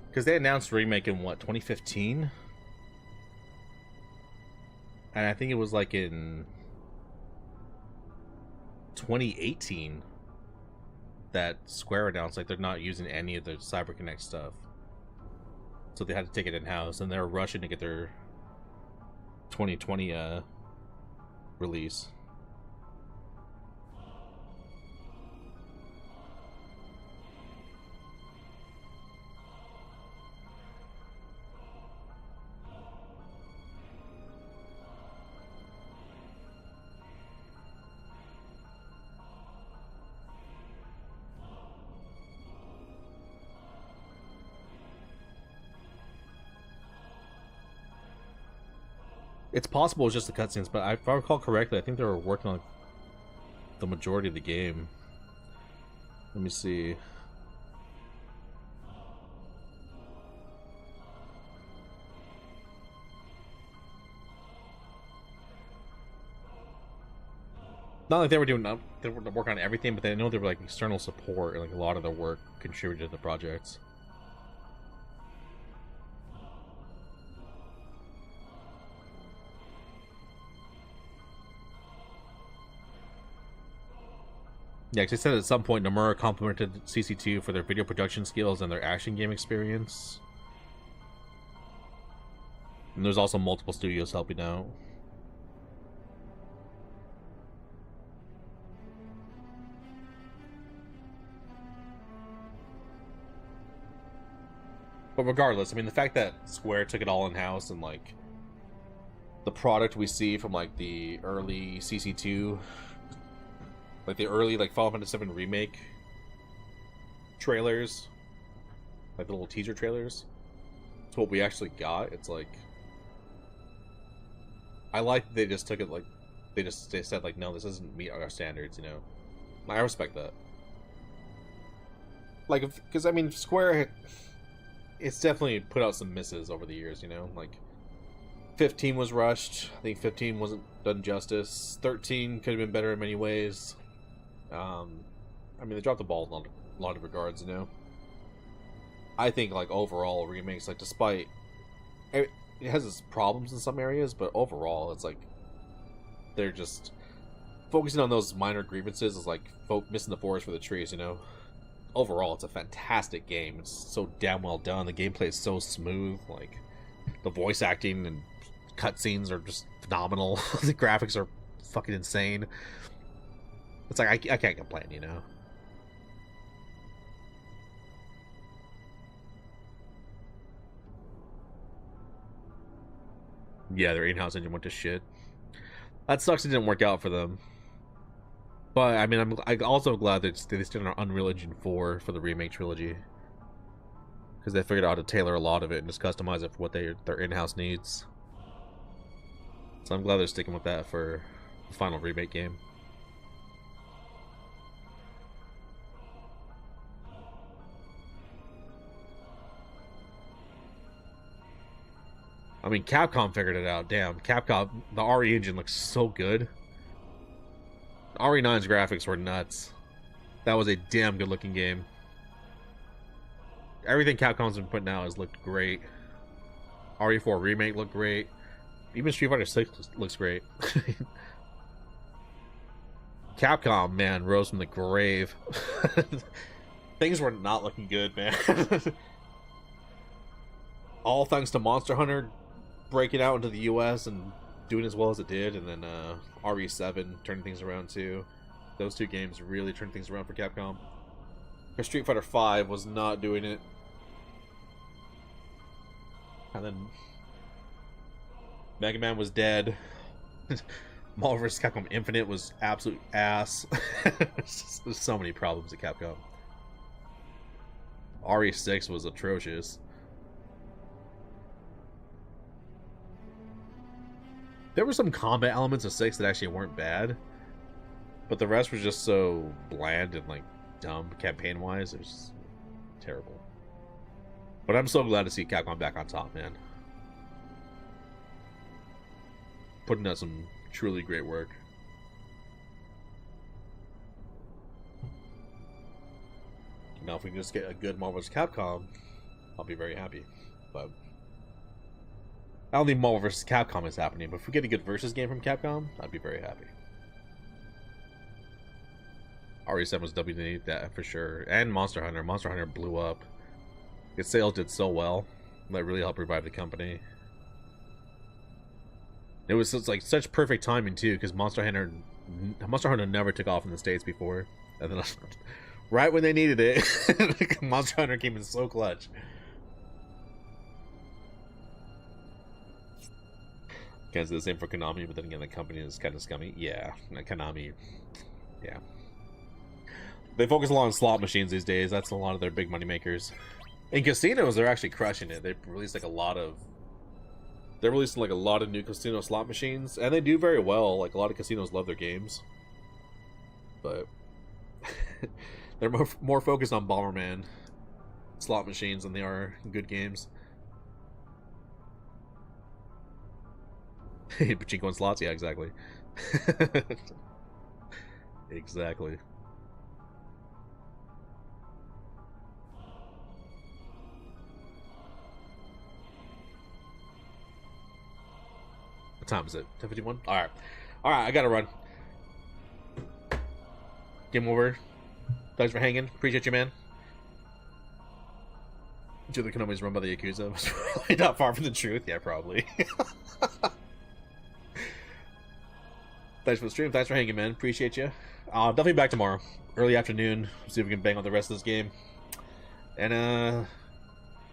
because they announced remake in what 2015, and I think it was like in 2018 that Square announced like they're not using any of the CyberConnect stuff, so they had to take it in house, and they're rushing to get their 2020 release. It's possible it's just the cutscenes, but if I recall correctly, I think they were working on the majority of the game. Let me see. Not like they were working on everything, but they know they were like external support, and like a lot of their work contributed to the projects. Yeah, because they said at some point Nomura complimented CC2 for their video production skills and their action game experience. And there's also multiple studios helping out. But regardless, I mean, the fact that Square took it all in-house and, like, the product we see from, like, the early CC2... like the early Final Fantasy VII Remake trailers, like the little teaser trailers, to what we actually got. It's like, I like that they just took it like, they said like, no, this doesn't meet our standards, you know. I respect that. Like, because I mean, Square, it's definitely put out some misses over the years, you know. Like, 15 was rushed. I think 15 wasn't done justice. 13 could have been better in many ways. I mean, they dropped the ball in a lot of regards, you know. I think, like, overall, remakes, like, despite... it has its problems in some areas, but overall, it's like... they're just... focusing on those minor grievances is like missing the forest for the trees, you know. Overall, it's a fantastic game. It's so damn well done. The gameplay is so smooth. Like, the voice acting and cutscenes are just phenomenal. The graphics are fucking insane. It's like, I can't complain, you know. Yeah, their in-house engine went to shit. That sucks it didn't work out for them. But, I mean, I'm also glad that they stayed on Unreal Engine 4 for the remake trilogy. Because they figured out how to tailor a lot of it and just customize it for what their in-house needs. So I'm glad they're sticking with that for the final remake game. I mean, Capcom figured it out. Damn, Capcom, the RE engine looks so good. RE9's graphics were nuts. That was a damn good looking game. Everything Capcom's been putting out has looked great. RE4 Remake looked great. Even Street Fighter 6 looks great. Capcom, man, rose from the grave. Things were not looking good, man. All thanks to Monster Hunter breaking out into the US and doing as well as it did, and then RE7 turning things around too. Those two games really turned things around for Capcom. Because Street Fighter V was not doing it. And then Mega Man was dead. Marvel vs. Capcom Infinite was absolute ass. There's so many problems at Capcom. RE6 was atrocious. There were some combat elements of 6 that actually weren't bad, but the rest was just so bland and like dumb campaign-wise. It was just terrible. But I'm so glad to see Capcom back on top, man. Putting out some truly great work. Now, if we can just get a good Marvel vs. Capcom, I'll be very happy. But I don't think Marvel vs. Capcom is happening, but if we get a good versus game from Capcom, I'd be very happy. RE7 was WD that for sure, and Monster Hunter. Monster Hunter blew up. Its sales did so well that really helped revive the company. It was just, like, such perfect timing too, because Monster Hunter never took off in the States before, and then right when they needed it, Monster Hunter came in so clutch. Can't say the same for Konami, but then again, the company is kind of scummy. Yeah, Konami. Yeah. They focus a lot on slot machines these days. That's a lot of their big money makers. In casinos, they're actually crushing it. They've released like a lot of... They're releasing like a lot of new casino slot machines, and they do very well. Like, a lot of casinos love their games. But... they're more focused on Bomberman slot machines than they are good games. Pachinko and slots? Yeah, exactly. Exactly. What time is it? 10:51? Alright. Alright, I gotta run. Game over. Thanks for hanging. Appreciate you, man. Do the Konami's run by the Yakuza? Was really not far from the truth. Yeah, probably. Thanks for the stream. Thanks for hanging, man. Appreciate you. Definitely back tomorrow. Early afternoon. See if we can bang on the rest of this game. And,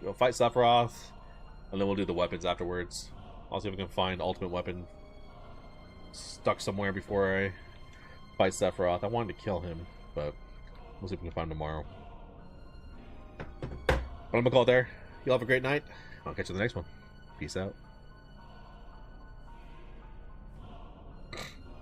we'll fight Sephiroth. And then we'll do the weapons afterwards. I'll see if we can find Ultimate Weapon stuck somewhere before I fight Sephiroth. I wanted to kill him, but we'll see if we can find him tomorrow. But I'm gonna call it there. You'll have a great night. I'll catch you in the next one. Peace out.